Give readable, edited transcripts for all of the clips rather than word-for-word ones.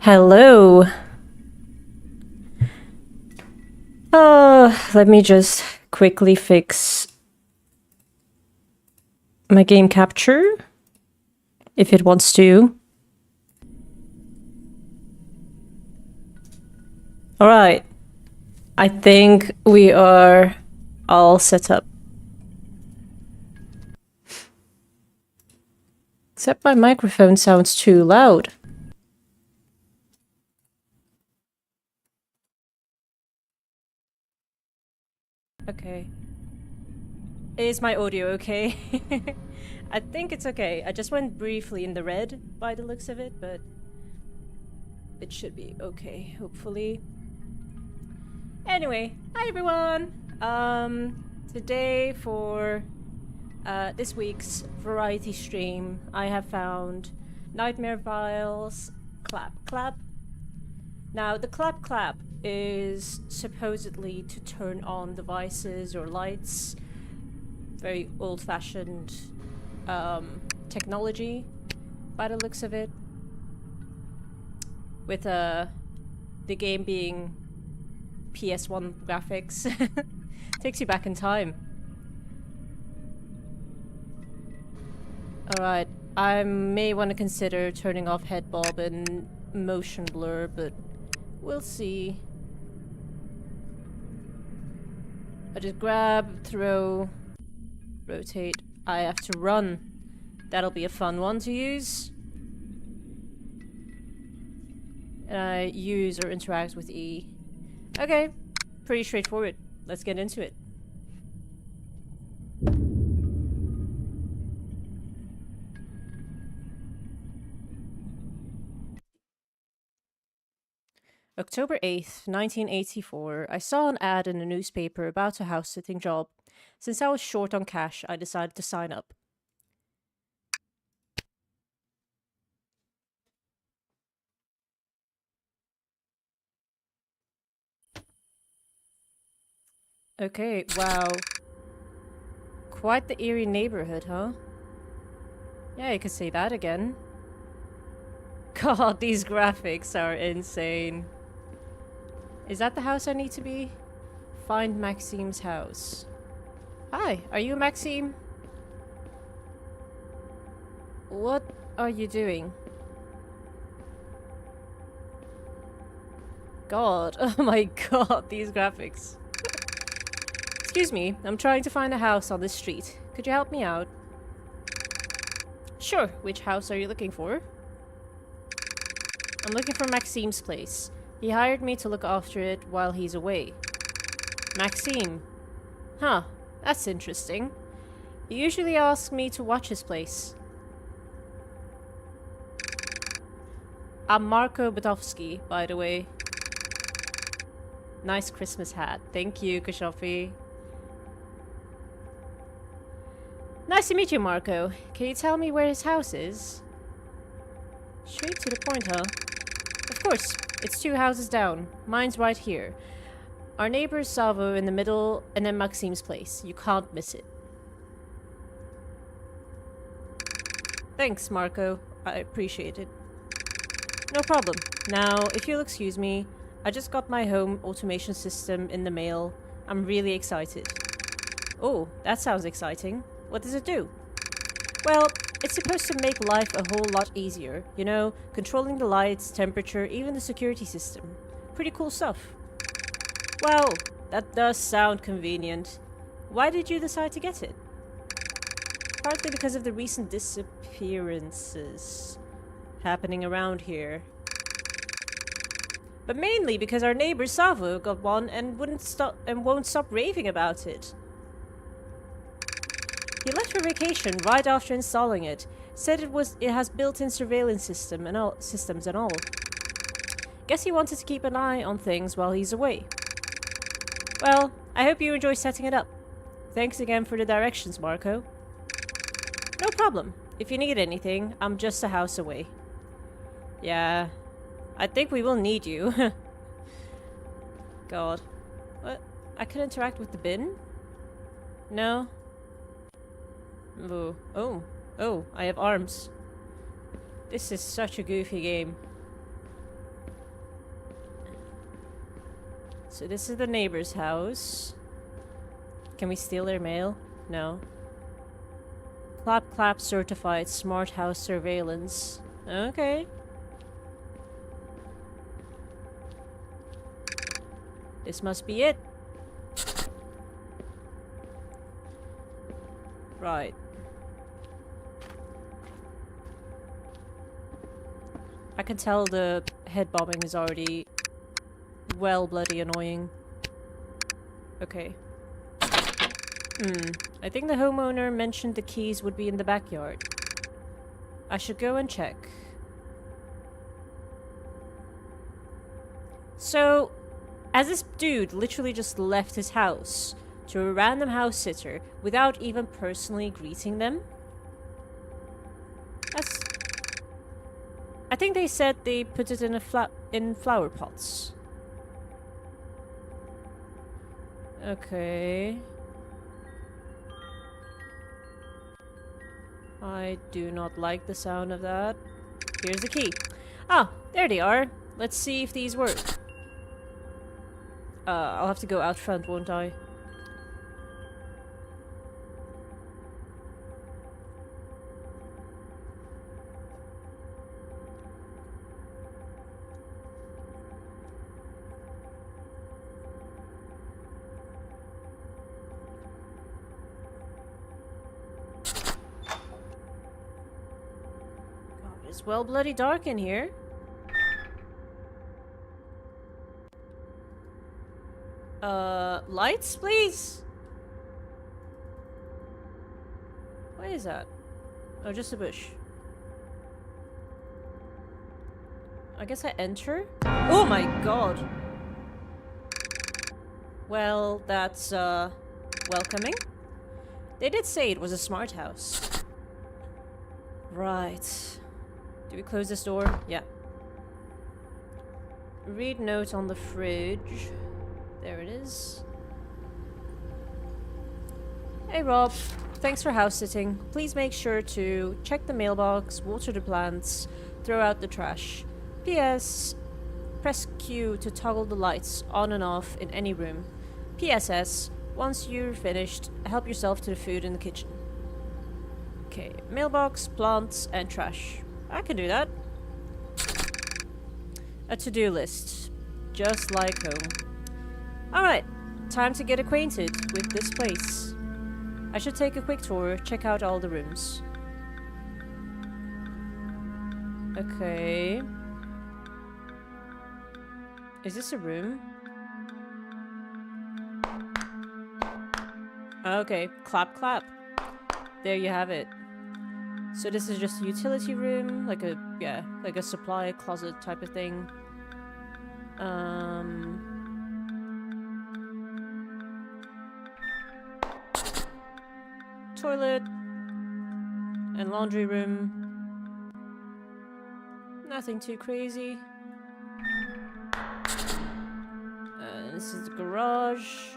Hello. Let me just quickly fix my game capture, if it wants to. Alright. I think we are all set up. Except my microphone sounds too loud. Okay. Is my audio okay? I think it's okay. I just went briefly in the red by the looks of it, but it should be okay, hopefully. Anyway, hi everyone! Today for this week's variety stream, I have found Nightmare Files Clap. Now, the Clap is supposedly to turn on devices or lights. Very old-fashioned technology, by the looks of it. With the game being PS1 graphics. Takes you back in time. Alright, I may want to consider turning off head bob and motion blur, but we'll see. I just grab, throw, rotate. I have to run. That'll be a fun one to use. And I use or interact with E. Okay, pretty straightforward. Let's get into it. October 8th, 1984, I saw an ad in a newspaper about a house-sitting job. Since I was short on cash, I decided to sign up. Okay, wow. Quite the eerie neighborhood, huh? Yeah, you could say that again. God, these graphics are insane. Is that the house I need to be? Find Maxime's house. Hi, are you Maxime? What are you doing? God, oh my god, these graphics. Excuse me, I'm trying to find a house on this street. Could you help me out? Sure, which house are you looking for? I'm looking for Maxime's place. He hired me to look after it while he's away. Maxime. Huh, that's interesting. He usually asks me to watch his place. I'm Marco Batovsky, by the way. Nice Christmas hat. Thank you, Kashofi. Nice to meet you, Marco. Can you tell me where his house is? Straight to the point, huh? Of course. It's 2 houses down. Mine's right here. Our neighbor is Salvo in the middle, and then Maxime's place. You can't miss it. Thanks, Marco. I appreciate it. No problem. Now, if you'll excuse me, I just got my home automation system in the mail. I'm really excited. Oh, that sounds exciting. What does it do? Well, it's supposed to make life a whole lot easier. You know, controlling the lights, temperature, even the security system. Pretty cool stuff. Well, that does sound convenient. Why did you decide to get it? Partly because of the recent disappearances happening around here. But mainly because our neighbor Savo got one and won't stop raving about it. He left for vacation right after installing it. Said it has built-in surveillance systems and all. Guess he wanted to keep an eye on things while he's away. Well, I hope you enjoy setting it up. Thanks again for the directions, Marco. No problem. If you need anything, I'm just a house away. Yeah, I think we will need you. God. What? I can interact with the bin? No? Oh, I have arms. This is such a goofy game. So this is the neighbor's house. Can we steal their mail? No. Clap certified smart house surveillance. Okay. This must be it. Right. I can tell the head bobbing is already well bloody annoying. Okay. I think the homeowner mentioned the keys would be in the backyard. I should go and check. So, as this dude literally just left his house to a random house sitter without even personally greeting them? That's... I think they said they put it in flower pots. Okay. I do not like the sound of that. Here's the key. Ah, there they are. Let's see if these work. I'll have to go out front, won't I? It's well bloody dark in here. Lights, please? What is that? Oh, just a bush. I guess I enter? Oh my god! Well, that's, welcoming. They did say it was a smart house. Right. Do we close this door? Yeah. Read note on the fridge. There it is. Hey Rob, thanks for house sitting. Please make sure to check the mailbox, water the plants, throw out the trash. P.S. Press Q to toggle the lights on and off in any room. P.S.S. Once you're finished, help yourself to the food in the kitchen. Okay, mailbox, plants, and trash. I can do that. A to-do list. Just like home. Alright, time to get acquainted with this place. I should take a quick tour, check out all the rooms. Okay. Is this a room? Okay, clap. There you have it. So this is just a utility room, like a supply closet type of thing. Toilet and laundry room. Nothing too crazy. This is the garage.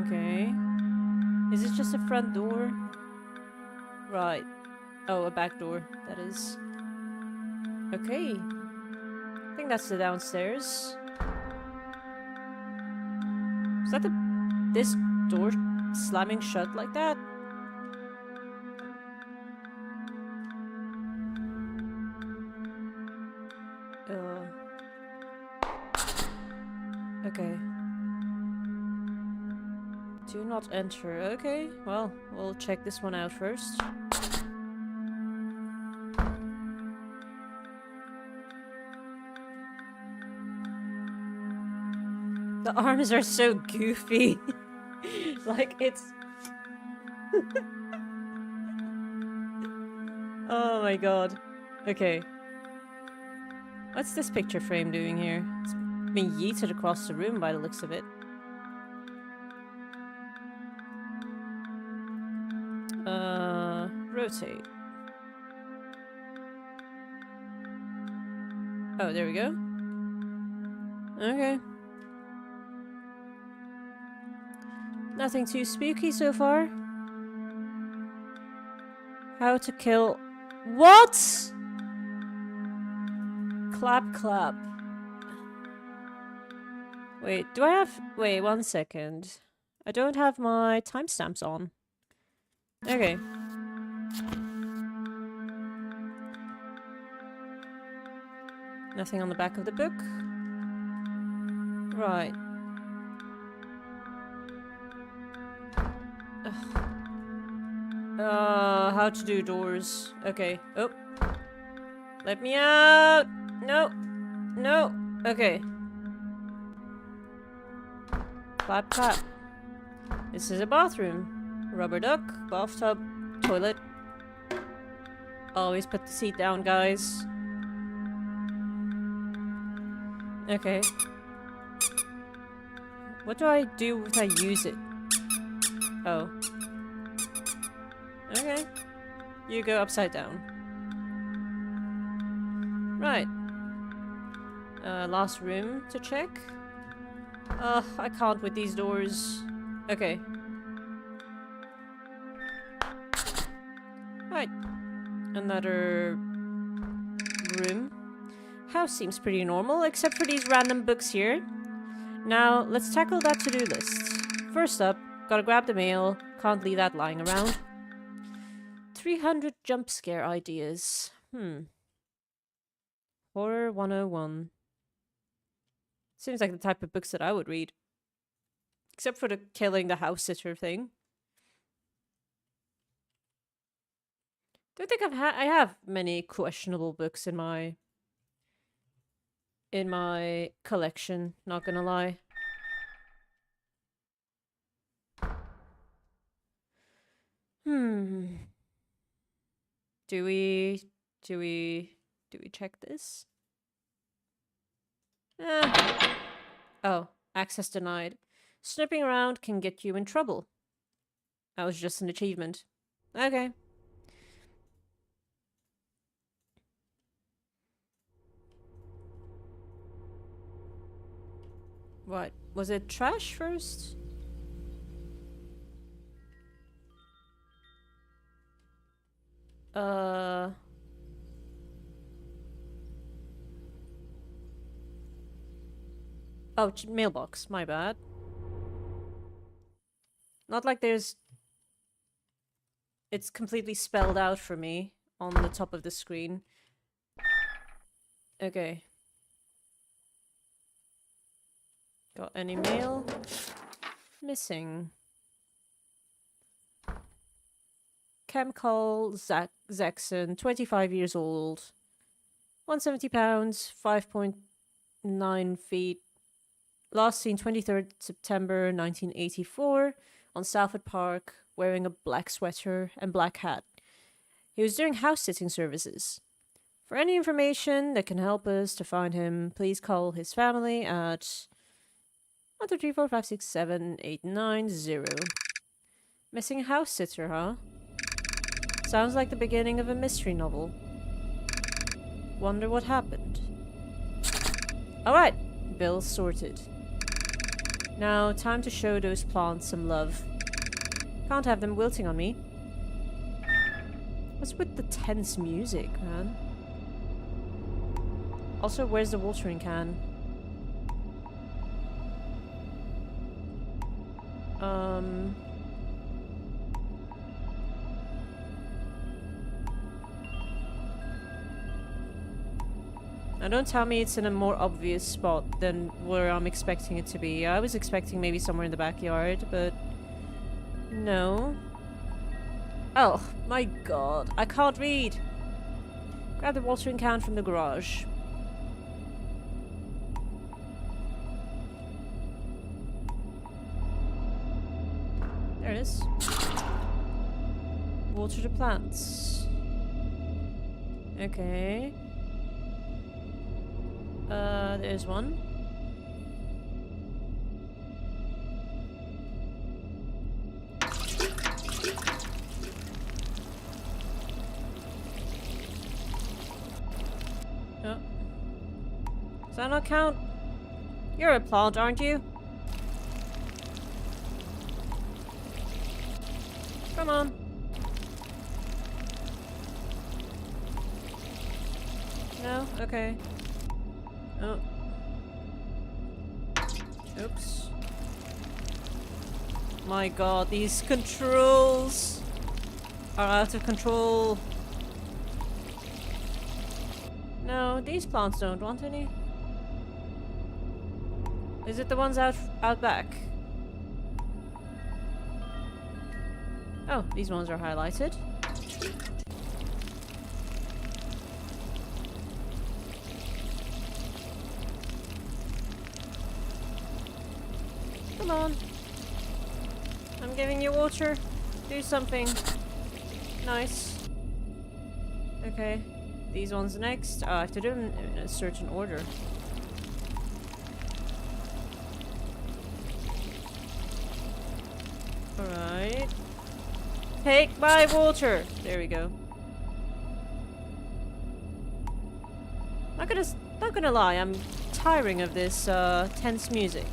Okay. Is this just a front door? Right. Oh, a back door, that is. Okay. I think that's the downstairs. Is that this door slamming shut like that? Okay. Do not enter. Okay, well, we'll check this one out first. The arms are so goofy. Like, it's... Oh my god. Okay. What's this picture frame doing here? It's being yeeted across the room by the looks of it. Rotate. Oh, there we go. Okay. Nothing too spooky so far. How to kill... What?! Clap. Wait, do I have... Wait, 1 second. I don't have my timestamps on. Okay. Nothing on the back of the book. Right. How to do doors. Okay. Oh. Let me out! No! No! Okay. Clap, clap. This is a bathroom. Rubber duck, bathtub, toilet. Always put the seat down, guys. Okay. What do I do if I use it? Oh. Okay. You go upside down. Right. Last room to check. I can't with these doors. Okay. Right. Another room. House seems pretty normal, except for these random books here. Now, let's tackle that to-do list. First up, gotta grab the mail. Can't leave that lying around. 300 jump scare ideas. Horror 101. Seems like the type of books that I would read. Except for the killing the house sitter thing. Don't think I have many questionable books in my collection, not gonna lie. Do we check this? Oh, access denied. Snooping around can get you in trouble. That was just an achievement. Okay. What? Was it trash first? Oh, mailbox. My bad. Not like there's... It's completely spelled out for me on the top of the screen. Okay. Got any mail? Missing. Chemical Zaxxon, 25 years old. 170 pounds, 5.9 feet. Last seen 23rd September 1984 on Salford Park, wearing a black sweater and black hat. He was doing house-sitting services. For any information that can help us to find him, please call his family at 1-2-3-4-5-6-7-8-9-0. Missing house sitter, huh? Sounds like the beginning of a mystery novel. Wonder what happened. Alright, bill sorted. Now, time to show those plants some love. Can't have them wilting on me. What's with the tense music, man? Also, where's the watering can? Now don't tell me it's in a more obvious spot than where I'm expecting it to be. I was expecting maybe somewhere in the backyard, but... no. Oh, my god. I can't read! Grab the watering can from the garage. There it is. Water the plants. Okay. There's one. Oh. Does that not count? You're a plant, aren't you? Come on. No? Okay. Oh. Oops. My god, these controls are out of control. No, these plants don't want any. Is it the ones out back? Oh, these ones are highlighted. Come on. I'm giving you water. Do something. Nice. Okay. These ones next. Oh, I have to do them in a certain order. Alright. Take my water! There we go. Not gonna lie, I'm tiring of this tense music.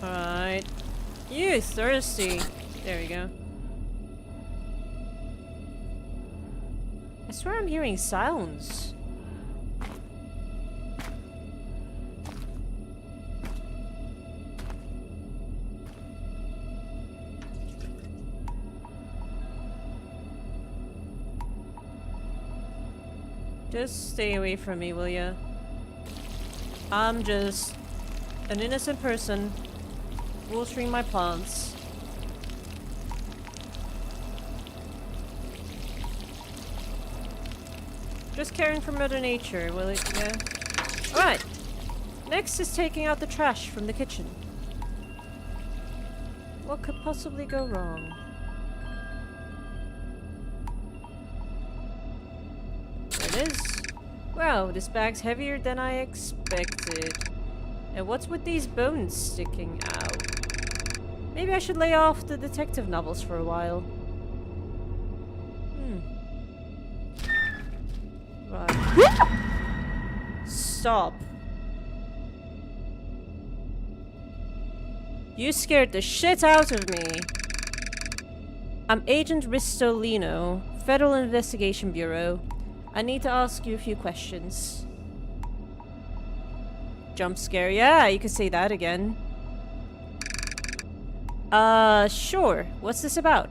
Alright. You thirsty. There we go. I swear I'm hearing sounds. Just stay away from me, will ya? I'm just an innocent person watering my plants. Just caring for Mother Nature, will it? Yeah. Alright. Next is taking out the trash from the kitchen. What could possibly go wrong? There it is. Wow, this bag's heavier than I expected. And what's with these bones sticking out? Maybe I should lay off the detective novels for a while. Right. Stop. You scared the shit out of me. I'm Agent Ristolino, Federal Investigation Bureau. I need to ask you a few questions. Jump scare. Yeah, you could say that again. Sure. What's this about?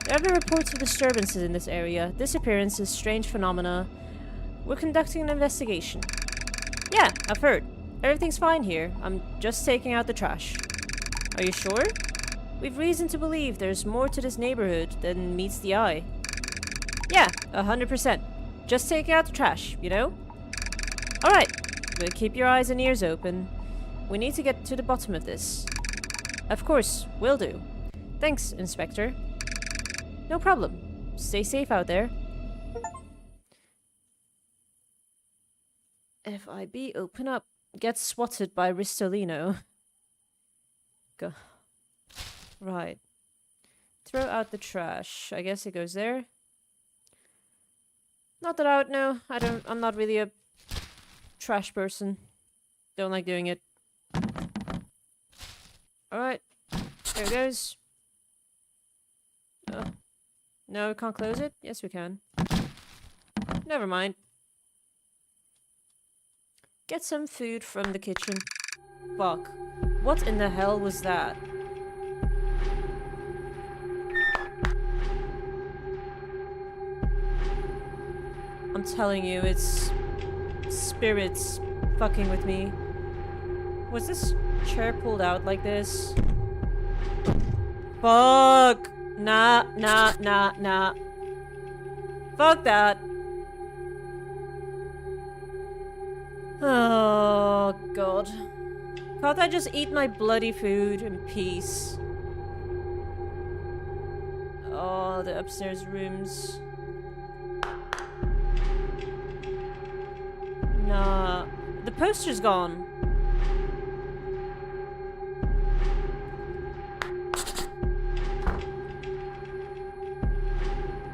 There have been reports of disturbances in this area, disappearances, strange phenomena. We're conducting an investigation. Yeah, I've heard. Everything's fine here. I'm just taking out the trash. Are you sure? We've reason to believe there's more to this neighborhood than meets the eye. Yeah, 100%. Just taking out the trash, you know? Alright, but keep your eyes and ears open. We need to get to the bottom of this. Of course, will do. Thanks, Inspector. No problem. Stay safe out there. FIB, open up. Get swatted by Ristolino. Go. Right. Throw out the trash. I guess it goes there. Not that I would know. I'm not really a trash person. Don't like doing it. Alright. There it goes. Oh. No, we can't close it? Yes, we can. Never mind. Get some food from the kitchen. Fuck. What in the hell was that? I'm telling you, it's spirits fucking with me. Was this chair pulled out like this? Fuck! Nah. Fuck that. Oh, God. Can't I just eat my bloody food in peace? Oh, the upstairs rooms. Nah. The poster's gone.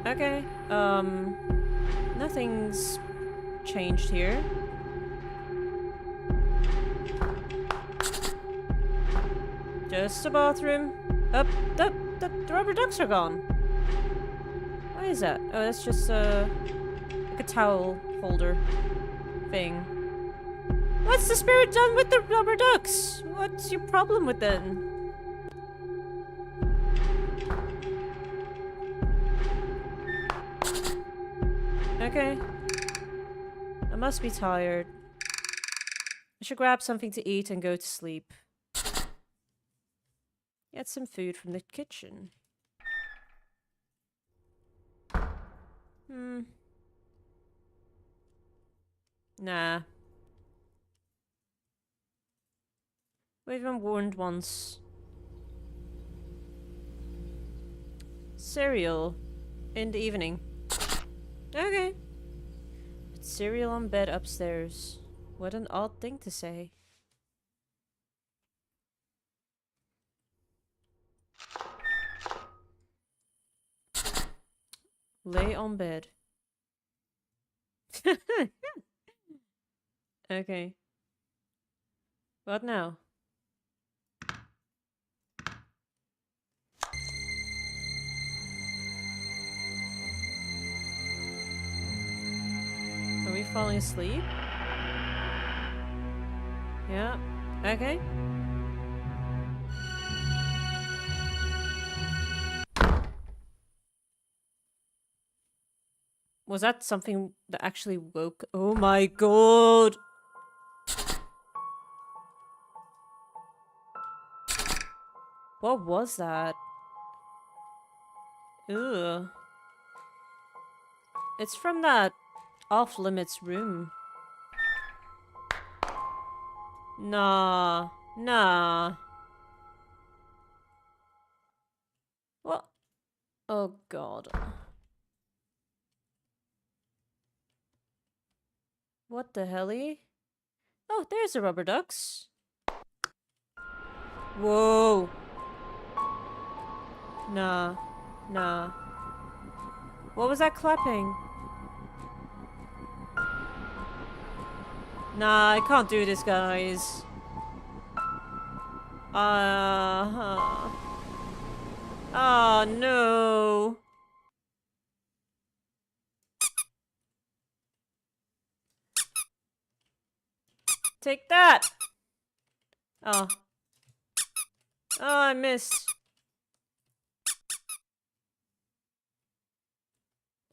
Okay. Nothing's changed here. Just a bathroom. Up, the rubber ducks are gone. What is that? Oh, that's just like a towel holder thing. What's the spirit done with the rubber ducks? What's your problem with them? Okay. I must be tired. I should grab something to eat and go to sleep. Get some food from the kitchen. Nah. We've been warned once. Cereal. In the evening. Okay. But cereal on bed upstairs. What an odd thing to say. Lay on bed. Okay. What now? Are we falling asleep? Yeah. Okay. Was that something that actually woke? Oh my god! What was that? Ugh. It's from that off-limits room. Nah. Nah. What? Oh god. What the helly? Oh, there's the rubber ducks. Whoa. Nah. Nah. What was that clapping? Nah, I can't do this, guys. Oh, no. Take that! Oh. Oh, I missed.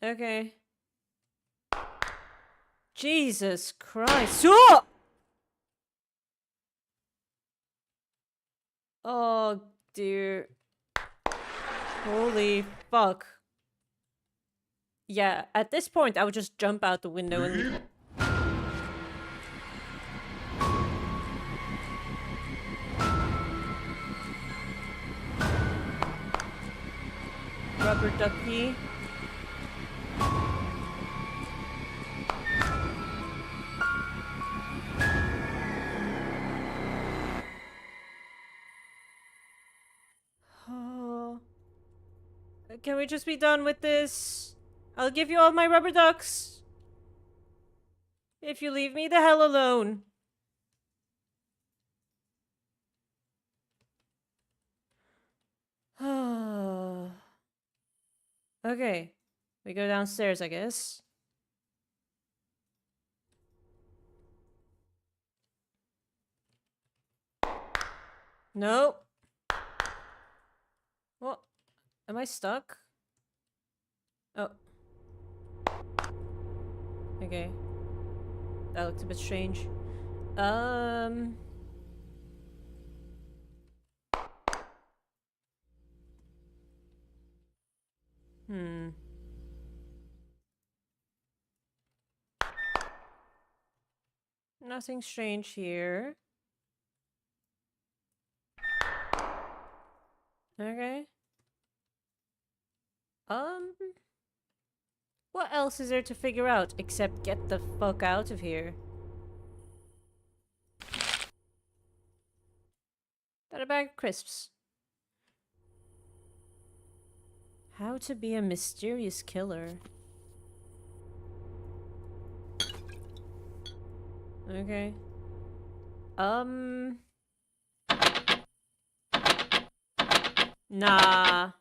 Okay. Jesus Christ. Oh! Oh, dear. Holy fuck. Yeah, at this point, I would just jump out the window and... Rubber ducky. Oh. Can we just be done with this? I'll give you all my rubber ducks. If you leave me the hell alone. Okay. We go downstairs, I guess. Nope. What? Am I stuck? Oh. Okay. That looked a bit strange. Nothing strange here. Okay. What else is there to figure out except get the fuck out of here? Got a bag of crisps. How to be a mysterious killer. Okay. Nah.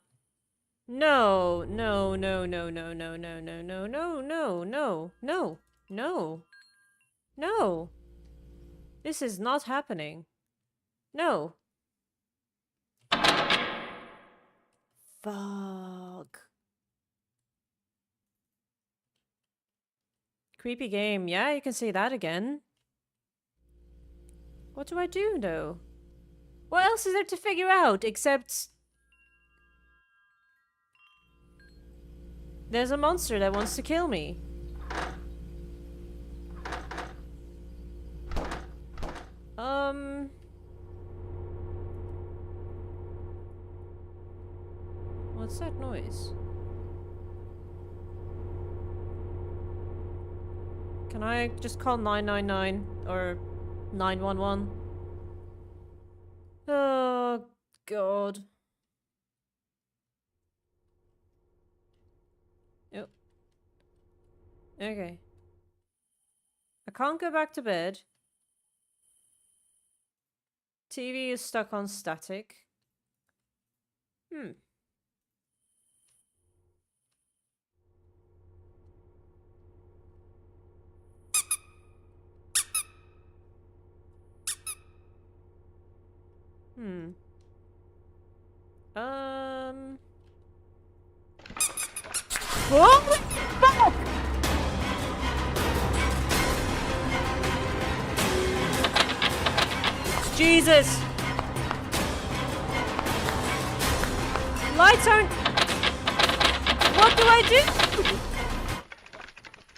No, no, no, no, no, no, no, no, no, no, no, no, no, no, no. This is not happening. No. Fuck. Creepy game. Yeah, you can say that again. What do I do, though? What else is there to figure out except... There's a monster that wants to kill me. What's that noise? Can I just call 999 or 911? Oh, God. Yep. Okay. I can't go back to bed. TV is stuck on static. Holy fuck! Jesus! Lights aren't... What do I do?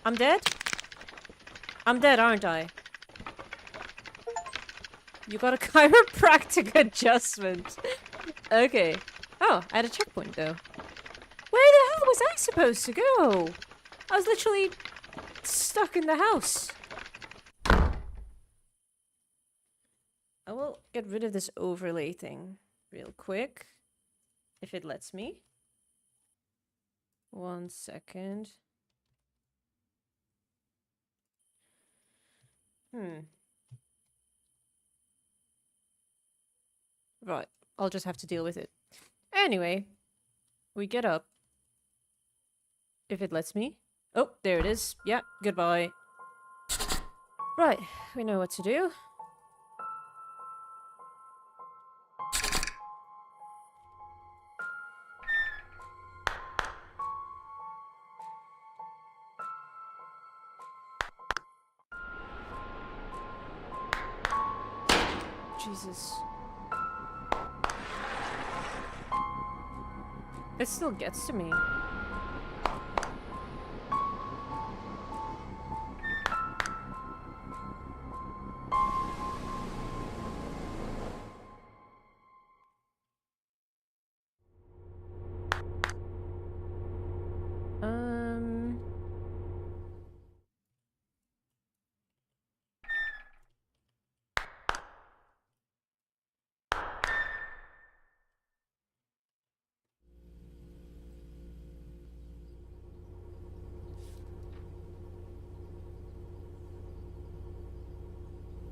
I'm dead? I'm dead, aren't I? You got a chiropractic adjustment. Okay. Oh, I had a checkpoint though. Where the hell was I supposed to go? I was literally stuck in the house. I will get rid of this overlay thing real quick. If it lets me. 1 second. Right, I'll just have to deal with it. Anyway, we get up. If it lets me. Oh, there it is. Yeah, goodbye. Right, we know what to do. Jesus. It still gets to me.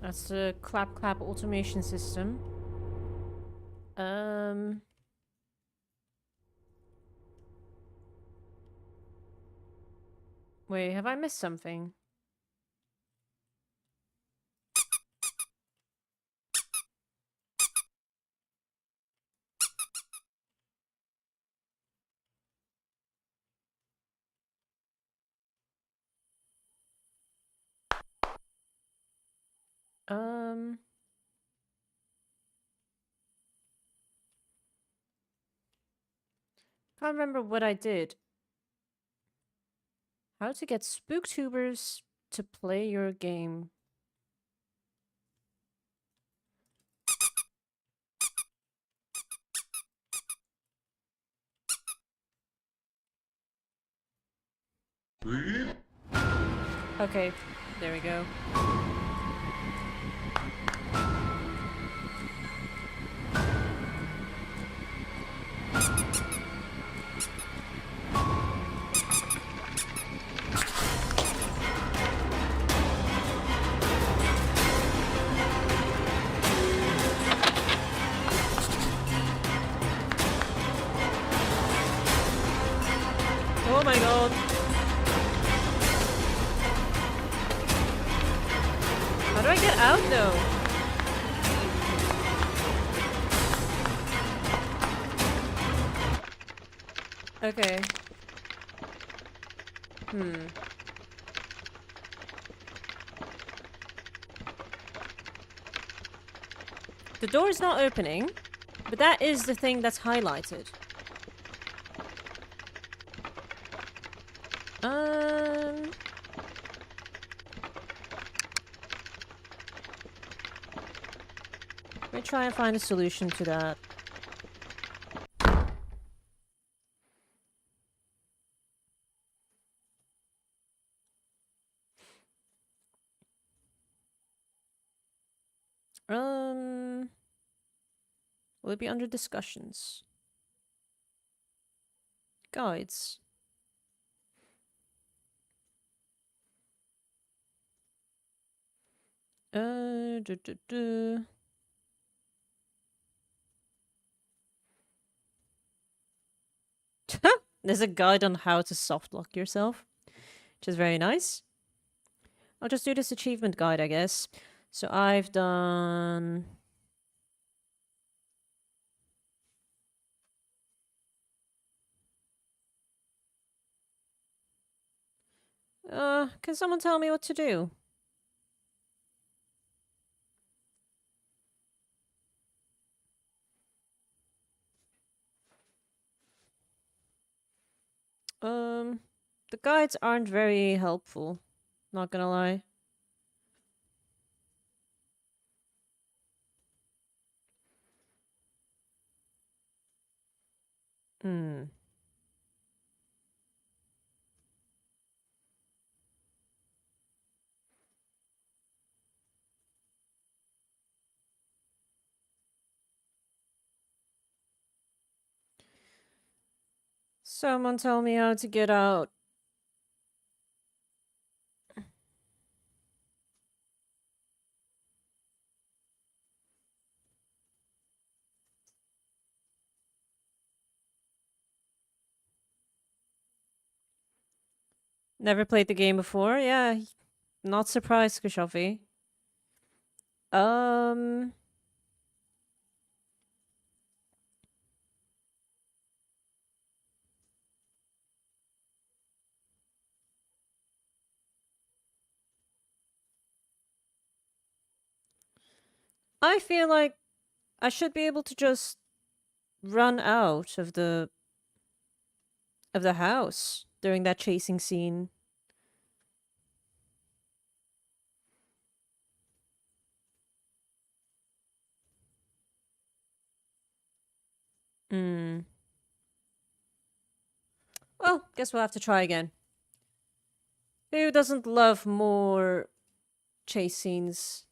That's the Clap automation system. Wait, have I missed something? Can't remember what I did. How to get spooktubers to play your game. Okay, there we go. do I get out though? Okay. The door is not opening, but that is the thing that's highlighted. Let me try and find a solution to that. Will it be under discussions? Guides. There's a guide on how to soft lock yourself, which is very nice. I'll just do this achievement guide, I guess. So I've done... can someone tell me what to do? The guides aren't very helpful, not gonna lie. Someone tell me how to get out. Never played the game before? Yeah, not surprised, Kushofi. I feel like I should be able to just run out of the house during that chasing scene. Well, guess we'll have to try again. Who doesn't love more chase scenes?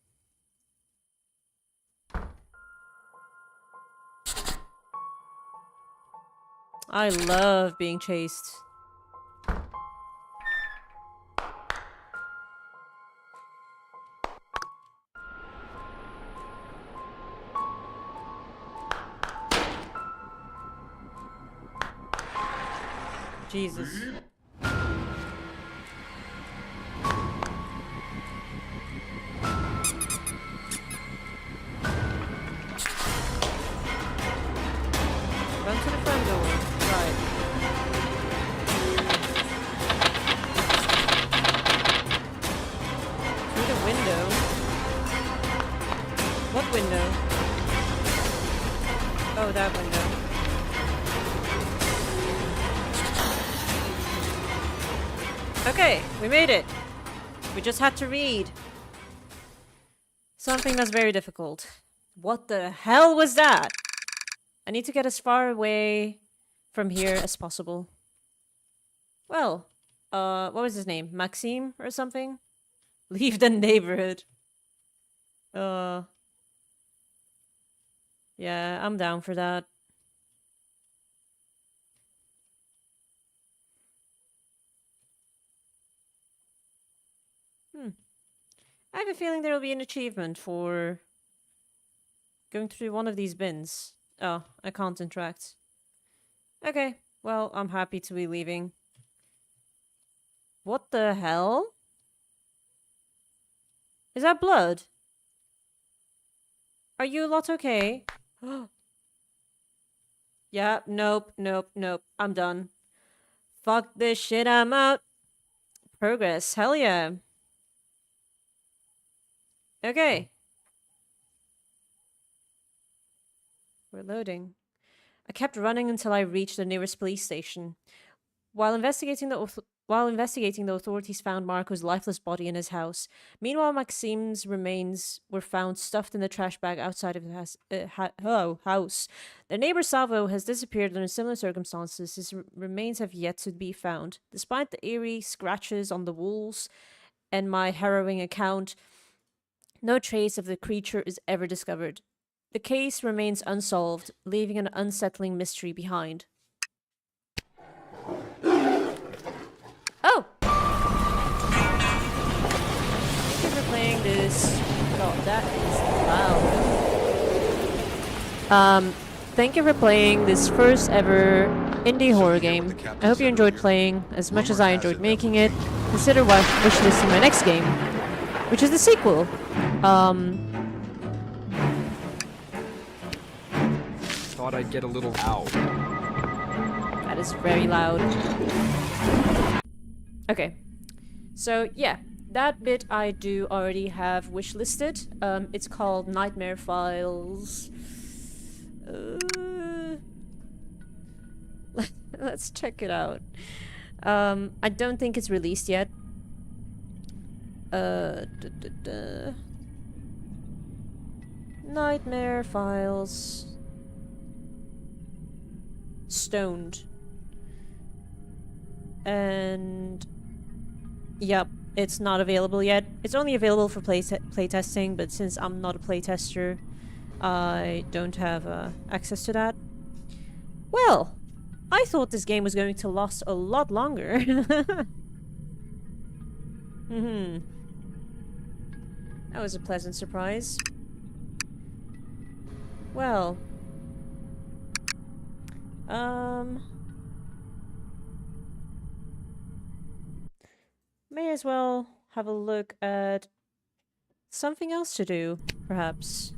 I love being chased. Jesus. Run to the front door. Right. Through the window. What window? Oh, that window. Okay, we made it. We just had to read. Something that's very difficult. What the hell was that? I need to get as far away from here as possible. Well, what was his name? Maxime or something? Leave the neighborhood. Yeah, I'm down for that. I have a feeling there will be an achievement for going through one of these bins. Oh, I can't interact. Okay, well, I'm happy to be leaving. What the hell? Is that blood? Are you a lot okay? Yeah, nope, nope, nope. I'm done. Fuck this shit, I'm out. Progress, hell yeah. Okay. We're loading. I kept running until I reached the nearest police station. While investigating the authorities found Marco's lifeless body in his house. Meanwhile, Maxime's remains were found stuffed in the trash bag outside of his house. Their neighbor Salvo has disappeared under similar circumstances. His remains have yet to be found. Despite the eerie scratches on the walls and my harrowing account, no trace of the creature is ever discovered. The case remains unsolved, leaving an unsettling mystery behind. Oh! Thank you for playing this. God, that is loud. Thank you for playing this first ever indie horror game. I hope you enjoyed playing as much as I enjoyed making it. Consider wishlisting my next game, which is the sequel. Thought I'd get a little out. That is very loud. Okay. So, yeah. That bit I do already have wishlisted. It's called Nightmare Files. Let's check it out. I don't think it's released yet. Nightmare Files. Stoned. And yep, it's not available yet. It's only available for playtesting, but since I'm not a playtester, I don't have access to that. Well, I thought this game was going to last a lot longer. That was a pleasant surprise. Well, may as well have a look at something else to do, perhaps.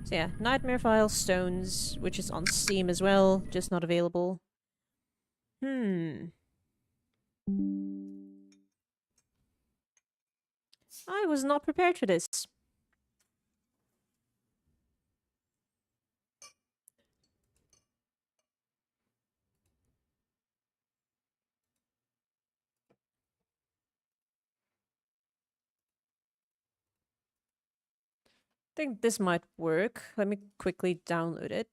So yeah, Nightmare Files Stones, which is on Steam as well, just not available. I was not prepared for this. I think this might work. Let me quickly download it.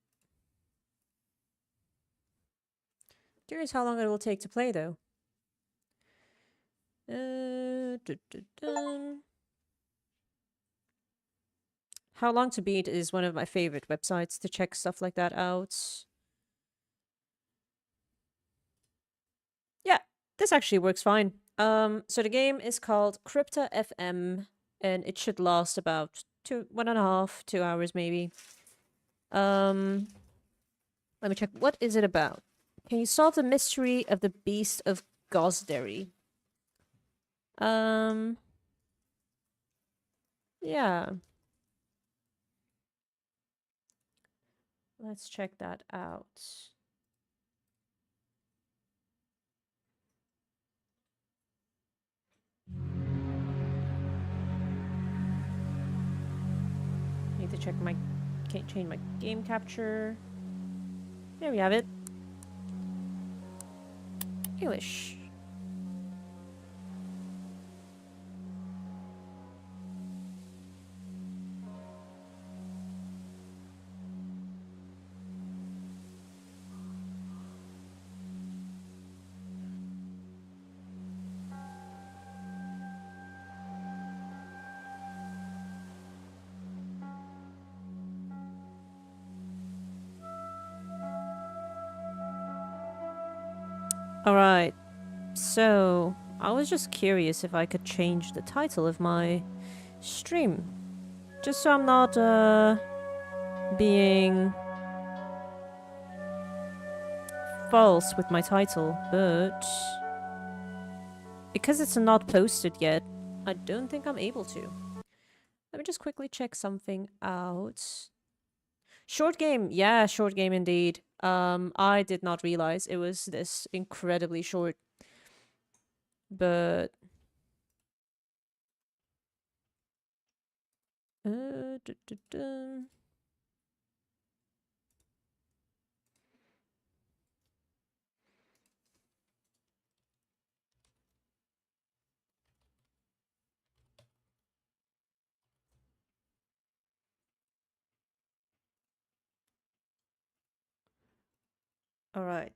Curious how long it will take to play, though. How Long to Beat is one of my favorite websites to check stuff like that out. Yeah, this actually works fine. So the game is called Krypta FM, and it should last about 1.5, 2 hours maybe. Let me check. What is it about? Can you solve the mystery of the Beast of Gosderry? Yeah. Let's check that out. Need to check my... Can't change my game capture. There we have it. English. Alright, so I was just curious if I could change the title of my stream. Just so I'm not, being false with my title, but... Because it's not posted yet, I don't think I'm able to. Let me just quickly check something out. Short game. Yeah, short game indeed. I did not realize it was this incredibly short. But duh, duh, duh. All right.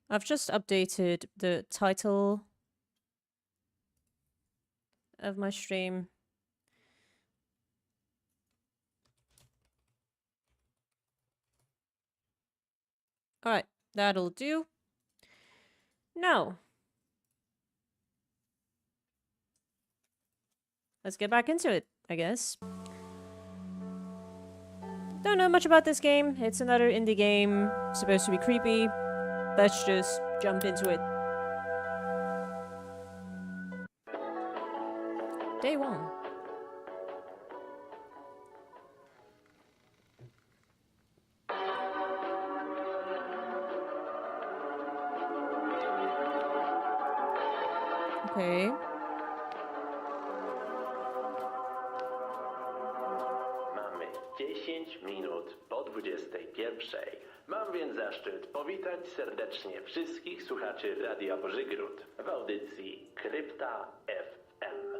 I've just updated the title of my stream. All right, that'll do. Now, let's get back into it, I guess. Don't know much about this game. It's another indie game, supposed to be creepy. Let's just jump into it. Day 1. Okay. Mamy 10 minut po 21. Mam więc zaszczyt powitać serdecznie wszystkich słuchaczy Radia Bożygród w audycji Krypta FM.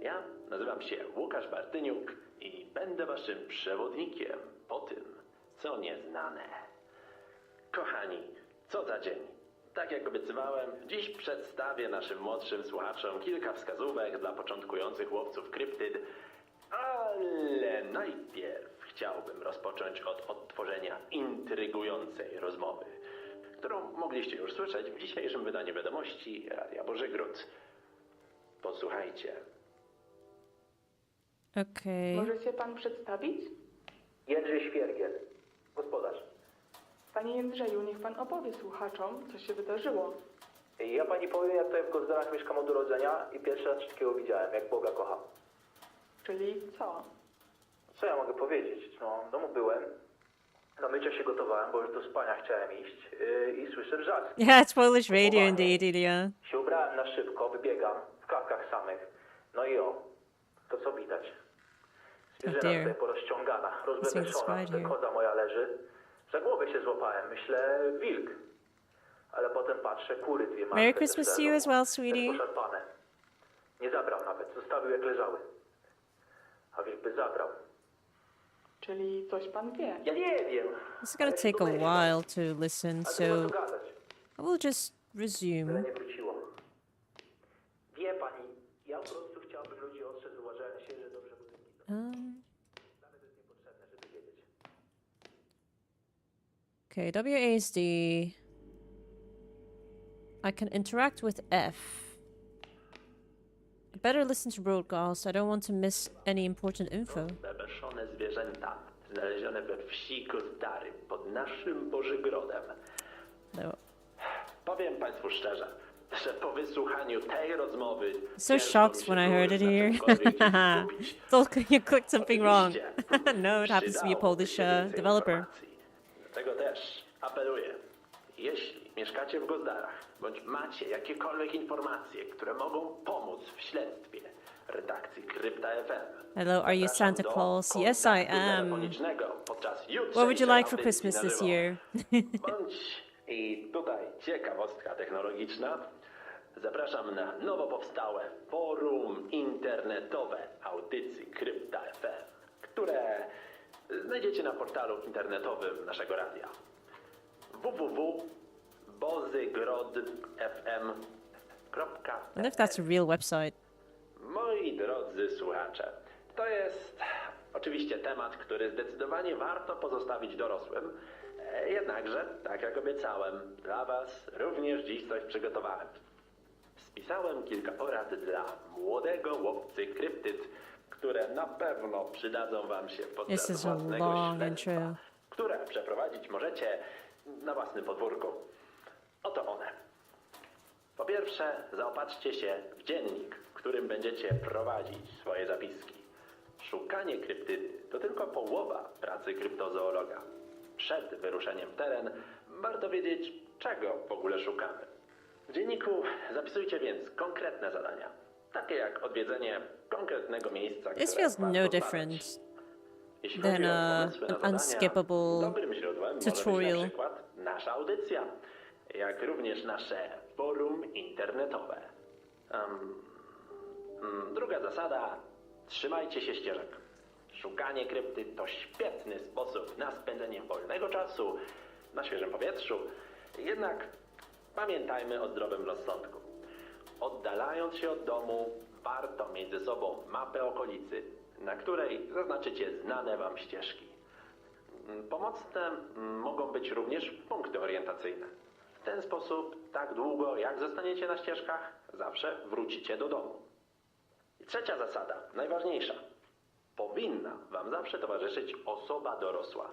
Ja nazywam się Łukasz Bartyniuk i będę waszym przewodnikiem po tym, co nieznane. Kochani, co za dzień. Tak jak obiecywałem, dziś przedstawię naszym młodszym słuchaczom kilka wskazówek dla początkujących łowców kryptyd, ale najpierw chciałbym rozpocząć od odtworzenia intrygującej rozmowy, którą mogliście już słyszeć w dzisiejszym wydaniu wiadomości Radia Bożygród. Posłuchajcie. Okej. Może się pan przedstawić? Jędrzej Świergiel, gospodarz. Panie Jędrzeju, niech pan opowie słuchaczom, co się wydarzyło. Ja pani powiem, jak tutaj w Gozdarach mieszkam od urodzenia i pierwszy raz coś takiego widziałem, jak Boga kocham. Czyli co? Co ja mogę powiedzieć? No, w domu byłem, na mycie się gotowałem, bo już do spania chciałem iść i słyszę wrzask. Yeah, it's Polish radio indeed, yeah. Się ubrałem na szybko, wybiegam, w klapkach samych. No i to co widać. Zwierzyna tutaj porozciągana, rozbezpieczona, tutaj koza moja leży. Za głowę się złapałem, myślę, wilk. Ale potem patrzę, kury dwie martwe. Merry Christmas to you as well, sweetie. Poszarpane. Nie zabrał nawet, zostawił jak leżały. A wilk by zabrał. Czyli coś pan wie? Ja nie wiem. It's gonna take a while to listen, so I will just resume. Tyle nie wróciło. Wie pani, ja po prostu chciałbym ludzi ostrzec, uważając się, że dobrze budynki. Nawet jest niepotrzebne, żeby wiedzieć. Okay, WASD. I can interact with F. I better listen to broadcast. I don't want to miss any important info. Bebeszone zwierzęta znalezione we wsi Gozdary pod naszym Bożygrodem. No. Powiem państwu szczerze, że po wysłuchaniu tej rozmowy So shocked when I heard it here. Thought you clicked something wrong. No, it happens to be a Polish developer. Dlatego też apeluję, jeśli mieszkacie w Gozdarach, bądź macie jakiekolwiek informacje, które mogą pomóc w śledztwie redakcji Krypta FM. Hello, are you Santa Claus? Yes, I am. What would you like for Christmas this year? Bądź i tutaj ciekawostka technologiczna. Zapraszam na nowo powstałe forum internetowe audycji Krypta FM, które znajdziecie na portalu internetowym naszego radia www.bozygrodfm.pl. I wonder if that's a real website. Moi drodzy słuchacze, to jest oczywiście temat, który zdecydowanie warto pozostawić dorosłym. Jednakże, tak jak obiecałem, dla was również dziś coś przygotowałem. Spisałem kilka porad dla młodego łowcy kryptyd, które na pewno przydadzą wam się podczas własnego śledztwa, które przeprowadzić możecie na własnym podwórku. Oto one. Po pierwsze, zaopatrzcie się w dziennik, w którym będziecie prowadzić swoje zapiski. Szukanie kryptydy to tylko połowa pracy kryptozoologa. Przed wyruszeniem w teren warto wiedzieć, czego w ogóle szukamy. W dzienniku zapisujcie więc konkretne zadania, takie jak odwiedzenie konkretnego miejsca, This które feels warto no zbadać. different Jeśli than chodzi o pomysły na an zadania, unskippable dobrym źródłem może być tutorial. na przykład nasza audycja, jak również nasze forum internetowe. Druga zasada, trzymajcie się ścieżek. Szukanie krypty to świetny sposób na spędzenie wolnego czasu na świeżym powietrzu, jednak pamiętajmy o zdrowym rozsądku. Oddalając się od domu, warto mieć ze sobą mapę okolicy, na której zaznaczycie znane wam ścieżki. Pomocne mogą być również punkty orientacyjne. W ten sposób, tak długo jak zostaniecie na ścieżkach, zawsze wrócicie do domu. I trzecia zasada, najważniejsza. Powinna wam zawsze towarzyszyć osoba dorosła.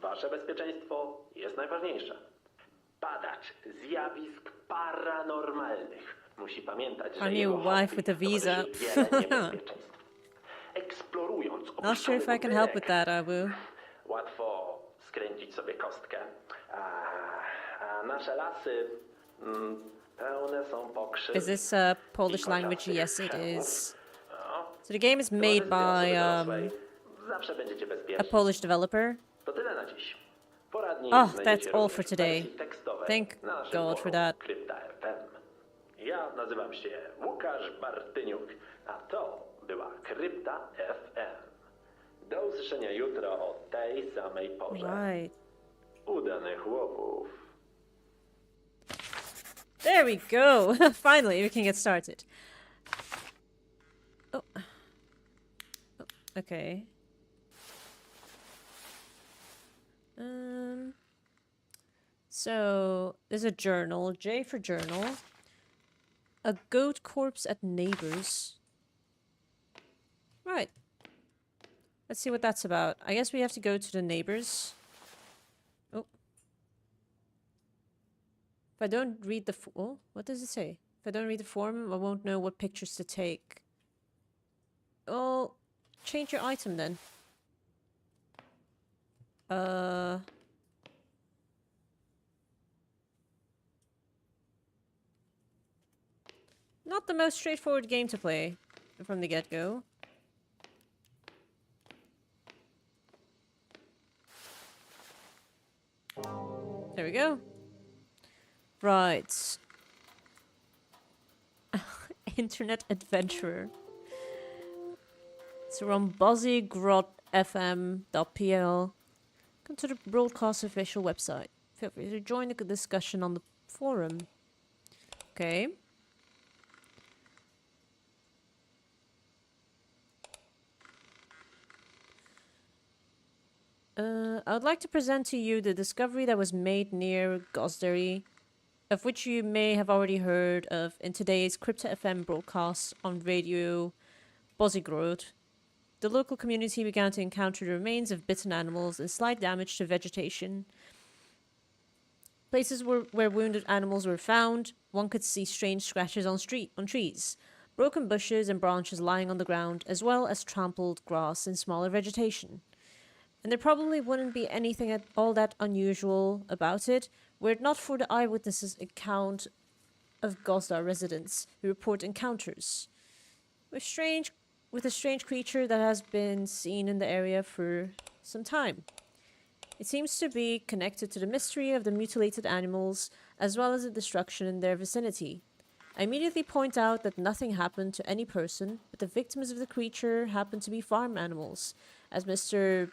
Wasze bezpieczeństwo jest najważniejsze. Badacz zjawisk paranormalnych musi pamiętać, że Our jego new wife hobby with a visa. towarzyszy wiele niebezpieczeństw. Eksplorując Not sure if I can help with that, Abu. łatwo skręcić sobie kostkę. A nasze lasy pełne są pokrzyw. Is this Polish language? Yes, it is. No, So the game is made by zawsze będziecie a bezpieczni. Polish developer. To tyle na dziś. Poradnik Oh, znajdziecie that's all również for w today. wersji tekstowej Thank na naszym God for forum that. Krypta FM. Ja nazywam się Łukasz Bartyniuk, a to była Krypta FM. Do usłyszenia jutro o tej samej porze. Right. Udanych łowów. There we go. Finally, we can get started. Oh. Okay. So there's a journal, J for journal. A goat corpse at neighbors. Right. Let's see what that's about. I guess we have to go to the neighbors. Oh. If I don't read the oh, what does it say? If I don't read the form, I won't know what pictures to take. Oh, change your item then. Not the most straightforward game to play from the get-go. There we go. Right. Internet adventurer. So we're on buzzygrotfm.pl. Come to the broadcast official website. Feel free to join the discussion on the forum. Okay. I would like to present to you the discovery that was made near Gosdary, of which you may have already heard of in today's Krypta FM broadcast on Radio Bozigrod. The local community began to encounter the remains of bitten animals and slight damage to vegetation. Places where wounded animals were found, one could see strange scratches on trees, broken bushes and branches lying on the ground, as well as trampled grass and smaller vegetation. And there probably wouldn't be anything at all that unusual about it, were it not for the eyewitnesses' account of Gozdar residents who report encounters with a strange creature that has been seen in the area for some time. It seems to be connected to the mystery of the mutilated animals, as well as the destruction in their vicinity. I immediately point out that nothing happened to any person, but the victims of the creature happened to be farm animals, as Mr.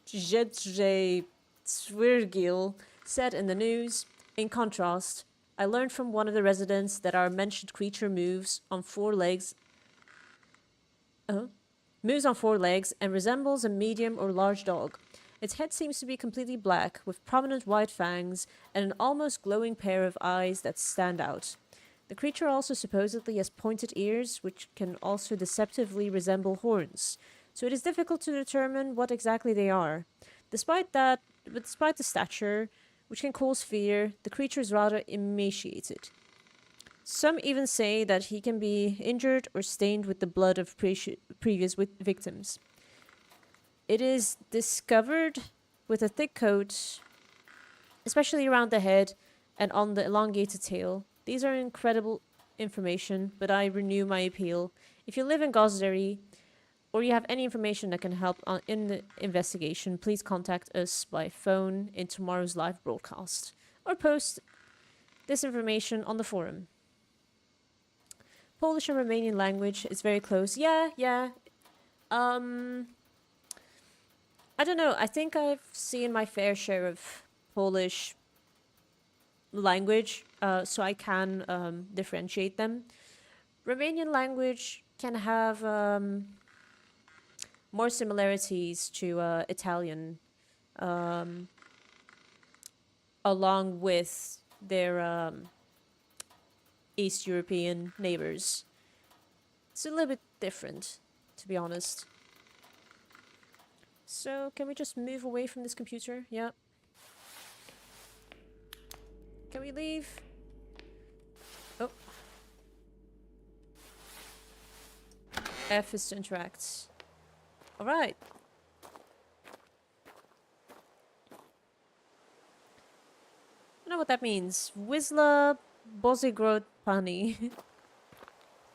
Jedrzej Swirgil said in the news. In contrast, I learned from one of the residents that our mentioned creature moves on four legs and resembles a medium or large dog. Its head seems to be completely black, with prominent white fangs and an almost glowing pair of eyes that stand out. The creature also supposedly has pointed ears, which can also deceptively resemble horns, so it is difficult to determine what exactly they are. Despite the stature, which can cause fear. The creature is rather emaciated. Some even say that he can be injured or stained with the blood of previous victims. It is discovered with a thick coat, especially around the head and on the elongated tail. These are incredible information, but I renew my appeal. If you live in Gosderi, or you have any information that can help in the investigation, please contact us by phone in tomorrow's live broadcast, or post this information on the forum. Polish and Romanian language is very close. Yeah. I don't know. I think I've seen my fair share of Polish language, so I can differentiate them. Romanian language can have more similarities to Italian, along with their East European neighbors. It's a little bit different, to be honest. So, can we just move away from this computer? Yeah. Can we leave? Oh. F is to interact. Alright. I don't know what that means. Wisla Bozigrod Pani. I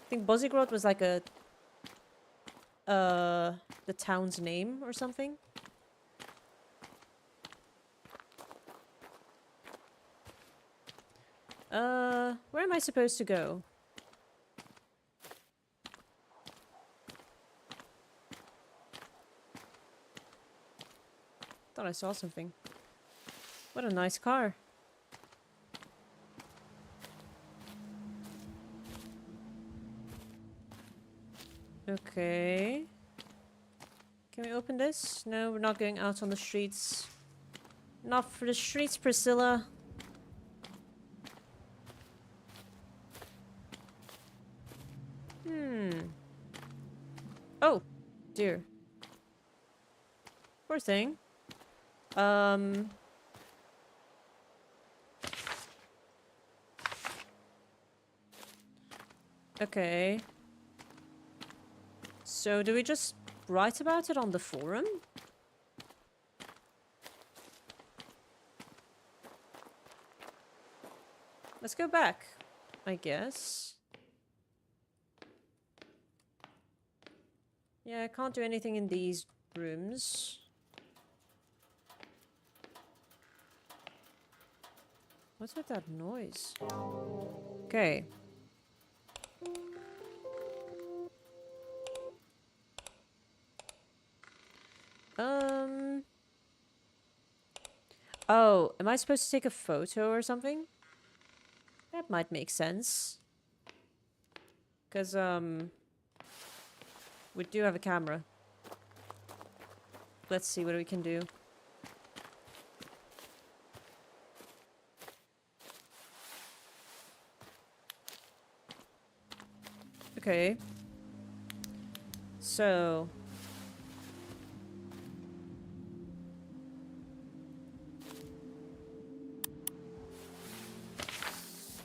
think Bozigrod was like a the town's name or something. Where am I supposed to go? Thought I saw something. What a nice car. Okay. Can we open this? No, we're not going out on the streets. Not for the streets, Priscilla. Oh, dear. Poor thing. Okay. So, do we just write about it on the forum? Let's go back, I guess. Yeah, I can't do anything in these rooms. What's with that noise? Okay. Oh, am I supposed to take a photo or something? That might make sense. 'Cause, we do have a camera. Let's see what we can do. Okay. So...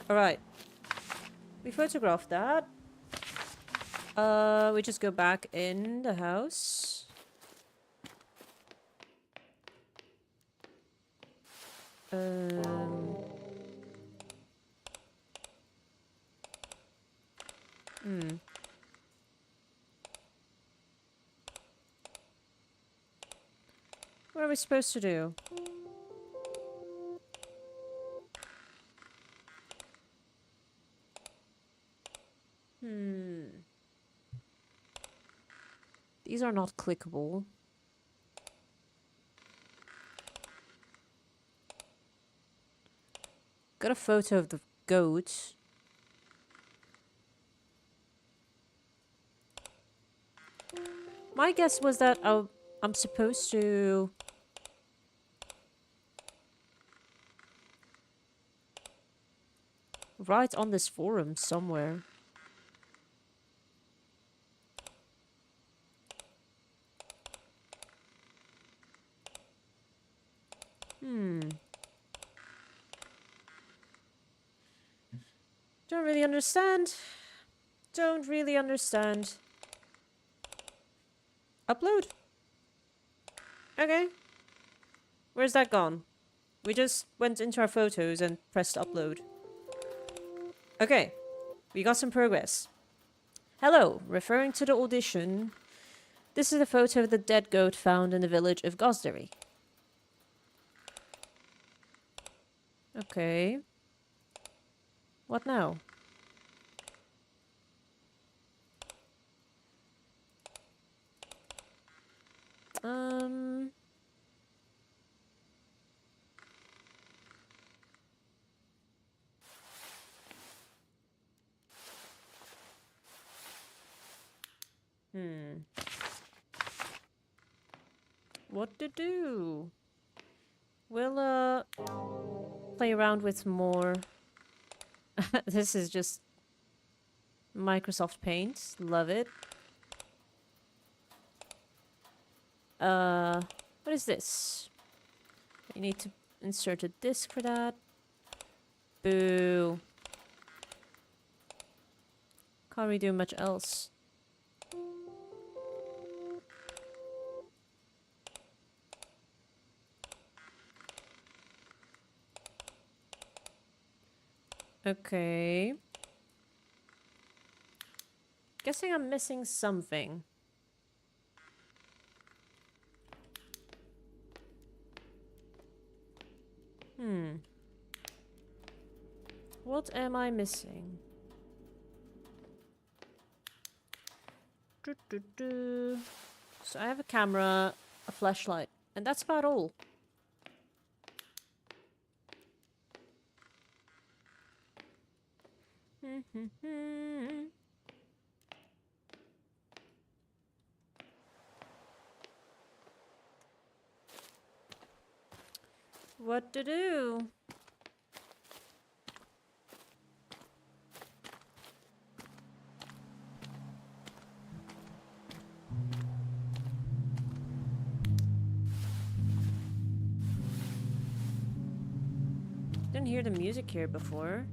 Alright. We photographed that. We just go back in the house. What are we supposed to do? These are not clickable. Got a photo of the goat. My guess was that I'm supposed to... write on this forum somewhere. Don't really understand. Don't really understand. Upload? Okay. Where's that gone? We just went into our photos and pressed upload. Okay. We got some progress. Hello. Referring to the audition, this is a photo of the dead goat found in the village of Gosdery. Okay. What now? What to do? We'll, play around with more. This is just Microsoft Paint. Love it. What is this? You need to insert a disk for that. Boo. Can't really do much else. Okay. Guessing I'm missing something. What am I missing? So I have a camera, a flashlight, and that's about all. What to do? Didn't hear the music here before.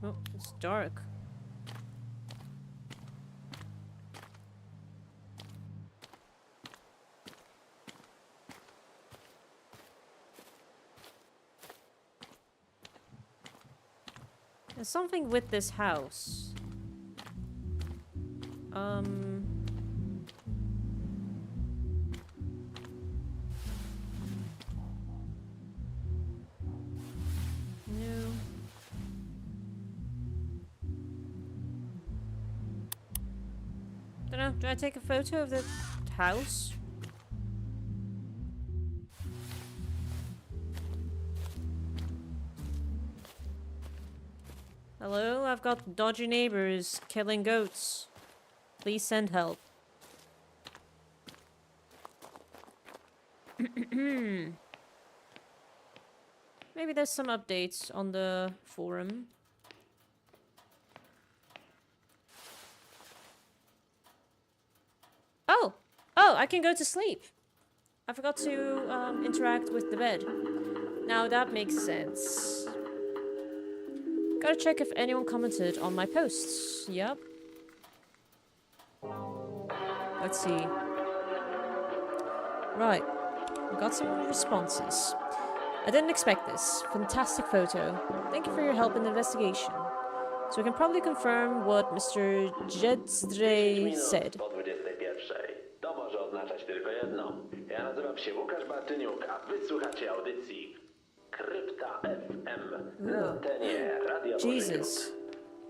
Oh, it's dark. There's something with this house. No. Dunno, do I take a photo of the house? Hello, I've got dodgy neighbors killing goats. Please send help. Maybe there's some updates on the forum. Oh, I can go to sleep. I forgot to interact with the bed. Now that makes sense. Gotta check if anyone commented on my posts. Yep. Let's see. Right. We got some responses. I didn't expect this. Fantastic photo. Thank you for your help in the investigation. So we can probably confirm what Mr. Jedzrej said. Po 21. To może oznaczać tylko jedno. Ja nazywam się Łukasz Bartyniuk, a wysłuchacie audycji Krypta FM. Na antenie Radia Jesus.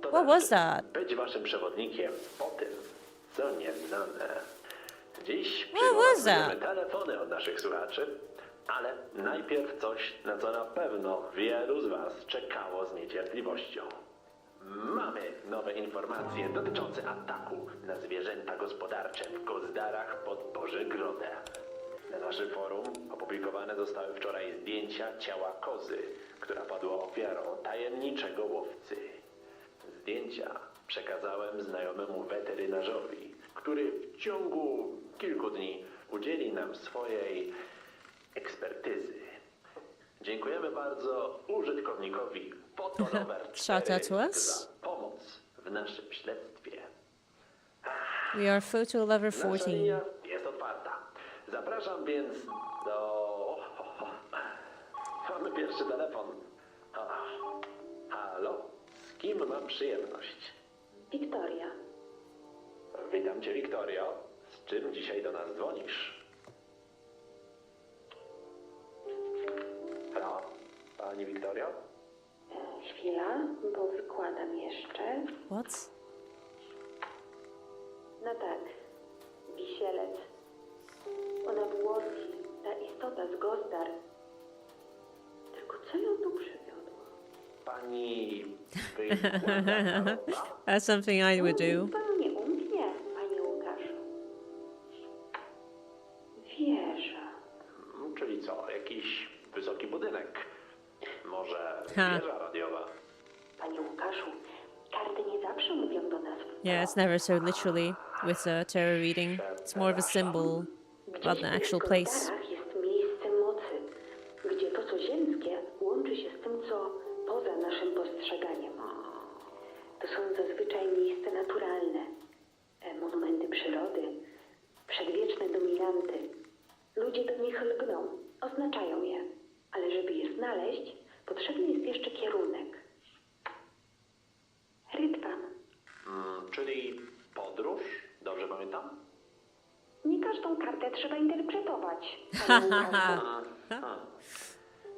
To What was that? Być waszym przewodnikiem po tym, co nieznane. Dziś What was przyjmujemy that? telefony od naszych słuchaczy, ale najpierw coś, na co na pewno wielu z was czekało z niecierpliwością. Mamy nowe informacje dotyczące ataku na zwierzęta gospodarcze w Gozdarach pod Bożegrodem. Na naszym forum opublikowane zostały wczoraj zdjęcia ciała kozy, która padła ofiarą tajemniczego łowcy. Zdjęcia Przekazałem znajomemu weterynarzowi, który w ciągu kilku dni udzieli nam swojej ekspertyzy. Dziękujemy bardzo użytkownikowi Fotolover 4 Shout out to us. za pomoc w naszym śledztwie. We are Photo Lover Nasza 14. linia jest otwarta. Zapraszam więc do... Mamy pierwszy telefon. Halo? Z kim mam przyjemność? Wiktoria. Witam cię, Wiktorio. Z czym dzisiaj do nas dzwonisz? Halo? Pani Wiktorio? Chwila, bo wykładam jeszcze. What? No tak, wisielec. Ona Włorki, ta istota z Gozdar. Tylko co ją tu przywiodło? Pani wykłada, That's something I would do. Panu nie umknie, panie Łukaszu. Wieża. Czyli co? Jakiś wysoki budynek? Może Ha. wieża radiowa? Panie Łukaszu, karty nie zawsze mówią do nas. Yeah, it's never so literally with a tarot reading. It's more of a symbol about Gdzieś the w actual tych place. Gozdarach jest miejsce mocy, gdzie to, co ziemskie, łączy się z tym, co poza naszym postrzeganiem. To są zazwyczaj miejsca naturalne, monumenty przyrody, przedwieczne dominanty. Ludzie do nich lgną, oznaczają je, ale żeby je znaleźć, potrzebny jest jeszcze kierunek. Rydwan. Czyli podróż? Dobrze pamiętam? Nie każdą kartę trzeba interpretować. panie Łukaszu.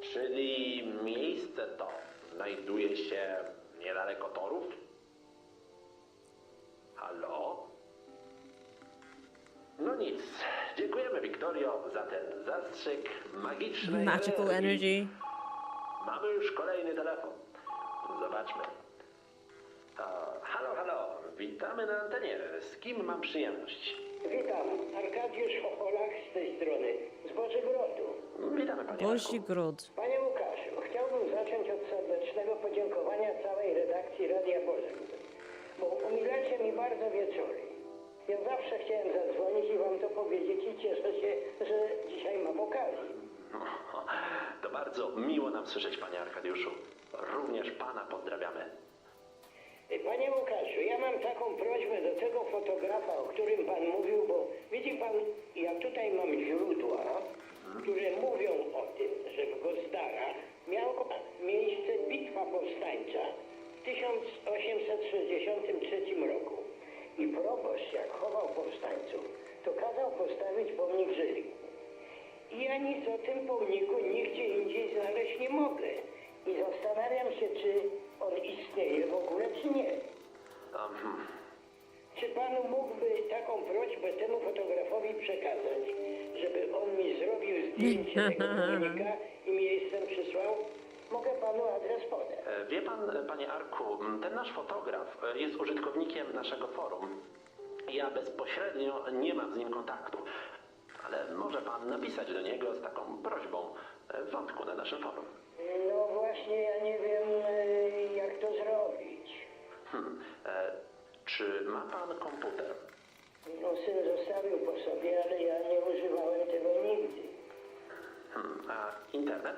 Czyli miejsce to znajduje się niedaleko torów? Halo? No nic. Dziękujemy, Wiktorio, za ten zastrzyk magicznej Magical energii. energy. Mamy już kolejny telefon. Zobaczmy. Halo. Witamy na antenie. Z kim mam przyjemność? Witam, Arkadiusz Chocholak z tej strony, z Bożegrodu. Witamy, panie Boży Marku. Gród. Panie Łukaszu, chciałbym zacząć od serdecznego podziękowania całej redakcji Radia Bożegród, bo umilacie mi bardzo wieczory. Ja zawsze chciałem zadzwonić i wam to powiedzieć i cieszę się, że dzisiaj mam okazję. To bardzo miło nam słyszeć, panie Arkadiuszu. Również pana pozdrawiamy. Panie Łukaszu, ja mam taką prośbę do tego fotografa, o którym pan mówił, bo widzi pan, ja tutaj mam źródła, które mówią o tym, że w Gozdarach miała miejsce bitwa powstańcza w 1863 roku. I proboszcz, jak chował powstańców, to kazał postawić pomnik Żywi. I ja nic o tym pomniku nigdzie indziej znaleźć nie mogę. I zastanawiam się, czy on istnieje w ogóle, czy nie. Czy panu mógłby taką prośbę temu fotografowi przekazać, żeby on mi zrobił zdjęcie tego pomnika i miejscem przysłał? Mogę panu adres podać. Wie pan, panie Arku, ten nasz fotograf jest użytkownikiem naszego forum. Ja bezpośrednio nie mam z nim kontaktu, ale może pan napisać do niego z taką prośbą w wątku na naszym forum. No właśnie, ja nie wiem, jak to zrobić. Czy ma pan komputer? No syn zostawił po sobie, ale ja nie używałem tego nigdy. A internet?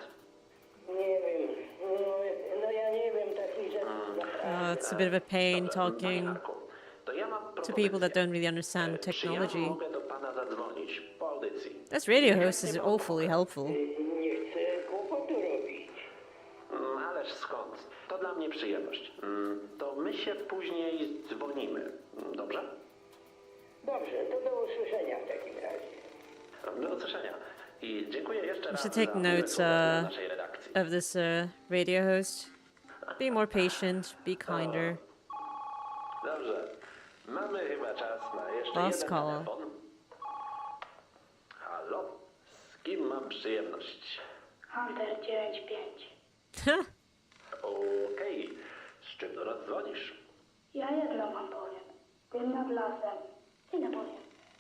Nie wiem, no ja nie wiem takich rzeczy. It's a bit of a pain Panie talking Arku, to ja mam to people that propozycję. don't really understand Czy ja technology. mogę do pana zadzwonić po audycji? This radio host is awfully helpful. Nie chcę kłopotu robić. Ależ skąd? To dla mnie przyjemność. To my się później dzwonimy. Dobrze? Dobrze, to do usłyszenia w takim razie. Do usłyszenia. I dziękuję jeszcze raz should take za miłe notes, słowa dla naszej redakcji. Of this radio host. Be more patient, be kinder. Dobrze. Mamy chyba czas na jeszcze Last jeden call. telefon. Halo? Z kim mam przyjemność? Hunter 95. Okej. Z czym do nas dzwonisz? Ja jedno wam powiem. Tym nad lasem. Tyle powiem.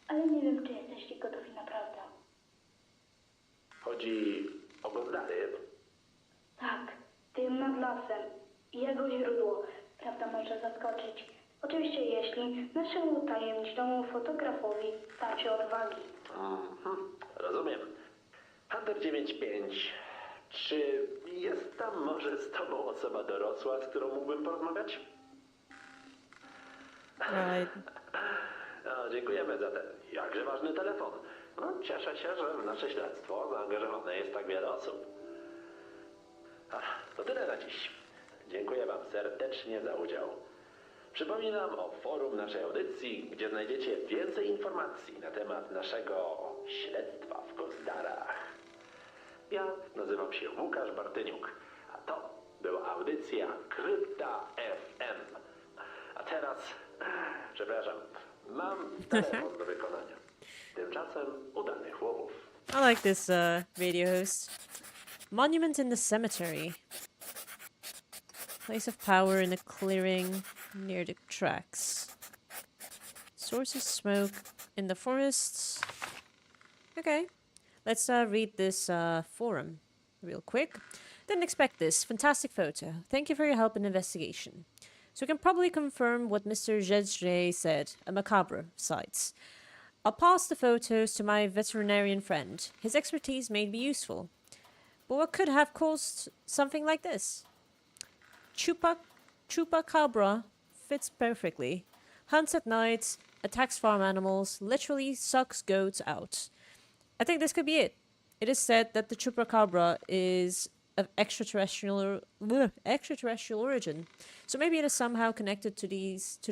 Ale nie wiem, czy jesteście gotowi naprawdę. Chodzi o Gozdary. Tak, tym nad lasem. Jego źródło. Prawda może zaskoczyć. Oczywiście jeśli naszemu tajemnicznemu fotografowi starczy odwagi. Rozumiem. Hunter 95. Czy jest tam może z tobą osoba dorosła, z którą mógłbym porozmawiać? Right. No, dziękujemy za ten jakże ważny telefon. No, cieszę się, że w nasze śledztwo zaangażowane jest tak wiele osób. To tyle na dziś. Dziękuję wam serdecznie za udział. Przypominam o forum naszej audycji, gdzie znajdziecie więcej informacji na temat naszego śledztwa w Kozdarach. Ja nazywam się Łukasz Bartyniuk, a to była audycja Krypta FM. A teraz, przepraszam, mam telefon do wykonania. Tymczasem udanych łowów. I like this radio host. Monument in the cemetery. Place of power in a clearing near the tracks. Source of smoke in the forests. Okay, let's read this forum real quick. Didn't expect this. Fantastic photo. Thank you for your help in investigation. So we can probably confirm what Mr. Jedrzej said, a macabre sites. I'll pass the photos to my veterinarian friend. His expertise may be useful. But what could have caused something like this? Chupacabra fits perfectly. Hunts at night, attacks farm animals, literally sucks goats out. I think this could be it. It is said that the chupacabra is of extraterrestrial origin. So maybe it is somehow connected to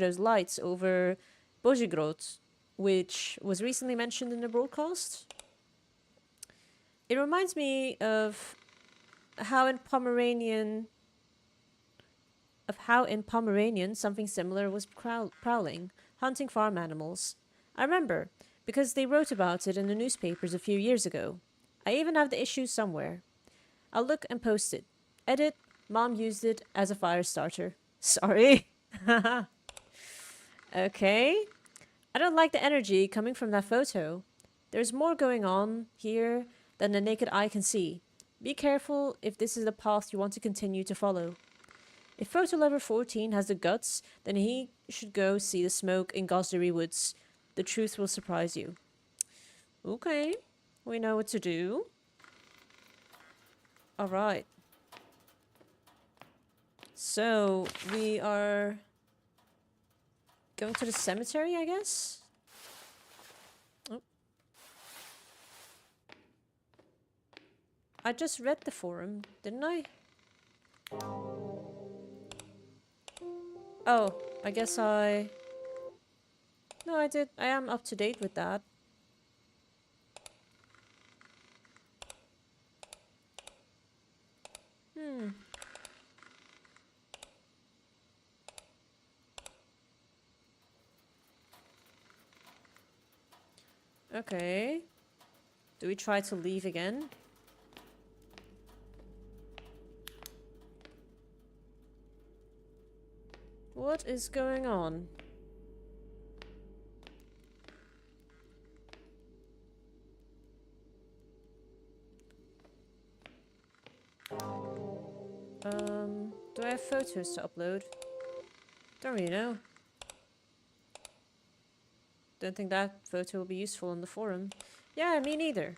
those lights over Bozigrod, which was recently mentioned in the broadcast. It reminds me of how in Pomeranian something similar was prowling, hunting farm animals. I remember, because they wrote about it in the newspapers a few years ago. I even have the issue somewhere. I'll look and post it. Edit, Mom used it as a fire starter. Sorry. Okay. I don't like the energy coming from that photo. There's more going on here than the naked eye can see. Be careful if this is the path you want to continue to follow. If photo lover 14 has the guts, then he should go see the smoke in Gosdery Woods. The truth will surprise you. Okay, we know what to do. Alright. So, we are going to the cemetery, I guess? Oh. I just read the forum, didn't I? Oh, I guess I... No, I did. I am up to date with that. Okay. Do we try to leave again? What is going on? Do I have photos to upload? Don't really know. Don't think that photo will be useful on the forum. Yeah, me neither.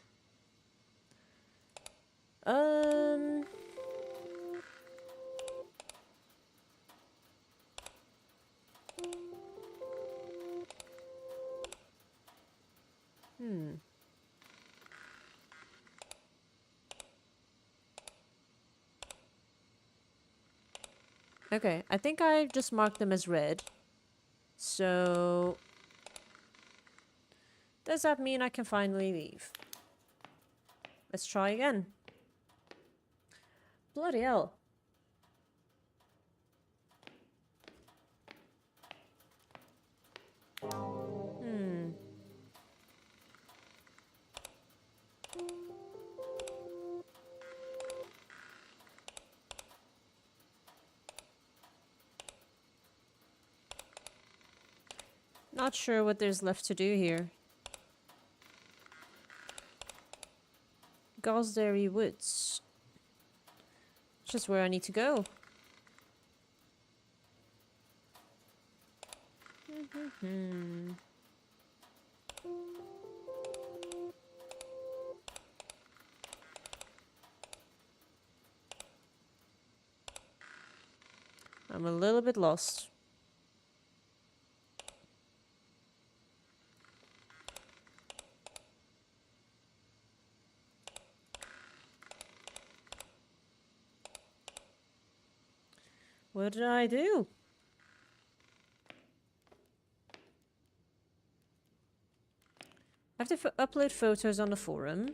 Okay, I think I just marked them as red. So... does that mean I can finally leave? Let's try again. Bloody hell. Not sure what there's left to do here. Gosdery Woods. Just where I need to go. I'm a little bit lost. What did I do? I have to upload photos on the forum.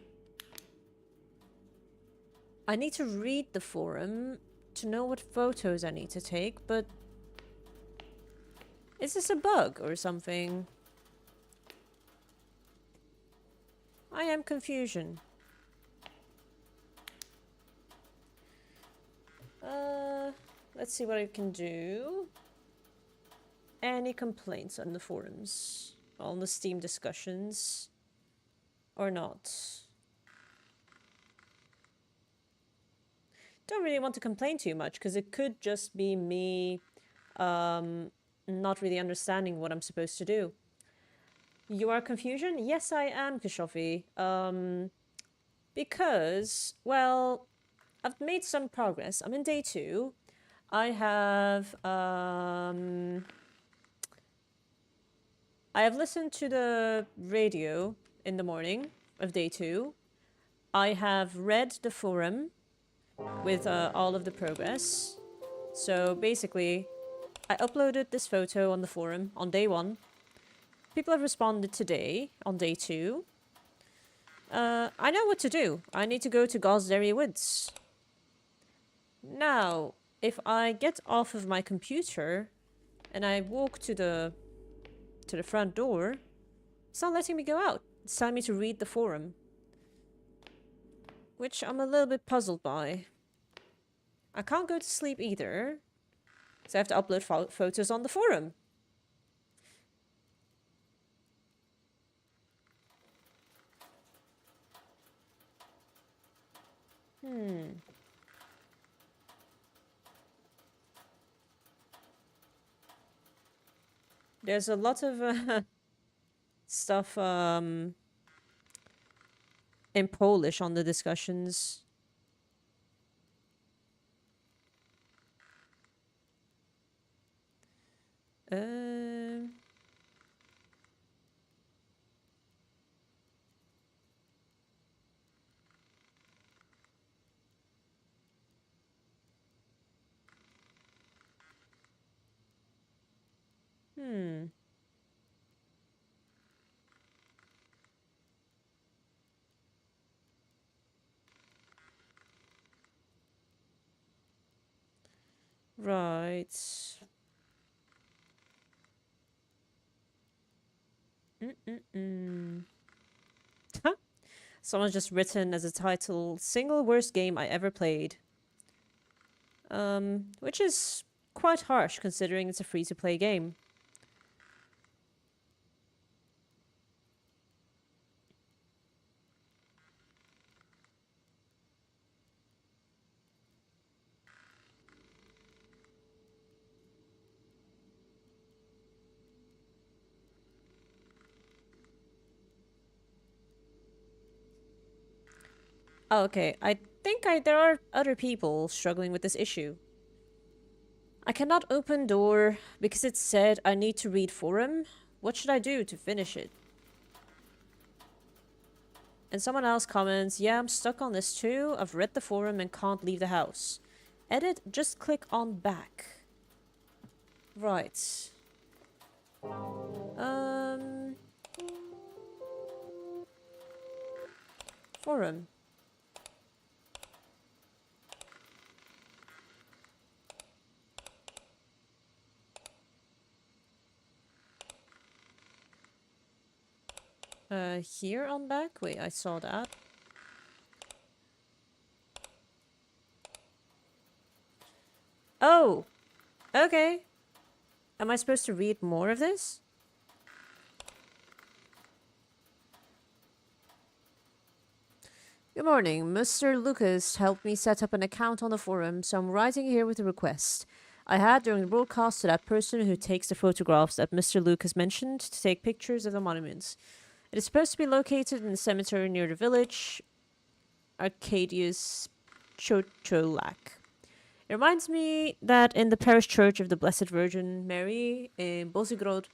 I need to read the forum to know what photos I need to take, but... Is this a bug or something? I am confusion. Let's see what I can do. Any complaints on the forums? On the Steam discussions? Or not? Don't really want to complain too much, because it could just be me not really understanding what I'm supposed to do. You are confusion? Yes, I am, Kishofi. Because, well, I've made some progress. I'm in day 2. I have listened to the radio in the morning of day 2. I have read the forum with all of the progress. So basically, I uploaded this photo on the forum on day 1. People have responded today on day 2. I know what to do. I need to go to Gosdary Woods. Now, if I get off of my computer and I walk to the front door, it's not letting me go out. It's telling me to read the forum, which I'm a little bit puzzled by. I can't go to sleep either, so I have to upload photos on the forum. There's a lot of stuff in Polish on the discussions. Right. Someone's just written as a title, single worst game I ever played. Which is quite harsh considering it's a free-to-play game. Oh, okay. I think there are other people struggling with this issue. I cannot open door because it said I need to read forum. What should I do to finish it? And someone else comments, yeah, I'm stuck on this too. I've read the forum and can't leave the house. Edit, just click on back. Right. Forum. Here on back? Wait, I saw that. Oh! Okay. Am I supposed to read more of this? Good morning. Mr. Lucas helped me set up an account on the forum, so I'm writing here with a request. I had during the broadcast to that person who takes the photographs that Mr. Luke has mentioned to take pictures of the monuments. It is supposed to be located in the cemetery near the village, Arcadius Chocholak. It reminds me that in the parish church of the Blessed Virgin Mary in Bozigrod,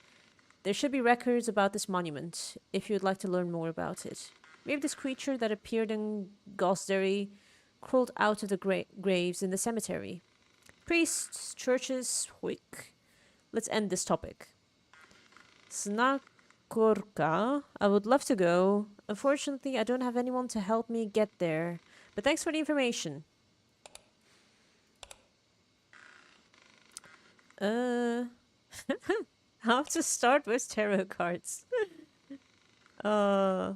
there should be records about this monument, if you would like to learn more about it. Maybe this creature that appeared in Gosderry crawled out of the graves in the cemetery. Priests, churches, hoik. Let's end this topic. Snakorka, I would love to go. Unfortunately, I don't have anyone to help me get there. But thanks for the information. How to start with tarot cards. Hi,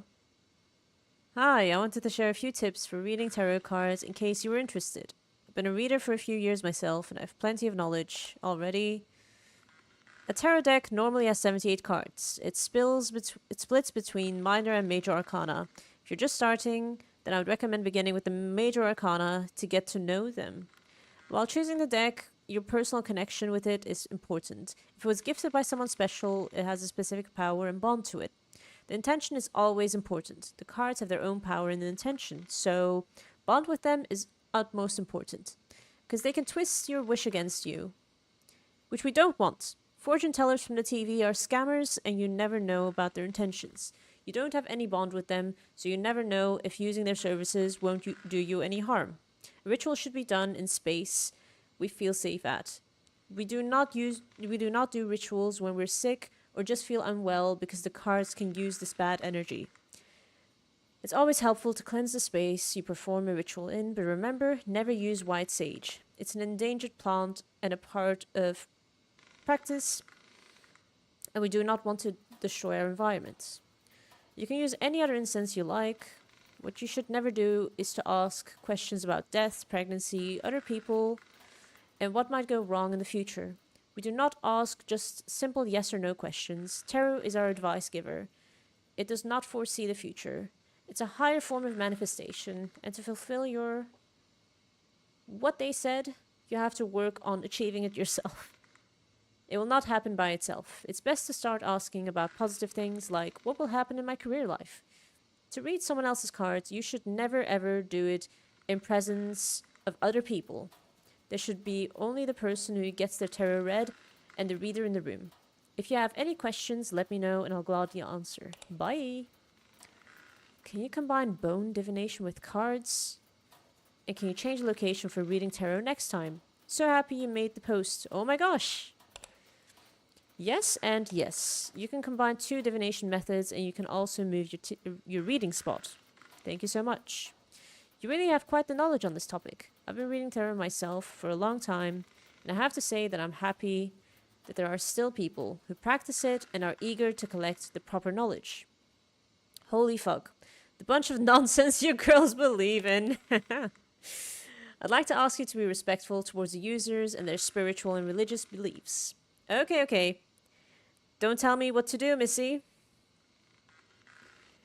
I wanted to share a few tips for reading tarot cards in case you were interested. I've been a reader for a few years myself and I have plenty of knowledge already. A tarot deck normally has 78 cards. It splits between minor and major arcana. If you're just starting, then I would recommend beginning with the major arcana to get to know them. While choosing the deck, your personal connection with it is important. If it was gifted by someone special, it has a specific power and bond to it. The intention is always important. The cards have their own power and intention, so bond with them is utmost important. Because they can twist your wish against you, which we don't want. Fortune tellers from the TV are scammers and you never know about their intentions. You don't have any bond with them, so you never know if using their services won't do you any harm. A ritual should be done in space we feel safe at. We do not do rituals when we're sick or just feel unwell because the cards can use this bad energy. It's always helpful to cleanse the space you perform a ritual in, but remember, never use white sage. It's an endangered plant and a part of practice, and we do not want to destroy our environment. You can use any other incense you like. What you should never do is to ask questions about death, pregnancy, other people, and what might go wrong in the future. We do not ask just simple yes or no questions. Tarot is our advice giver. It does not foresee the future. It's a higher form of manifestation, and to fulfill what they said, you have to work on achieving it yourself. It will not happen by itself. It's best to start asking about positive things like, what will happen in my career life? To read someone else's cards, you should never ever do it in presence of other people. There should be only the person who gets their tarot read and the reader in the room. If you have any questions, let me know and I'll gladly answer. Bye! Can you combine bone divination with cards? And can you change the location for reading tarot next time? So happy you made the post. Oh my gosh! Yes and yes. You can combine 2 divination methods and you can also move your reading spot. Thank you so much. You really have quite the knowledge on this topic. I've been reading tarot myself for a long time, and I have to say that I'm happy that there are still people who practice it and are eager to collect the proper knowledge. Holy fuck. The bunch of nonsense you girls believe in. I'd like to ask you to be respectful towards the users and their spiritual and religious beliefs. Okay. Don't tell me what to do, Missy.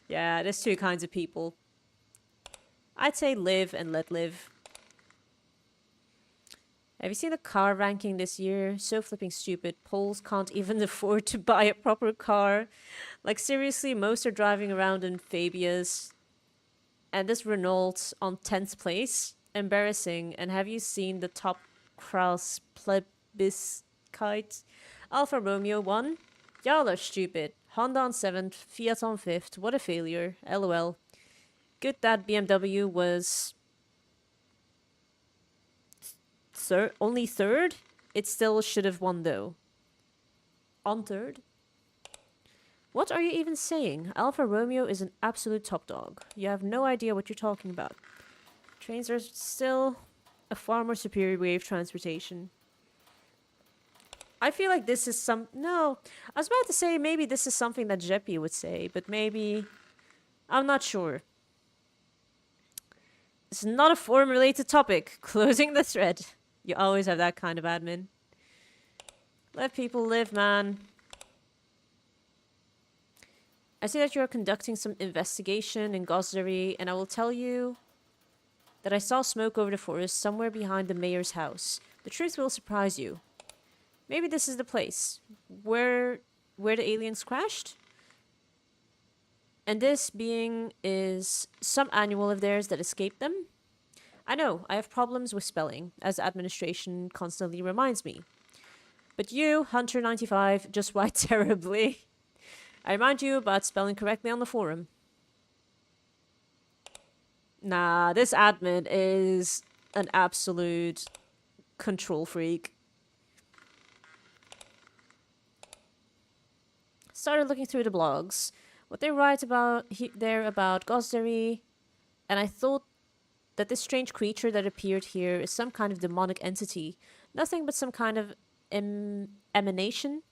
Yeah, there's 2 kinds of people. I'd say live and let live. Have you seen the car ranking this year? So flipping stupid. Poles can't even afford to buy a proper car. Like seriously, most are driving around in Fabias. And this Renault on 10th place. Embarrassing. And have you seen the top Kraus plebiscite? Alfa Romeo 1. Y'all are stupid. Honda on 7th. Fiat on 5th. What a failure. LOL. Good that BMW was only 3rd. It still should have won though. On 3rd? What are you even saying? Alfa Romeo is an absolute top dog. You have no idea what you're talking about. Trains are still a far more superior way of transportation. I feel like this is No, I was about to say maybe this is something that Jeppy would say, but maybe... I'm not sure. It's not a forum-related topic. Closing the thread. You always have that kind of admin. Let people live, man. I see that you are conducting some investigation in Gosderry, and I will tell you that I saw smoke over the forest somewhere behind the mayor's house. The truth will surprise you. Maybe this is the place where the aliens crashed? And this being is some annual of theirs that escaped them? I know, I have problems with spelling, as the administration constantly reminds me. But you, Hunter95, just write terribly. I remind you about spelling correctly on the forum. Nah, this admin is an absolute control freak. Started looking through the blogs. What they write about there about Gosderi, and I thought that this strange creature that appeared here is some kind of demonic entity. Nothing but some kind of emanation,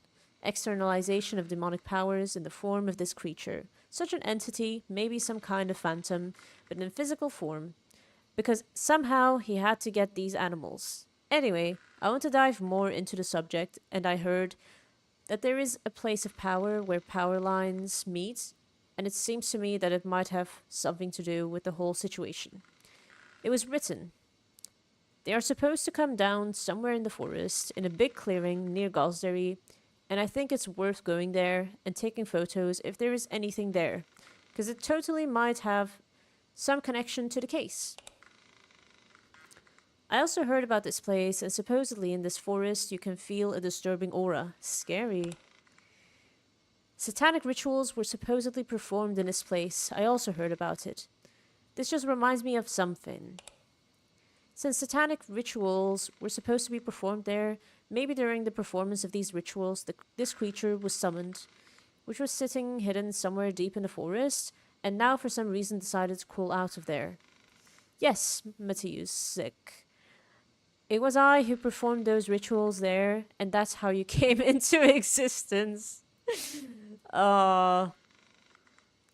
externalization of demonic powers in the form of this creature. Such an entity, maybe some kind of phantom, but in physical form. Because somehow he had to get these animals. Anyway, I want to dive more into the subject, and I heard that there is a place of power where power lines meet, and it seems to me that it might have something to do with the whole situation. It was written, they are supposed to come down somewhere in the forest, in a big clearing near Gosderi, and I think it's worth going there and taking photos if there is anything there, because it totally might have some connection to the case. I also heard about this place, and supposedly in this forest you can feel a disturbing aura. Scary. Satanic rituals were supposedly performed in this place. I also heard about it. This just reminds me of something. Since satanic rituals were supposed to be performed there, maybe during the performance of these rituals, this creature was summoned, which was sitting hidden somewhere deep in the forest, and now for some reason decided to crawl out of there. Yes, Matthias, sick. It was I who performed those rituals there, and that's how you came into existence.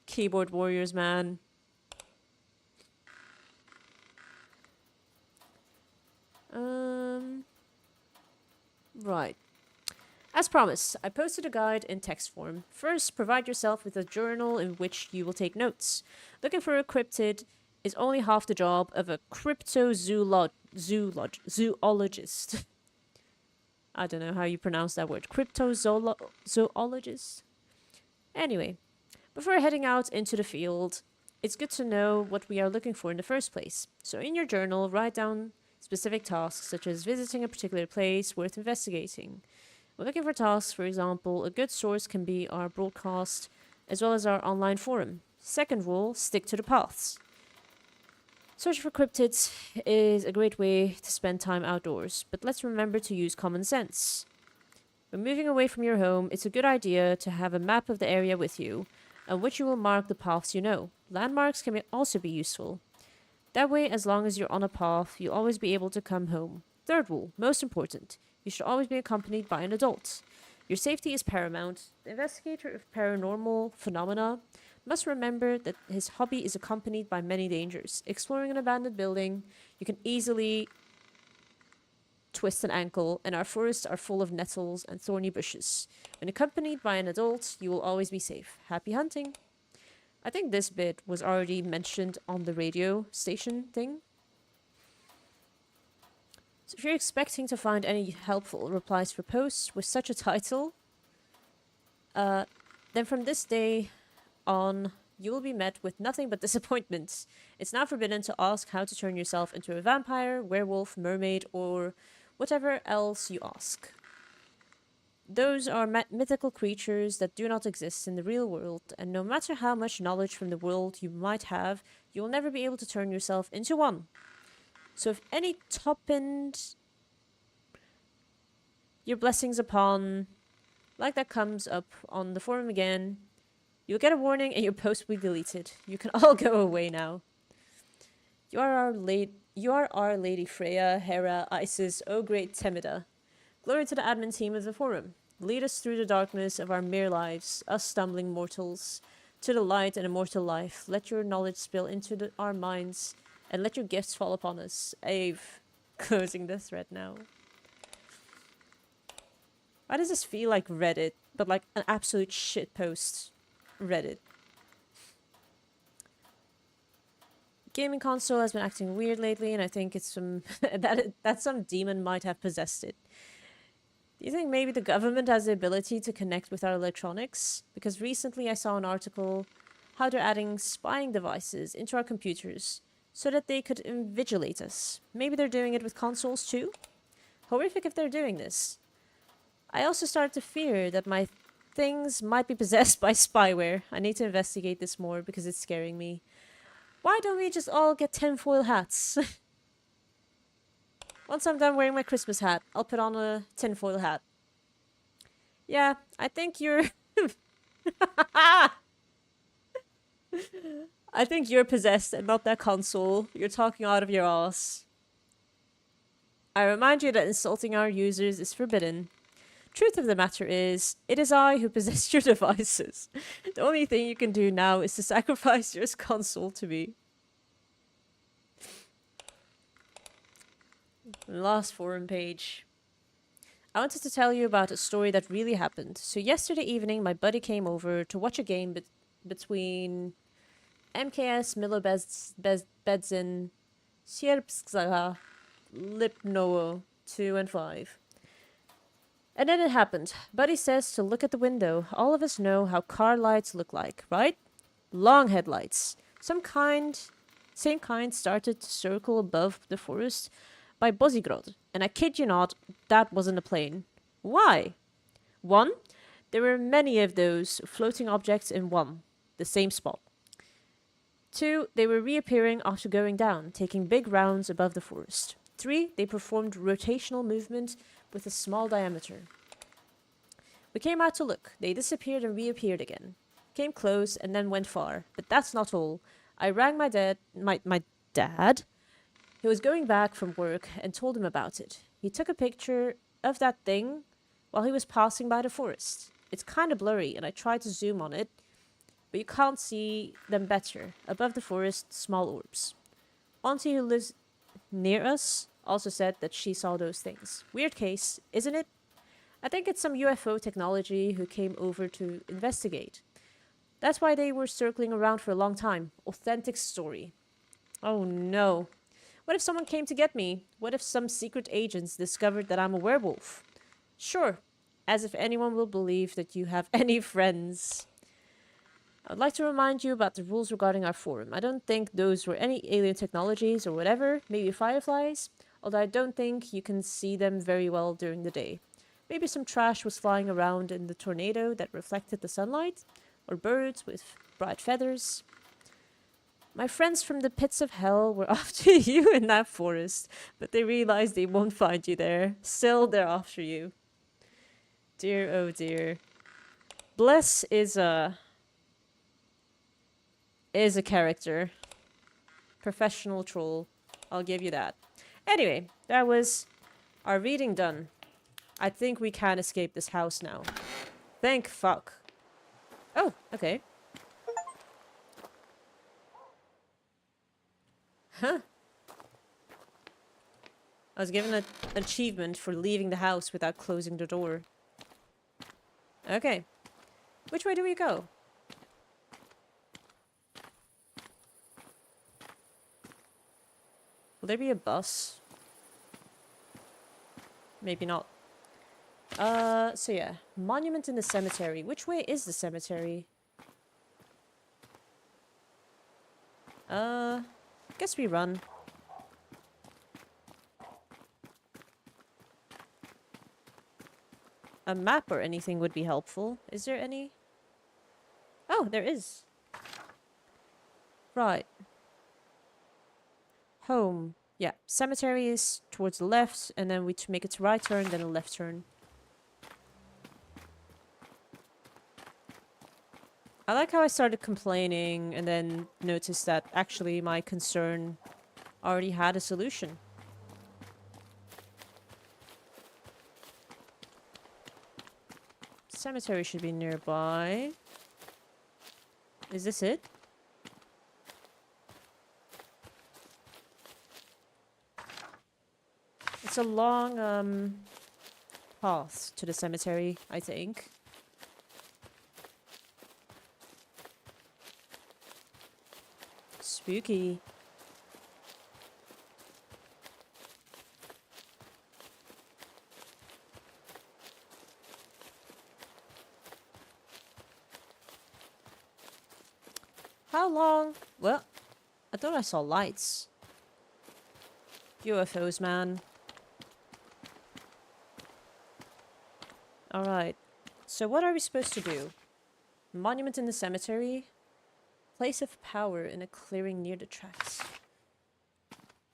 Keyboard warriors, man. Right. As promised, I posted a guide in text form. First, provide yourself with a journal in which you will take notes. Looking for a cryptid is only half the job of a cryptozoologist. I don't know how you pronounce that word. Cryptozoologist? Anyway, before heading out into the field, it's good to know what we are looking for in the first place. So in your journal, write down specific tasks, such as visiting a particular place worth investigating. When looking for tasks, for example, a good source can be our broadcast, as well as our online forum. Second rule, stick to the paths. Searching for cryptids is a great way to spend time outdoors, but let's remember to use common sense. When moving away from your home, it's a good idea to have a map of the area with you, on which you will mark the paths you know. Landmarks can also be useful. That way, as long as you're on a path, you'll always be able to come home. Third rule, most important, you should always be accompanied by an adult. Your safety is paramount. The investigator of paranormal phenomena must remember that his hobby is accompanied by many dangers. Exploring an abandoned building, you can easily twist an ankle, and our forests are full of nettles and thorny bushes. When accompanied by an adult, you will always be safe. Happy hunting! I think this bit was already mentioned on the radio station thing. So if you're expecting to find any helpful replies for posts with such a title, then from this day on, you will be met with nothing but disappointment. It's now forbidden to ask how to turn yourself into a vampire, werewolf, mermaid, or whatever else you ask. Those are mythical creatures that do not exist in the real world, and no matter how much knowledge from the world you might have, you will never be able to turn yourself into one. So if any top-end your blessings upon, like that comes up on the forum again, you'll get a warning and your post will be deleted. You can all go away now. You are our Lady Freya, Hera, Isis, O great Temida. Glory to the admin team of the forum. Lead us through the darkness of our mere lives, us stumbling mortals, to the light and immortal life. Let your knowledge spill into our minds, and let your gifts fall upon us. Ave. Closing the thread now. Why does this feel like Reddit, but like an absolute shitpost Reddit? Gaming console has been acting weird lately, and I think it's some that some demon might have possessed it. Do you think maybe the government has the ability to connect with our electronics? Because recently I saw an article how they're adding spying devices into our computers so that they could invigilate us. Maybe they're doing it with consoles too? Horrific if they're doing this. I also started to fear that my things might be possessed by spyware. I need to investigate this more because it's scaring me. Why don't we just all get tinfoil hats? Once I'm done wearing my Christmas hat, I'll put on a tinfoil hat. Yeah, I think you're... I think you're possessed and not that console. You're talking out of your ass. I remind you that insulting our users is forbidden. Truth of the matter is, it is I who possess your devices. The only thing you can do now is to sacrifice your console to me. Last forum page. I wanted to tell you about a story that really happened. So yesterday evening, my buddy came over to watch a game between MKS Milobedzin Sierpska Lipno 2 and 5. And then it happened. Buddy says to look at the window. All of us know how car lights look like, right? Long headlights. Same kind started to circle above the forest by Bozigrod. And I kid you not, that wasn't a plane. Why? 1. There were many of those floating objects in the same spot. 2. They were reappearing after going down, taking big rounds above the forest. 3. They performed rotational movement with a small diameter. We came out to look. They disappeared and reappeared again. Came close and then went far. But that's not all. I rang my dad, who was going back from work, and told him about it. He took a picture of that thing while he was passing by the forest. It's kind of blurry, and I tried to zoom on it, but you can't see them better. Above the forest, small orbs. Auntie, who lives near us, also said that she saw those things. Weird case, isn't it? I think it's some UFO technology who came over to investigate. That's why they were circling around for a long time. Authentic story. Oh no. What if someone came to get me? What if some secret agents discovered that I'm a werewolf? Sure. As if anyone will believe that you have any friends. I'd like to remind you about the rules regarding our forum. I don't think those were any alien technologies or whatever. Maybe fireflies. Although I don't think you can see them very well during the day. Maybe some trash was flying around in the tornado that reflected the sunlight. Or birds with bright feathers. My friends from the pits of hell were after you in that forest, but they realized they won't find you there. Still, they're after you. Dear, oh dear. Bless is a character. Professional troll. I'll give you that. Anyway, that was our reading done. I think we can escape this house now. Thank fuck. Oh, okay. Huh. I was given an achievement for leaving the house without closing the door. Okay. Which way do we go? Will there be a bus? Maybe not. So yeah. Monument in the cemetery. Which way is the cemetery? Guess we run. A map or anything would be helpful. Is there any? Oh, there is. Right. Home. Yeah, cemetery is towards the left, and then we make it to right turn, then a left turn. I like how I started complaining and then noticed that actually my concern already had a solution. Cemetery should be nearby. Is this it? It's a long path to the cemetery, I think. Spooky. How long? Well, I thought I saw lights. UFOs, man. Alright. So what are we supposed to do? Monument in the cemetery. Place of power in a clearing near the tracks.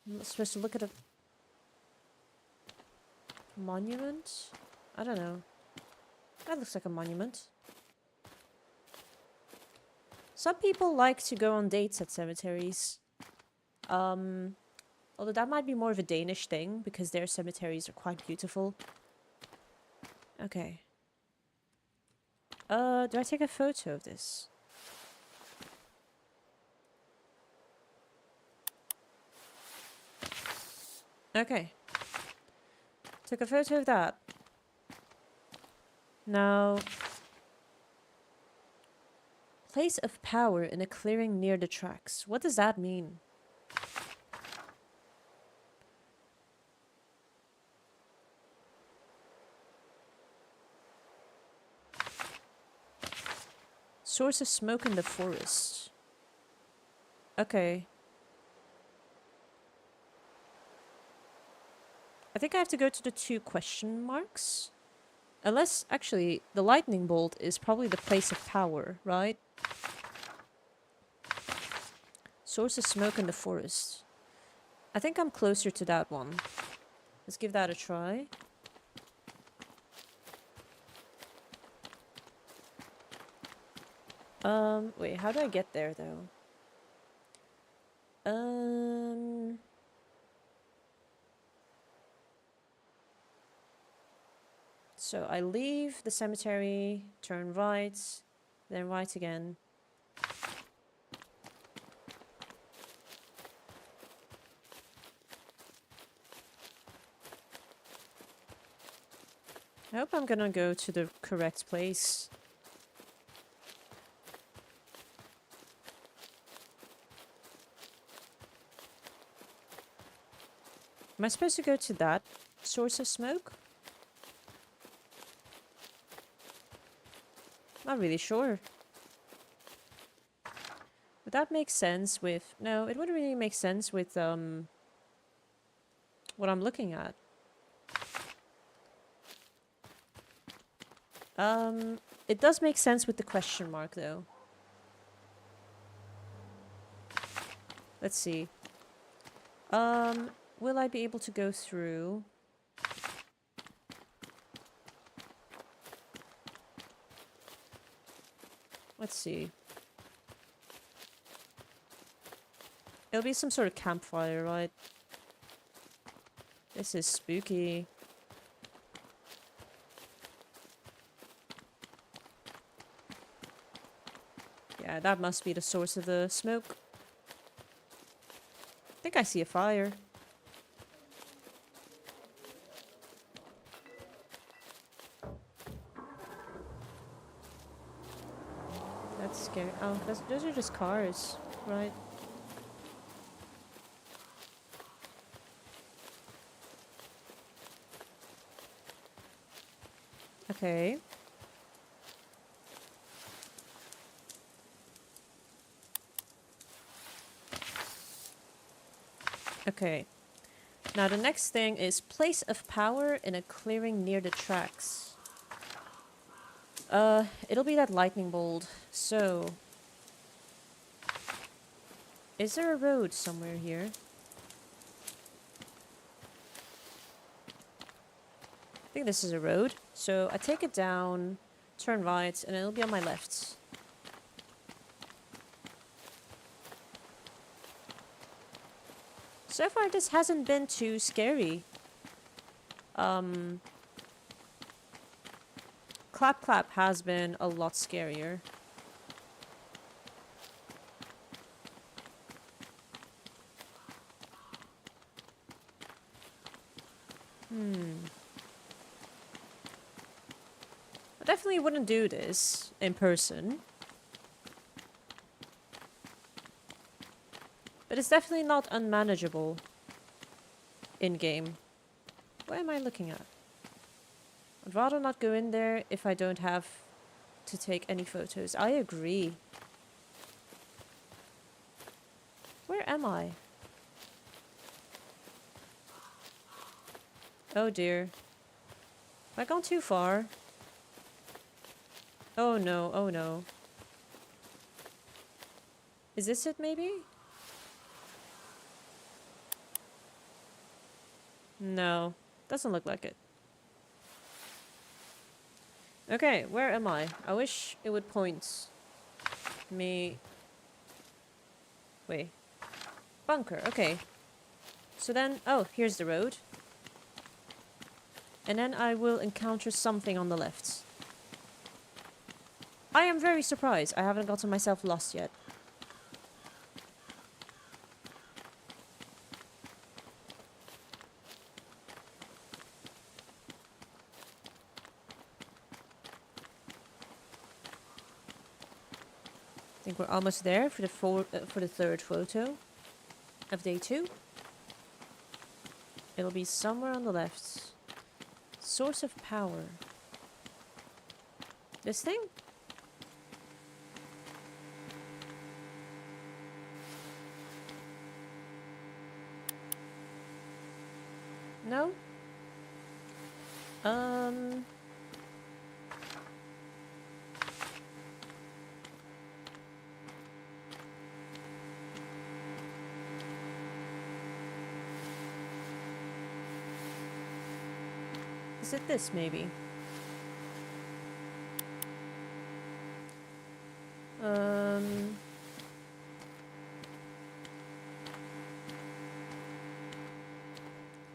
I'm supposed to look at a monument? I don't know. That looks like a monument. Some people like to go on dates at cemeteries. Although that might be more of a Danish thing, because their cemeteries are quite beautiful. Okay. Do I take a photo of this? Okay. Took a photo of that. Now... Place of power in a clearing near the tracks. What does that mean? Source of smoke in the forest. Okay. I think I have to go to the 2 question marks. Unless, actually, the lightning bolt is probably the place of power, right? Source of smoke in the forest. I think I'm closer to that one. Let's give that a try. Wait, how do I get there, though? So I leave the cemetery, turn right, then right again. I hope I'm gonna go to the correct place. Am I supposed to go to that source of smoke? Not really sure. Would that make sense with... No, it wouldn't really make sense with what I'm looking at. It does make sense with the question mark, though. Let's see. Will I be able to go through? Let's see. It'll be some sort of campfire, right? This is spooky. Yeah, that must be the source of the smoke. I think I see a fire. That's scary. Oh, those are just cars, right? Okay. Okay. Now the next thing is place of power in a clearing near the tracks. It'll be that lightning bolt. So, is there a road somewhere here? I think this is a road. So I take it down, turn right, and it'll be on my left. So far, this hasn't been too scary. Clap Clap has been a lot scarier. I definitely wouldn't do this in person. But it's definitely not unmanageable in-game. What am I looking at? I'd rather not go in there if I don't have to take any photos. I agree. Where am I? Oh dear. Have I gone too far? Oh no, oh no. Is this it maybe? No, doesn't look like it. Okay, where am I? I wish it would point me... Wait. Bunker, okay. So then, oh, here's the road. And then I will encounter something on the left. I am very surprised I haven't gotten myself lost yet. I think we're almost there for the third photo of day 2. It'll be somewhere on the left. Source of power. This thing? No? Is it this, maybe?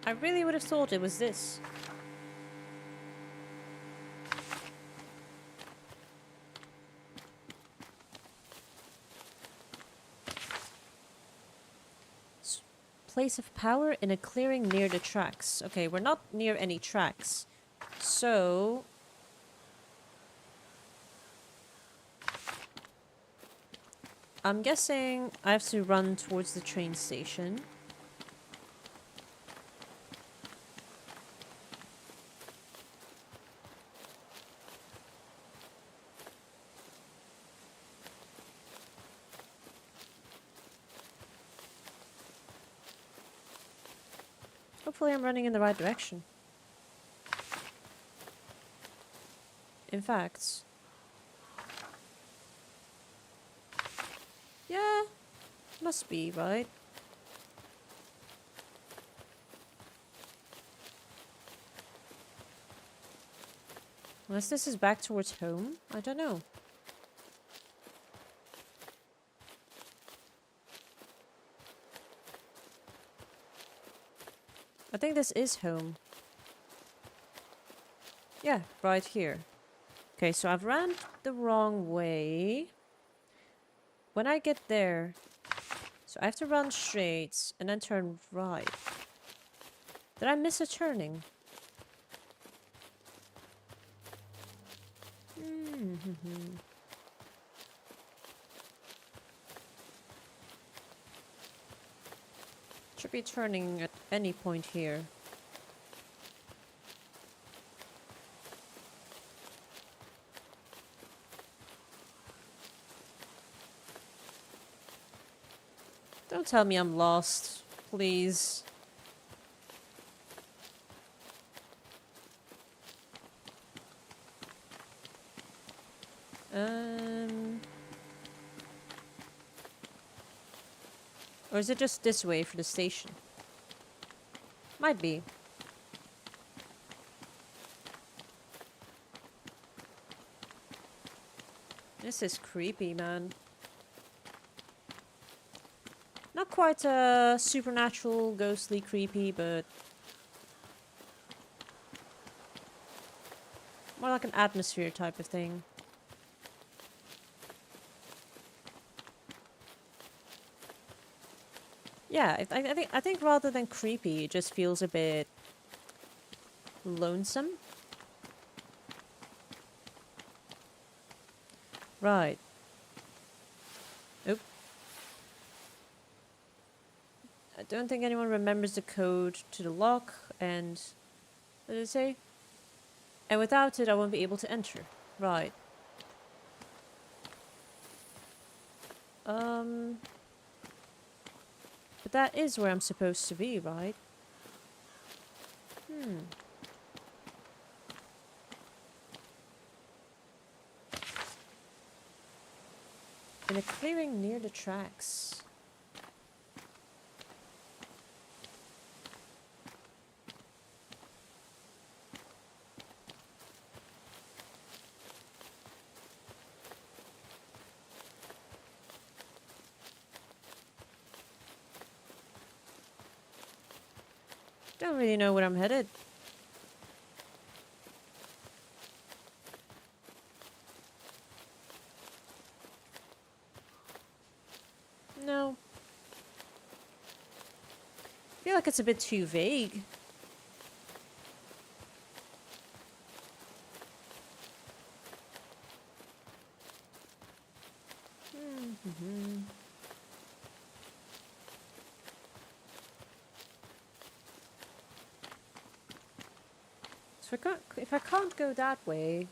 I really would have thought it was this. Place of power in a clearing near the tracks. Okay, we're not near any tracks. So... I'm guessing I have to run towards the train station. Hopefully I'm running in the right direction. In fact... Yeah, must be, right? Unless this is back towards home, I don't know. I think this is home. Yeah, right here. Okay, so I've ran the wrong way. When I get there, so I have to run straight and then turn right. Did I miss a turning? Should be turning at any point here. Don't tell me I'm lost, please. Or is it just this way for the station? Might be. This is creepy, man. Not quite supernatural, ghostly, creepy, but more like an atmosphere type of thing. Yeah, I think rather than creepy, it just feels a bit lonesome. Right. Oop. I don't think anyone remembers the code to the lock, and... What did it say? And without it, I won't be able to enter. Right. But that is where I'm supposed to be, right? In a clearing near the tracks. Don't really know where I'm headed. No. I feel like it's a bit too vague. So if I can't go that way.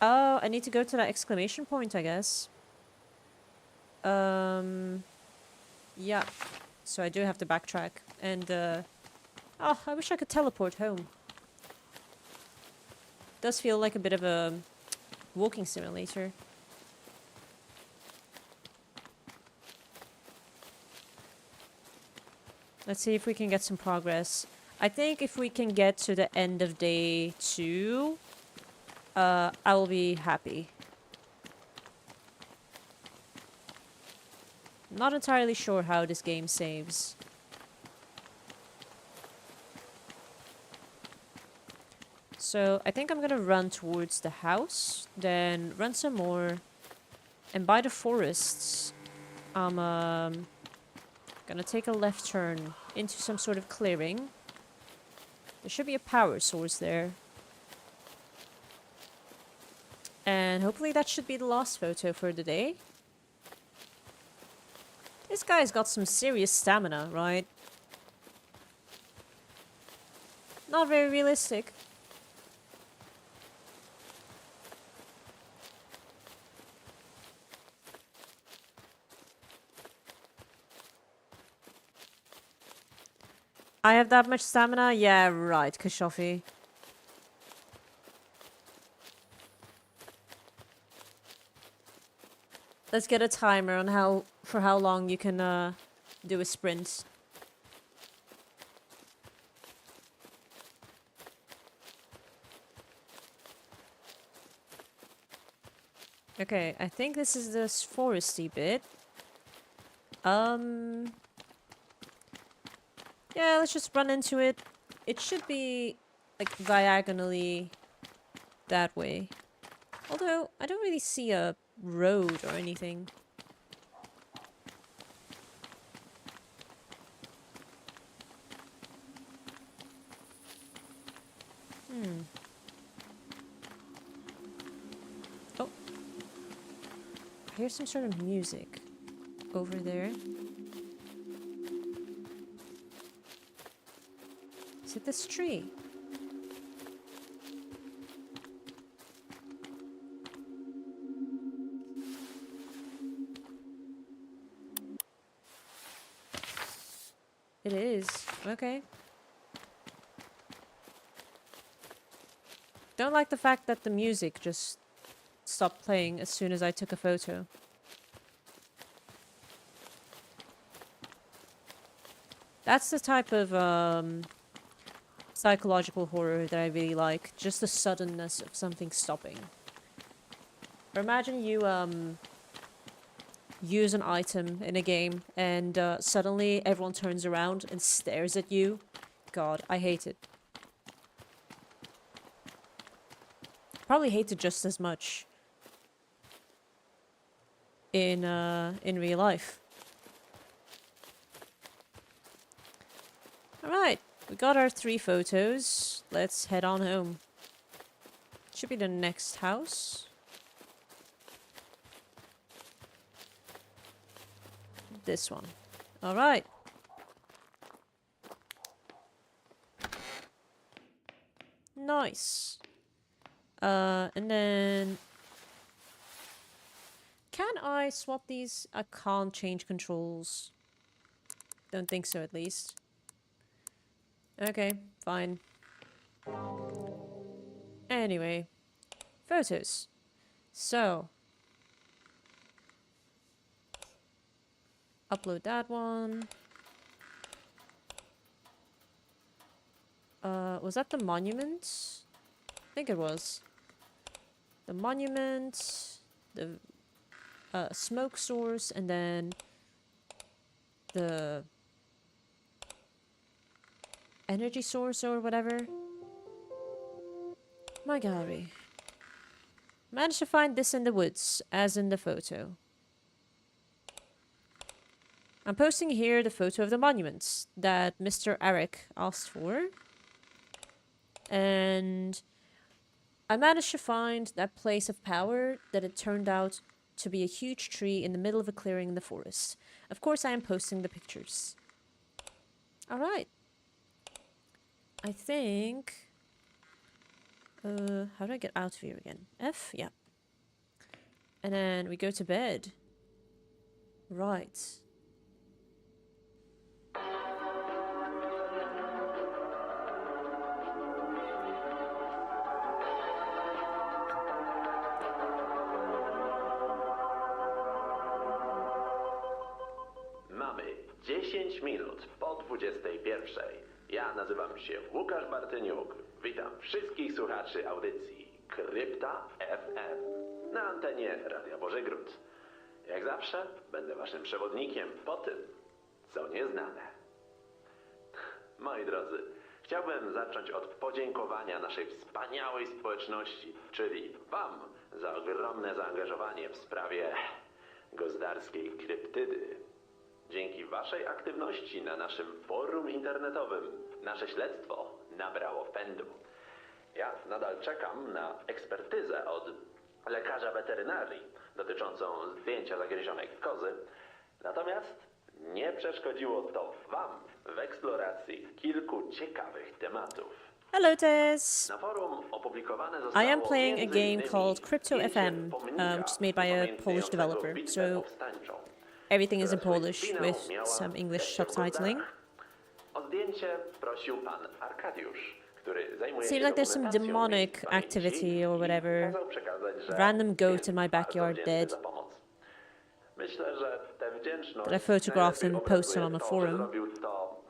Oh, I need to go to that exclamation point, I guess. Yeah. So I do have to backtrack. And, oh, I wish I could teleport home. Does feel like a bit of a walking simulator. Let's see if we can get some progress. I think if we can get to the end of day 2, I will be happy. Not entirely sure how this game saves. So I think I'm gonna run towards the house, then run some more, and by the forests, I'm gonna take a left turn into some sort of clearing. There should be a power source there. And hopefully that should be the last photo for the day. This guy's got some serious stamina, right? Not very realistic. I have that much stamina? Yeah, right, Kashofi. Let's get a timer on for how long you can do a sprint. Okay, I think this is this foresty bit. Yeah, let's just run into it. It should be like diagonally that way. Although I don't really see a road or anything. Oh. I hear some sort of music over there. Is it this tree? It is. Okay. Don't like the fact that the music just stopped playing as soon as I took a photo. That's the type of psychological horror that I really like. Just the suddenness of something stopping. Or imagine you use an item in a game and suddenly everyone turns around and stares at you. God, I hate it. Probably hate it just as much in real life. Alright, we got our 3 photos. Let's head on home. Should be the next house. This one. Alright. Nice. And then... Can I swap these? I can't change controls. Don't think so, at least. Okay, fine. Anyway. Photos. So. Upload that one. Was that the monument? I think it was. The monument, the smoke source, and then the energy source or whatever. My gallery. Managed to find this in the woods, as in the photo. I'm posting here the photo of the monuments that Mr. Eric asked for. And I managed to find that place of power that it turned out to be a huge tree in the middle of a clearing in the forest. Of course, I am posting the pictures. Alright. I think... how do I get out of here again? F? Yeah. And then we go to bed. Right. Mamy 10 minut po 21. Ja nazywam się Łukasz Bartyniuk. Witam wszystkich słuchaczy audycji Krypta FM na antenie Radia Bożygród. Jak zawsze będę waszym przewodnikiem po tym, co nieznane. Moi drodzy, chciałbym zacząć od podziękowania naszej wspaniałej społeczności, czyli wam za ogromne zaangażowanie w sprawie gozdarskiej kryptydy. Dzięki waszej aktywności na naszym forum internetowym nasze śledztwo nabrało pędu. Ja nadal czekam na ekspertyzę od lekarza weterynarii dotyczącą zdjęcia zagryzionej kozy, natomiast nie przeszkodziło to wam w eksploracji kilku ciekawych tematów. Hello, Tess. Na forum opublikowane zostało I am playing a game m.in. called Krypta FM, which is made by a Polish developer. So everything is in Polish with some English subtitling. O zdjęcie prosił pan Arkadiusz, który zajmuje Seems się like there's some dokumentacją demonic miejsc pamięci activity or whatever. i kazał przekazać, że Random goat jest in my bardzo backyard wdzięczny dead. za pomoc. Myślę, że tę wdzięczność That I photographed and najlepiej posted on obrazuje the to, forum. że zrobił to,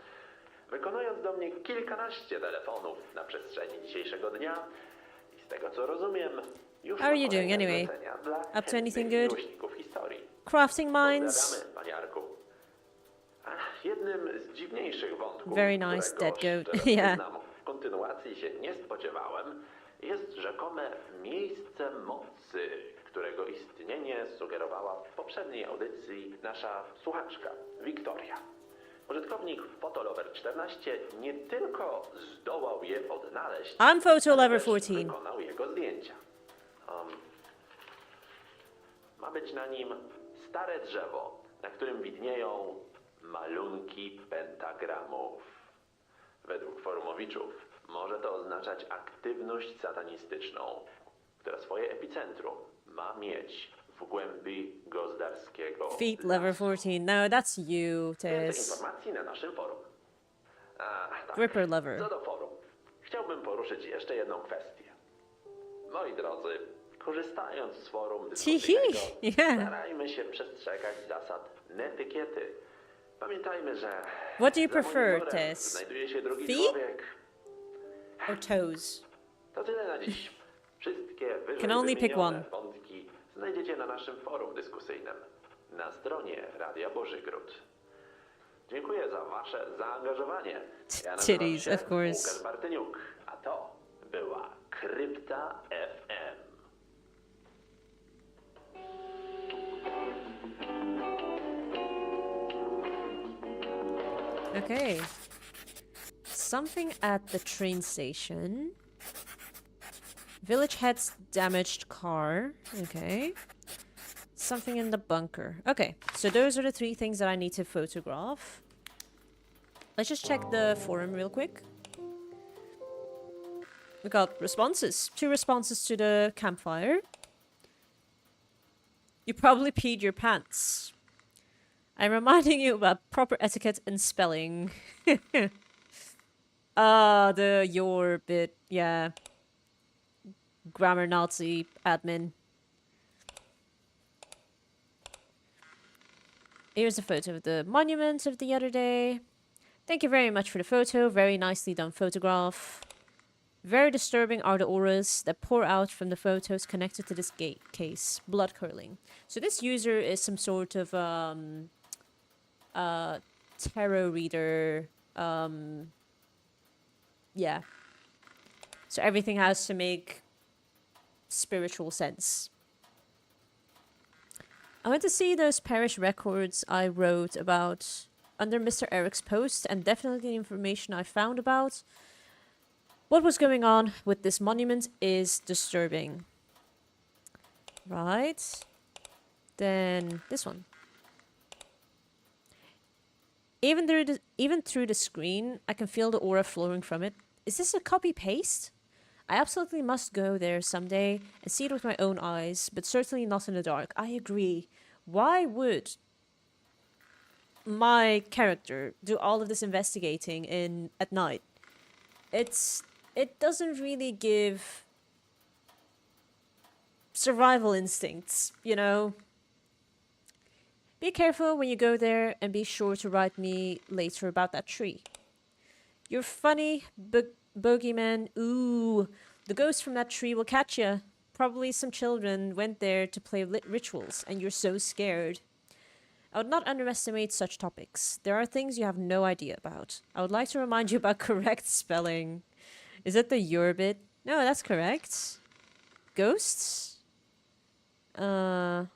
wykonując do mnie kilkanaście telefonów na przestrzeni dzisiejszego dnia i z tego co rozumiem, już How are ma you doing kolejne anyway? zlecenia dla Up to anything chętnych good? miłośników historii. Crafting mines. Pozdrawiamy, panie Arku. Jednym z dziwniejszych wątków, Very nice, którego, dead goat. szczerze Yeah. przyznam, w kontynuacji się nie spodziewałem, jest rzekome miejsce mocy, którego istnienie sugerowała w poprzedniej audycji nasza słuchaczka, Wiktoria. Użytkownik Photolover14 nie tylko zdołał je odnaleźć, I'm Photolover ale też 14. wykonał jego zdjęcia. Ma być na nim stare drzewo, na którym widnieją malunki pentagramów. Według forumowiczów może to oznaczać aktywność satanistyczną, która swoje epicentrum ma mieć w głębi gozdarskiego Feet level 14. No, that's you, Więcej Tess. informacji na naszym forum. Tak. Gripper lover. Co do forum, chciałbym poruszyć jeszcze jedną kwestię. Moi drodzy, korzystając z forum dyskusyjnego, Yeah. starajmy się przestrzegać zasad netykiety. Pamiętajmy, że What do you za prefer, monitorem Tess? znajduje się drugi Feet? człowiek. Or toes? To tyle na dziś. Wszystkie wyżej Can only pick wymienione one. wątki znajdziecie na naszym forum dyskusyjnym na stronie Radia Bożygród. Dziękuję za wasze zaangażowanie. Ja nazywam Titties, się of course. Łukasz Bartyniuk, a to była Krypta FM. Okay. Something at the train station. Village head's damaged car. Okay. Something in the bunker. Okay, so those are the three things that I need to photograph. Let's just check the forum real quick. We got responses. 2 responses to the campfire. You probably peed your pants. I'm reminding you about proper etiquette and spelling. The your bit, yeah. Grammar Nazi admin. Here's a photo of the monument of the other day. Thank you very much for the photo. Very nicely done photograph. Very disturbing are the auras that pour out from the photos connected to this case. Blood curling. So this user is some sort of tarot reader. Yeah. So everything has to make spiritual sense. I went to see those parish records I wrote about under Mr. Eric's post, and definitely the information I found about what was going on with this monument is disturbing. Right. Then this one. Even through the screen, I can feel the aura flowing from it. Is this a copy-paste? I absolutely must go there someday and see it with my own eyes, but certainly not in the dark. I agree. Why would my character do all of this investigating at night? It doesn't really give survival instincts, you know? Be careful when you go there and be sure to write me later about that tree. You're funny, bogeyman. Ooh, the ghost from that tree will catch ya. Probably some children went there to play rituals, and you're so scared. I would not underestimate such topics. There are things you have no idea about. I would like to remind you about correct spelling. Is it the your bit? No, that's correct. Ghosts? Why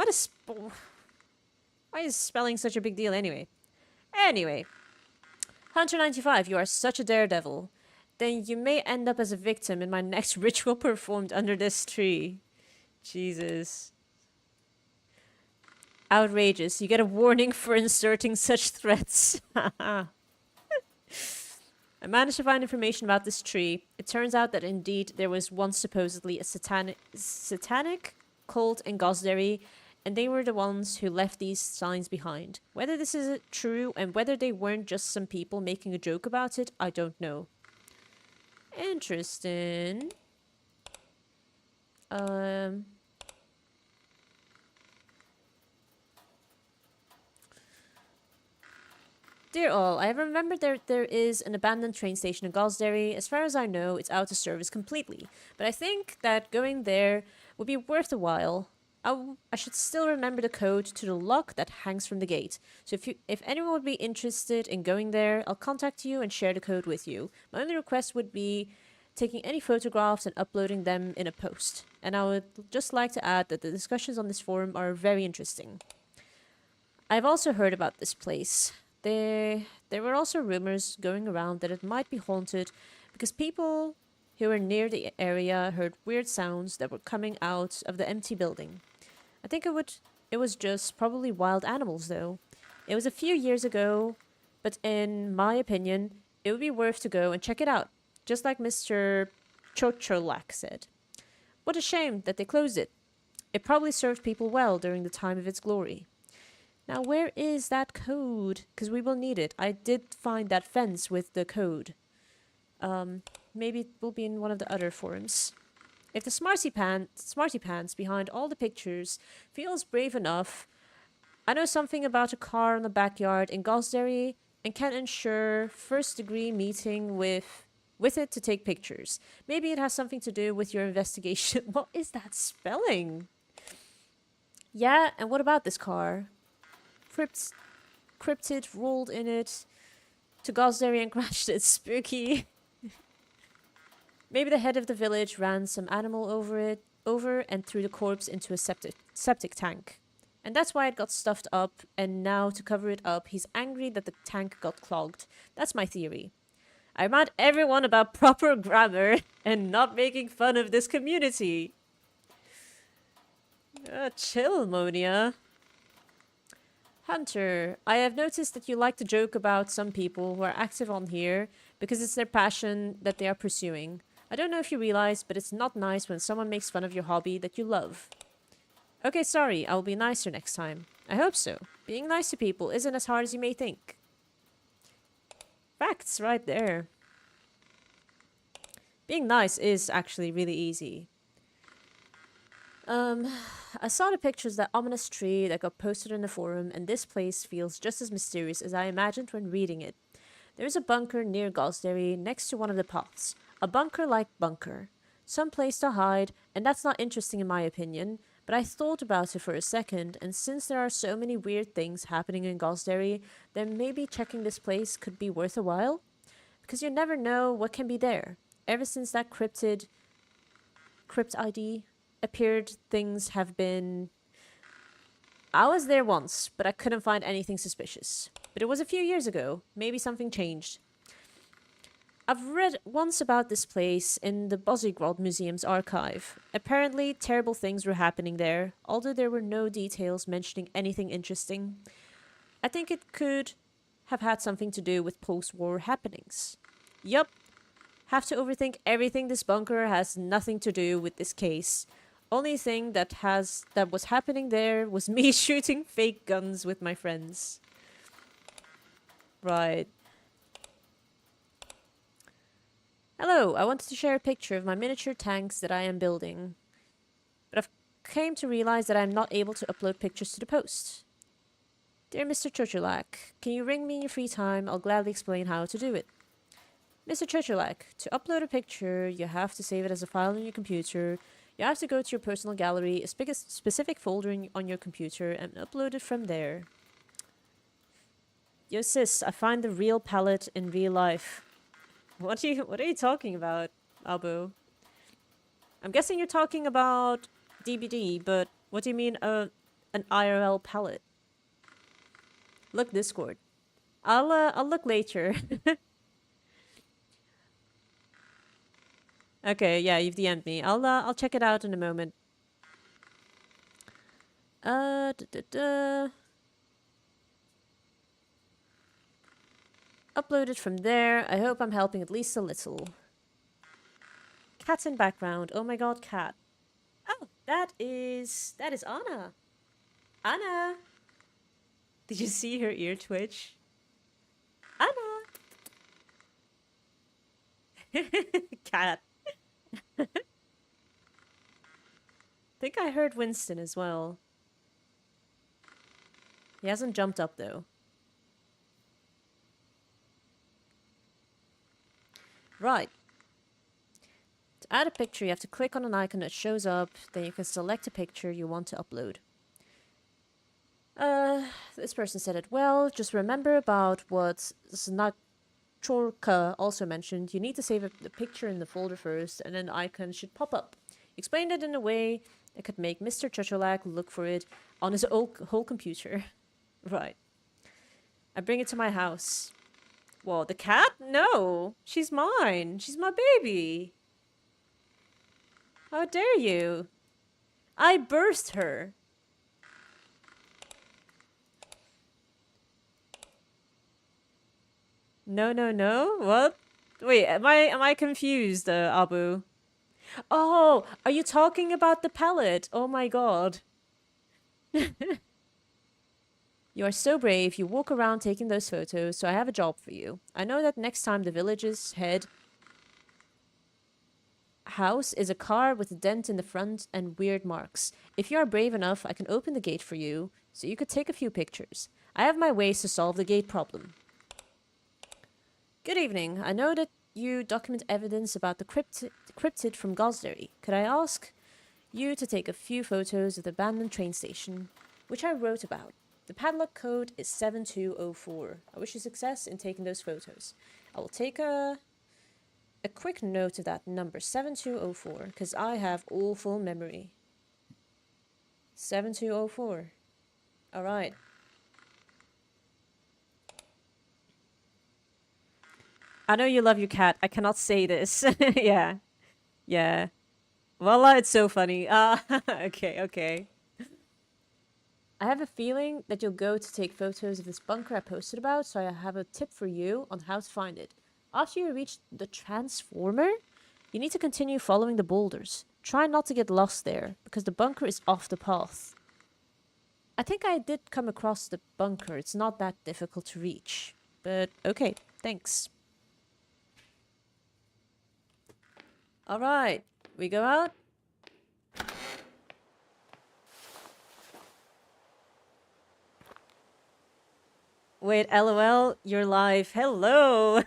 is spelling such a big deal anyway? Anyway. Hunter95, you are such a daredevil. Then you may end up as a victim in my next ritual performed under this tree. Jesus. Outrageous. You get a warning for inserting such threats. I managed to find information about this tree. It turns out that indeed there was once supposedly a satanic cult in Gosderry, and they were the ones who left these signs behind. Whether this is true and whether they weren't just some people making a joke about it, I don't know. Interesting. Dear all, I remember there is an abandoned train station in Gosderry. As far as I know, it's out of service completely. But I think that going there would be worth a while. I should still remember the code to the lock that hangs from the gate. So if anyone would be interested in going there, I'll contact you and share the code with you. My only request would be taking any photographs and uploading them in a post. And I would just like to add that the discussions on this forum are very interesting. I've also heard about this place. There were also rumors going around that it might be haunted because people who were near the area heard weird sounds that were coming out of the empty building. I think it was just probably wild animals though. It was a few years ago, but in my opinion, it would be worth to go and check it out, just like Mr. Chocholak said. What a shame that they closed it. It probably served people well during the time of its glory. Now, where is that code? Because we will need it. I did find that fence with the code. Maybe it will be in one of the other forums. If the smarty pants behind all the pictures feels brave enough, I know something about a car in the backyard in Gosderry and can ensure first-degree meeting with it to take pictures. Maybe it has something to do with your investigation. What is that spelling? Yeah, and what about this car? Cryptid rolled in it to Gosderry and crashed it. Spooky. Maybe the head of the village ran some animal over and threw the corpse into a septic tank. And that's why it got stuffed up, and now to cover it up, he's angry that the tank got clogged. That's my theory. I remind everyone about proper grammar and not making fun of this community. Chill, Monia. Hunter, I have noticed that you like to joke about some people who are active on here because it's their passion that they are pursuing. I don't know if you realize, but it's not nice when someone makes fun of your hobby that you love. Okay, sorry, I'll be nicer next time. I hope so. Being nice to people isn't as hard as you may think. Facts right there. Being nice is actually really easy. I saw the pictures of that ominous tree that got posted in the forum, and this place feels just as mysterious as I imagined when reading it. There is a bunker near Gosderry next to one of the paths. A bunker-like bunker. Some place to hide, and that's not interesting in my opinion, but I thought about it for a second, and since there are so many weird things happening in Gosderry, then maybe checking this place could be worth a while? Because you never know what can be there. Ever since that crypt ID appeared, things have been... I was there once, but I couldn't find anything suspicious. But it was a few years ago. Maybe something changed. I've read once about this place in the Bosigrod Museum's archive. Apparently, terrible things were happening there, although there were no details mentioning anything interesting. I think it could have had something to do with post-war happenings. Yup. Have to overthink everything. This bunker has nothing to do with this case. Only thing that was happening there was me shooting fake guns with my friends. Right. Hello, I wanted to share a picture of my miniature tanks that I am building. But I've came to realize that I'm not able to upload pictures to the post. Dear Mr. Churchulack, can you ring me in your free time? I'll gladly explain how to do it. Mr. Churchulack, to upload a picture, you have to save it as a file on your computer. You have to go to your personal gallery, a specific folder on your computer, and upload it from there. Yo sis, I find the real palette in real life. What are you talking about, Abu? I'm guessing you're talking about DBD, but what do you mean an IRL palette? Look, Discord. I'll look later. Okay, yeah, you've DM'd me. I'll check it out in a moment. Upload it from there. I hope I'm helping at least a little. Cat's in background. Oh my god, cat. Oh, that is Anna. Anna. Did you see her ear twitch? Anna. Cat. Think I heard Winston as well. He hasn't jumped up though. Right. To add a picture, you have to click on an icon that shows up, then you can select a picture you want to upload. This person said it well. Just remember about what Chorka also mentioned. You need to save the picture in the folder first, and then the icon should pop up. Explained it in a way that could make Mr. Churchulack look for it on his whole computer. Right. I bring it to my house. Whoa, the cat? No! She's mine! She's my baby! How dare you? I birthed her! No, no, no? What? Wait, am I confused, Abu? Oh, are you talking about the palette? Oh my god. You are so brave, you walk around taking those photos, so I have a job for you. I know that next time the village's head house is a car with a dent in the front and weird marks. If you are brave enough, I can open the gate for you, so you could take a few pictures. I have my ways to solve the gate problem. Good evening. I know that you document evidence about the cryptid from Gosderry. Could I ask you to take a few photos of the abandoned train station, which I wrote about? The padlock code is 7204. I wish you success in taking those photos. I will take a quick note of that number, 7204, because I have awful memory. 7204. Alright. I know you love your cat. I cannot say this. Yeah. Yeah. Voila, it's so funny. Okay, okay. I have a feeling that you'll go to take photos of this bunker I posted about, so I have a tip for you on how to find it. After you reach the transformer, You need to continue following the boulders. Try not to get lost there, because the bunker is off the path. I think I did come across the bunker. It's not that difficult to reach. But okay, thanks. Alright, we go out. Wait, LOL, you're live. Hello!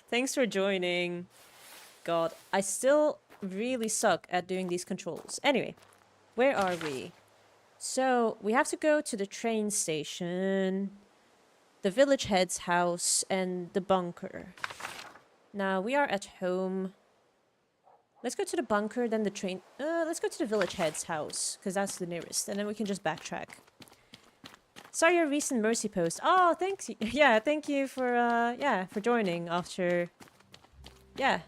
Thanks for joining. God, I still really suck at doing these controls. Anyway, where are we? So, we have to go to the train station, the village head's house, and the bunker. Now, we are at home. Let's go to the bunker, then the train... let's go to the village head's house, because that's the nearest, and then we can just backtrack. Saw your recent Mercy post. Oh, thanks. Yeah, thank you for, for joining after,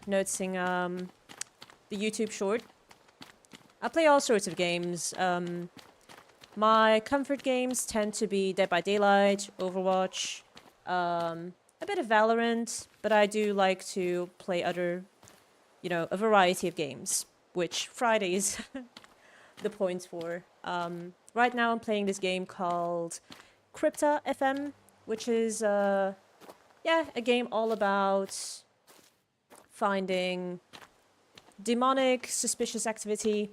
noticing, the YouTube short. I play all sorts of games. My comfort games tend to be Dead by Daylight, Overwatch, a bit of Valorant, but I do like to play other, a variety of games, which Friday is the point for. Right now I'm playing this game called Krypta FM, which is, a game all about finding demonic, suspicious activity.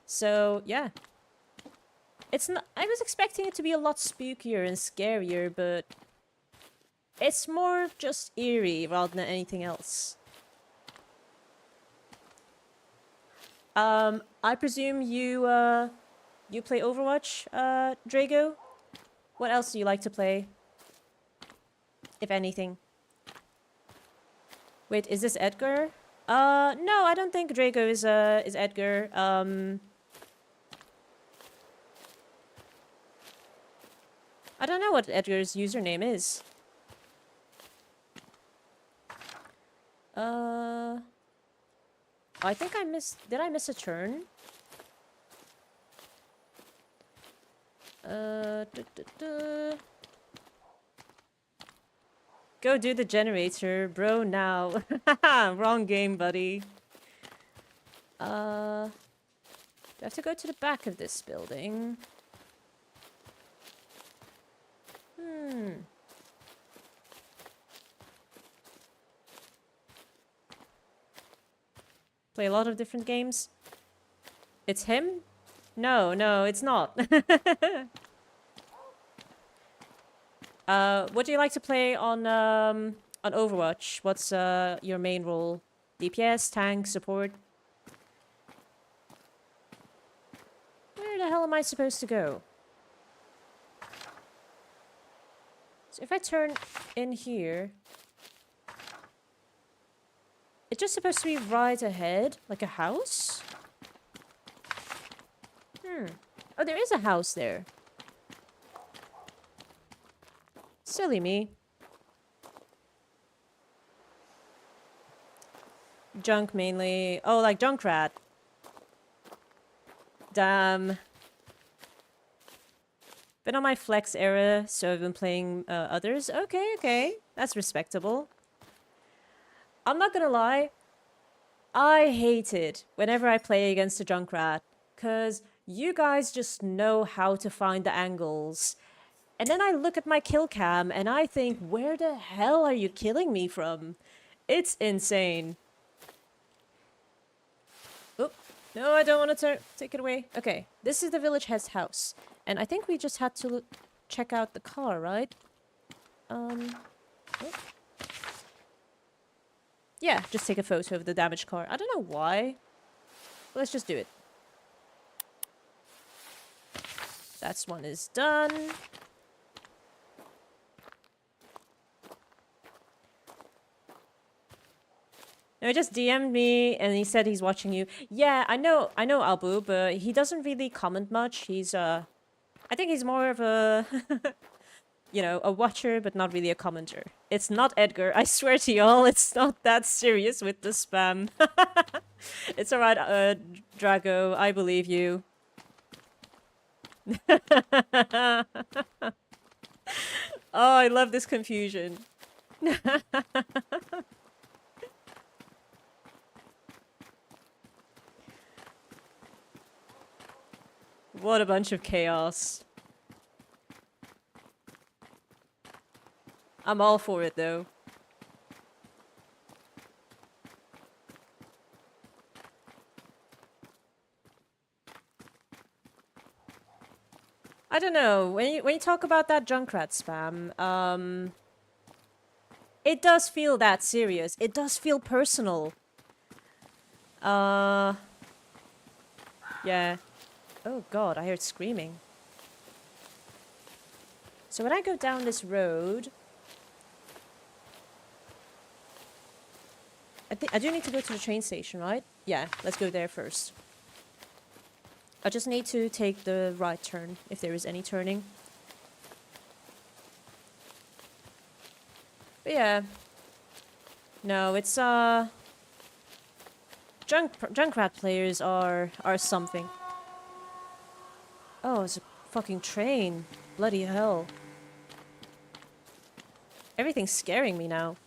So, yeah. It's not, I was expecting it to be a lot spookier and scarier, but it's more just eerie rather than anything else. I presume you play Overwatch, Drago? What else do you like to play? If anything. Wait, is this Edgar? No, I don't think Drago is Edgar. I don't know what Edgar's username is. I think I missed... Did I miss a turn? Go do the generator, bro, now. Wrong game, buddy. Do I have to go to the back of this building? Play a lot of different games. It's him? No, it's not. What do you like to play on Overwatch? What's your main role? DPS, tank, support? Where the hell am I supposed to go? So if I turn in here... It's just supposed to be right ahead, like a house? Oh, there is a house there. Silly me. Junk mainly. Oh, like Junkrat. Damn. Been on my flex era, so I've been playing others. Okay. That's respectable. I'm not gonna lie. I hate it whenever I play against a Junkrat. Because you guys just know how to find the angles. And then I look at my kill cam and I think, where the hell are you killing me from? It's insane. Oh, no, I don't want to take it away. Okay, this is the village head's house. And I think we just had to check out the car, right? Oh. Yeah, just take a photo of the damaged car. I don't know why. But let's just do it. That's one is done. No, he just DM'd me and he said he's watching you. Yeah, I know Albu, but he doesn't really comment much. He's I think he's more of a a watcher, but not really a commenter. It's not Edgar, I swear to y'all, it's not that serious with the spam. It's alright, Drago, I believe you. Oh, I love this confusion. What a bunch of chaos. I'm all for it, though. I don't know. When you talk about that Junkrat spam, it does feel that serious. It does feel personal. Yeah. Oh god, I heard screaming. So when I go down this road, I do need to go to the train station, right? Yeah, let's go there first. I just need to take the right turn, if there is any turning. But yeah. No, it's, Junkrat players are something. Oh, it's a fucking train. Bloody hell. Everything's scaring me now.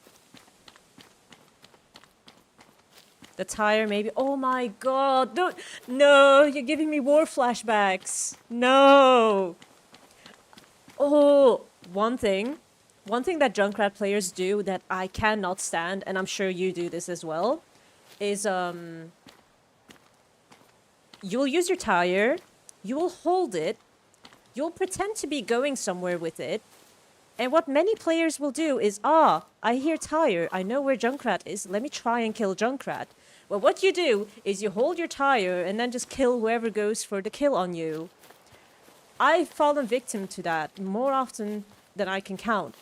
The tire, maybe. Oh my god! Don't. No! You're giving me war flashbacks! No! Oh! One thing that Junkrat players do that I cannot stand, and I'm sure you do this as well, is, you will use your tire, you will hold it, you'll pretend to be going somewhere with it, and what many players will do is, I hear tire, I know where Junkrat is, let me try and kill Junkrat. Well, what you do is you hold your tire and then just kill whoever goes for the kill on you. I've fallen victim to that more often than I can count.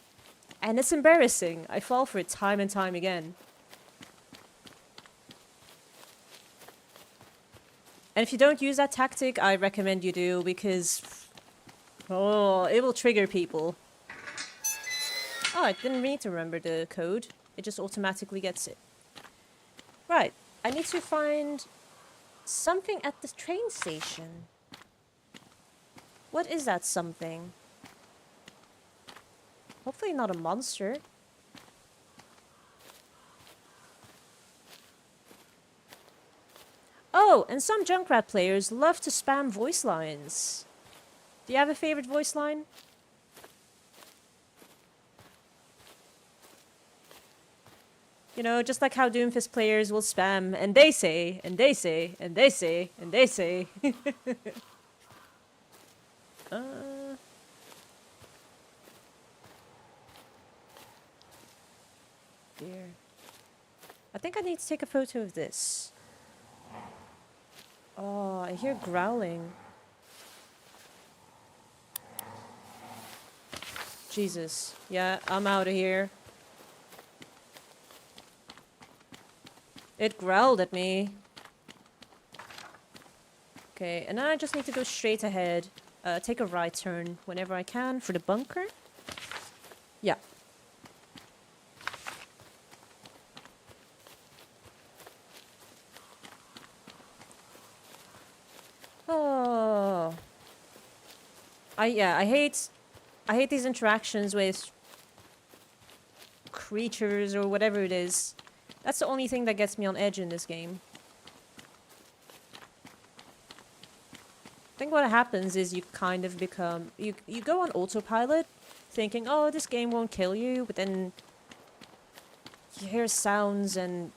And it's embarrassing. I fall for it time and time again. And if you don't use that tactic, I recommend you do, because it will trigger people. Oh, I didn't need to remember the code. It just automatically gets it. Right. I need to find something at the train station. What is that something? Hopefully not a monster. Oh, and some Junkrat players love to spam voice lines. Do you have a favorite voice line? You know, just like how Doomfist players will spam, and they say, and they say, and they say, and they say. Dear. I think I need to take a photo of this. Oh, I hear growling. Jesus. Yeah, I'm out of here. It growled at me. Okay, and now I just need to go straight ahead. Take a right turn whenever I can for the bunker. Yeah. Oh. I hate these interactions with creatures or whatever it is. That's the only thing that gets me on edge in this game. I think what happens is you kind of become... You go on autopilot, thinking, oh, this game won't kill you, but then you hear sounds and...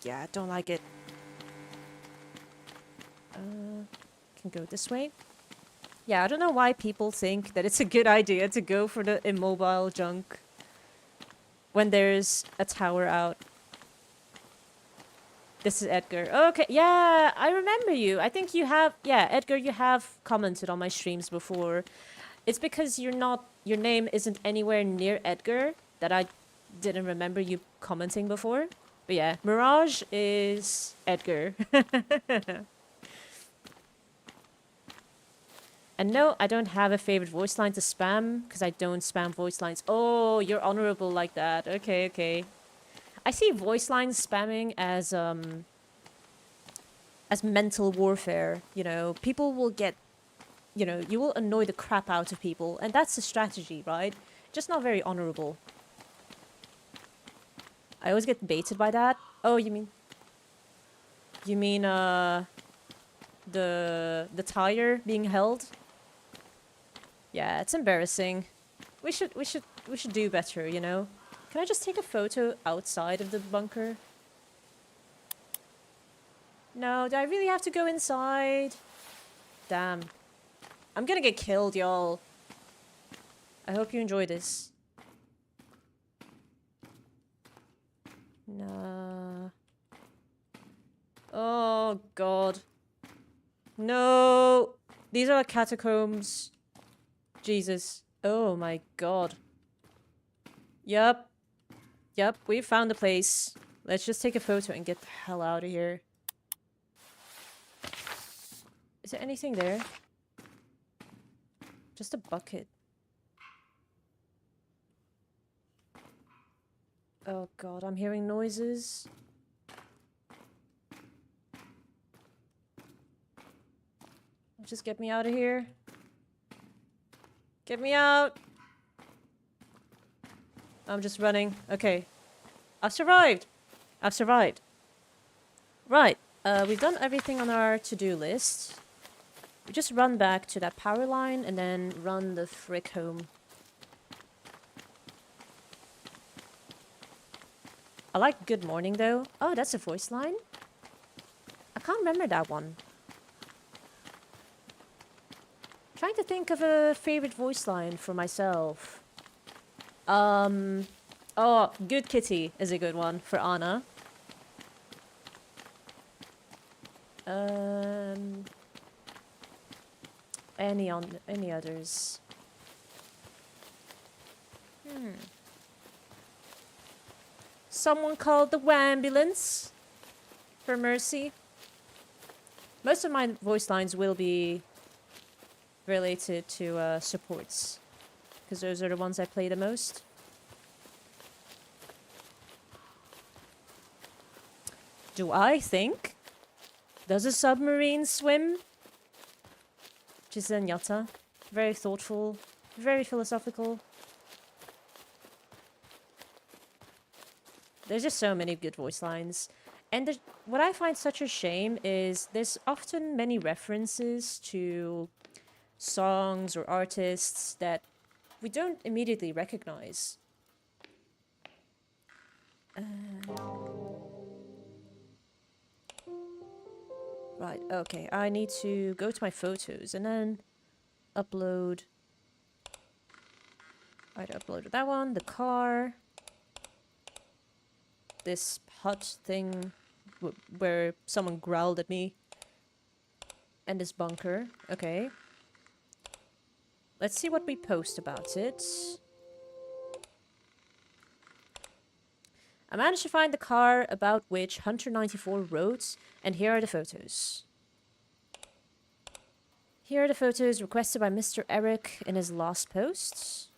Yeah, I don't like it. Can go this way. Yeah, I don't know why people think that it's a good idea to go for the immobile junk when there's a tower out. This is Edgar. Okay, yeah, I remember you. I think you have... Yeah, Edgar, you have commented on my streams before. It's because your name isn't anywhere near Edgar that I didn't remember you commenting before. But yeah, Mirage is Edgar. And no, I don't have a favorite voice line to spam, because I don't spam voice lines. Oh, you're honorable like that. Okay, okay. I see voice lines spamming as mental warfare, you know. People will get, you know, you will annoy the crap out of people, and that's the strategy, right? Just not very honorable. I always get baited by that. Oh, you mean the tire being held. Yeah, it's embarrassing. We should do better, you know? Can I just take a photo outside of the bunker? No, do I really have to go inside? Damn. I'm gonna get killed, y'all. I hope you enjoy this. Nah. Oh, God. No! These are catacombs. Jesus. Oh my God. Yup. Yup, we found the place. Let's just take a photo and get the hell out of here. Is there anything there? Just a bucket. Oh God, I'm hearing noises. Just get me out of here. Get me out! I'm just running. Okay. I've survived! I've survived. Right. We've done everything on our to-do list. We just run back to that power line and then run the frick home. I like good morning though. Oh, that's a voice line? I can't remember that one. Trying to think of a favorite voice line for myself. Oh, Good Kitty is a good one for Anna. Any others? Someone called the Wambulance for Mercy. Most of my voice lines will be related to supports, because those are the ones I play the most. Do I think? Does a submarine swim? Zenyatta. Very thoughtful, very philosophical. There's just so many good voice lines. And what I find such a shame is there's often many references to songs or artists that we don't immediately recognize. Right, okay, I need to go to my photos and then upload. I uploaded that one, the car, this hut thing where someone growled at me, and this bunker. Okay. Let's see what we post about it. I managed to find the car about which Hunter94 wrote, and here are the photos. Here are the photos requested by Mr. Eric in his last post.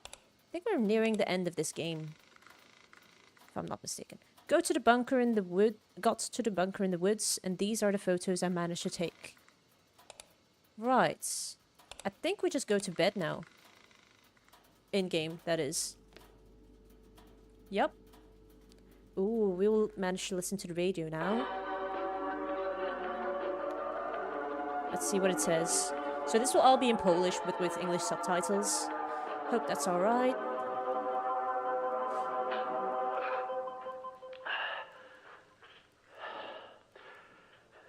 I think we're nearing the end of this game, if I'm not mistaken. Got to the bunker in the woods, and these are the photos I managed to take. Right. I think we just go to bed now. In-game, that is. Yep. Ooh, we will manage to listen to the radio now. Let's see what it says. So this will all be in Polish with English subtitles. Hope that's alright.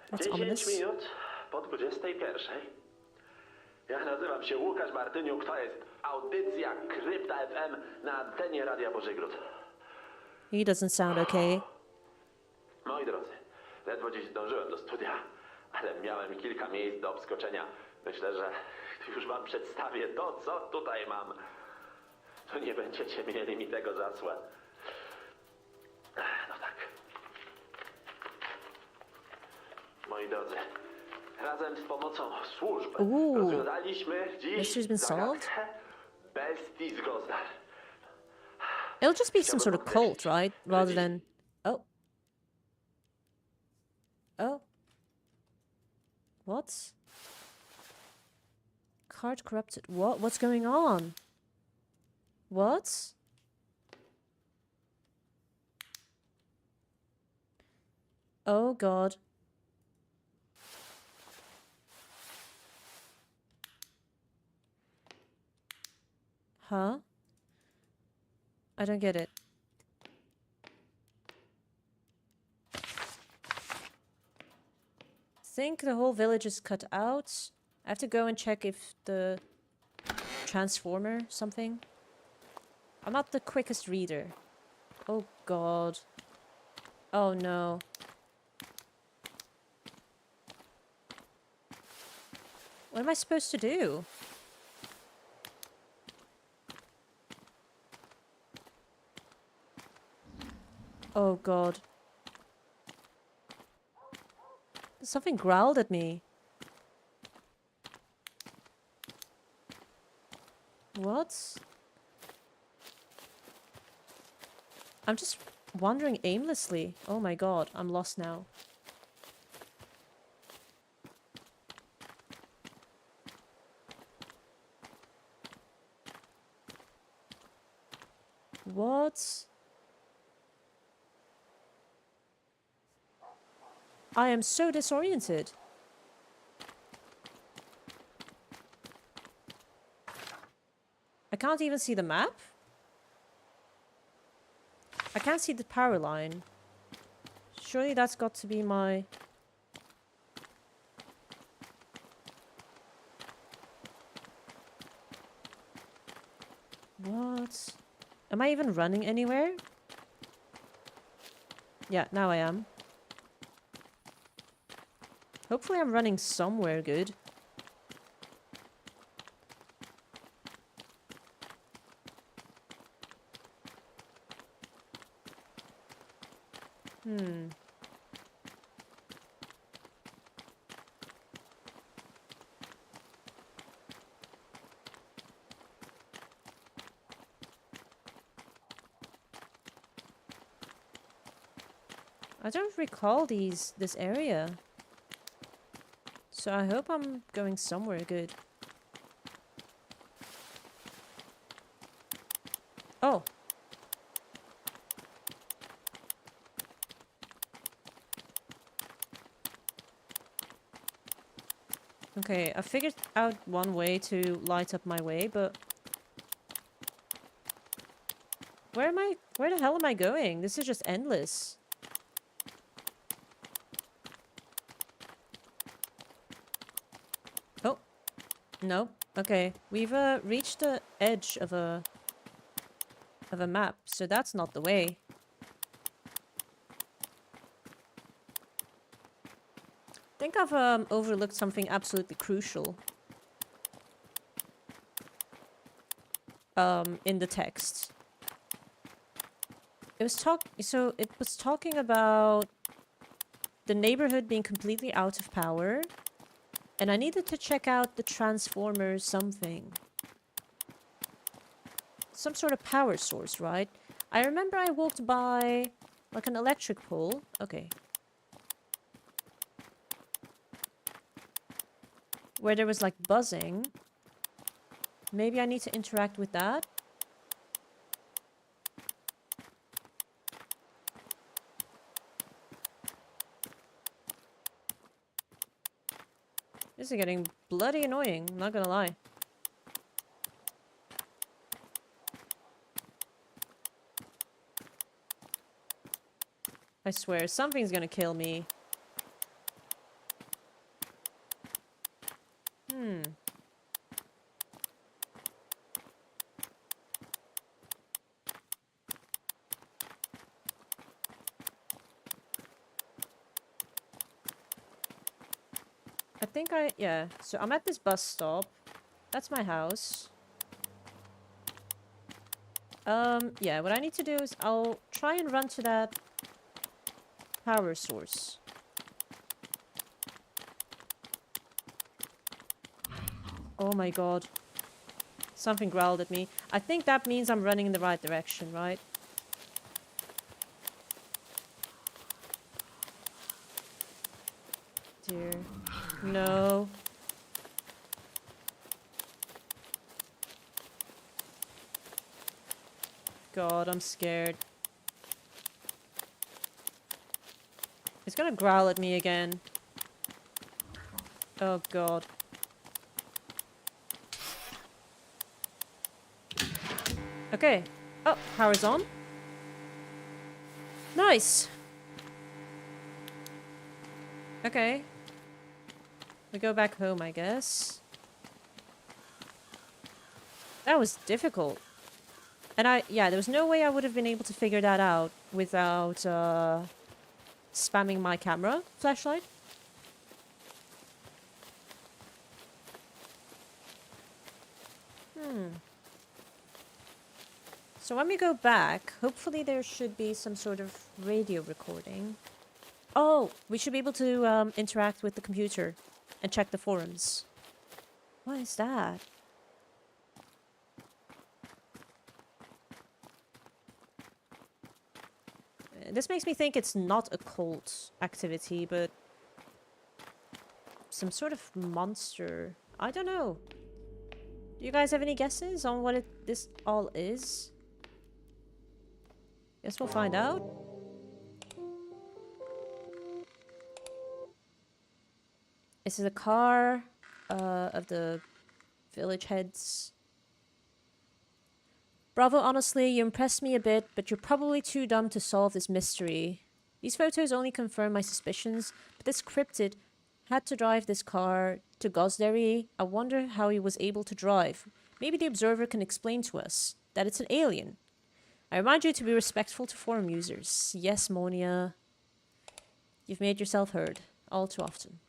That's 10 ominous. minut po 21. Ja nazywam się Łukasz Martyniuk, to jest audycja Krypta FM na antenie Radia Bożygród. He doesn't sound okay. Moi drodzy, ledwo dziś zdążyłem do studia, ale miałem kilka miejsc do obskoczenia. Myślę, że już wam przedstawię to, co tutaj mam. To nie będziecie mieli mi tego za złe. No tak. Moi drodzy, razem z pomocą służb rozwiązaliśmy dziś zagadkę bestii z Gozdar. It'll just be some sort of cult, right? Rather than... Oh. Oh. What? Card corrupted. What? What's going on? What? Oh god. Huh? I don't get it. Think the whole village is cut out. I have to go and check if the transformer something. I'm not the quickest reader. Oh god. Oh no. What am I supposed to do? Oh god. Something growled at me. What? I'm just wandering aimlessly. Oh my god, I'm lost now. What? I am so disoriented. I can't even see the map. I can't see the power line. Surely that's got to be my... What? Am I even running anywhere? Yeah, now I am. Hopefully I'm running somewhere good. I don't recall this area. So I hope I'm going somewhere good. Oh. Okay, I figured out one way to light up my way, but... Where the hell am I going? This is just endless. Oh. No. Okay. We've reached the edge of a map, so that's not the way. I think I've overlooked something absolutely crucial in the text. It was talking about the neighborhood being completely out of power, and I needed to check out the transformer something. Some sort of power source, right? I remember I walked by like an electric pole. Okay. Where there was like buzzing. Maybe I need to interact with that. This is getting bloody annoying, I'm not gonna lie. I swear, something's gonna kill me. Yeah, so I'm at this bus stop. That's my house. Yeah, what I need to do is I'll try and run to that power source. Oh my god. Something growled at me. I think that means I'm running in the right direction, right? Dear. No. God, I'm scared. It's gonna growl at me again. Oh god. Okay. Oh, power's on. Nice. Okay. We go back home, I guess. That was difficult. And yeah, there was no way I would have been able to figure that out without, spamming my camera flashlight. So when we go back, hopefully there should be some sort of radio recording. Oh, we should be able to interact with the computer and check the forums. What is that? This makes me think it's not a cult activity, but some sort of monster. I don't know. Do you guys have any guesses on what this all is? Guess we'll find out. This is a car of the village heads. Bravo, honestly, you impressed me a bit, but you're probably too dumb to solve this mystery. These photos only confirm my suspicions, but this cryptid had to drive this car to Gosderi. I wonder how he was able to drive. Maybe the observer can explain to us that it's an alien. I remind you to be respectful to forum users. Yes, Monia. You've made yourself heard all too often.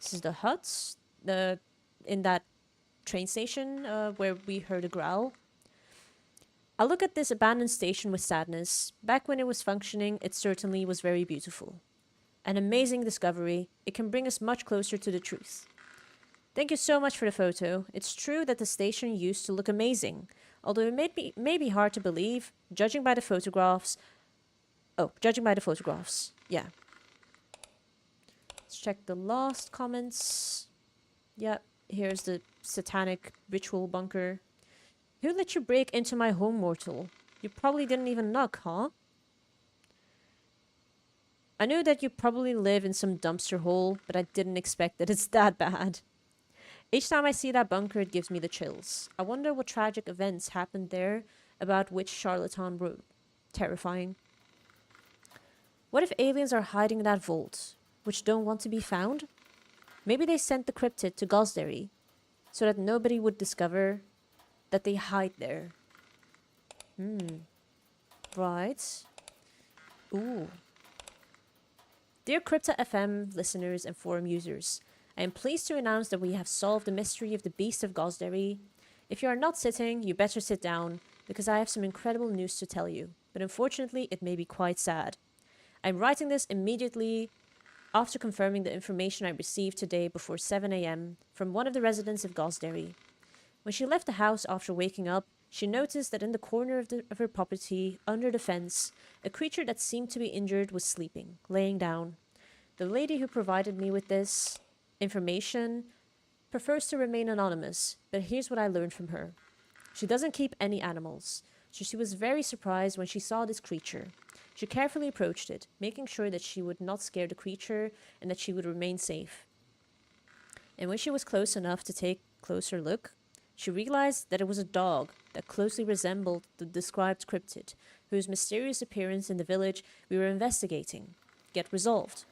This is the huts in that train station where we heard a growl. I look at this abandoned station with sadness. Back when it was functioning, it certainly was very beautiful. An amazing discovery. It can bring us much closer to the truth. Thank you so much for the photo. It's true that the station used to look amazing, although it may be hard to believe, judging by the photographs. Oh, judging by the photographs. Yeah. Let's check the last comments. Yep, here's the satanic ritual bunker. Who let you break into my home, mortal? You probably didn't even knock, huh? I knew that you probably live in some dumpster hole, but I didn't expect that it's that bad. Each time I see that bunker, it gives me the chills. I wonder what tragic events happened there about which charlatan wrote. Terrifying. What if aliens are hiding in that vault, which don't want to be found? Maybe they sent the cryptid to Gosderi, so that nobody would discover that they hide there. Right. Ooh. Dear Krypta FM listeners and forum users, I am pleased to announce that we have solved the mystery of the Beast of Gosderi. If you are not sitting, you better sit down, because I have some incredible news to tell you, but unfortunately it may be quite sad. I'm writing this immediately after confirming the information I received today before 7 a.m. from one of the residents of Gosderi. When she left the house after waking up, she noticed that in the corner of her property, under the fence, a creature that seemed to be injured was sleeping, laying down. The lady who provided me with this information prefers to remain anonymous, but here's what I learned from her. She doesn't keep any animals, so she was very surprised when she saw this creature. She carefully approached it, making sure that she would not scare the creature and that she would remain safe. And when she was close enough to take a closer look, she realized that it was a dog that closely resembled the described cryptid, whose mysterious appearance in the village we were investigating get resolved.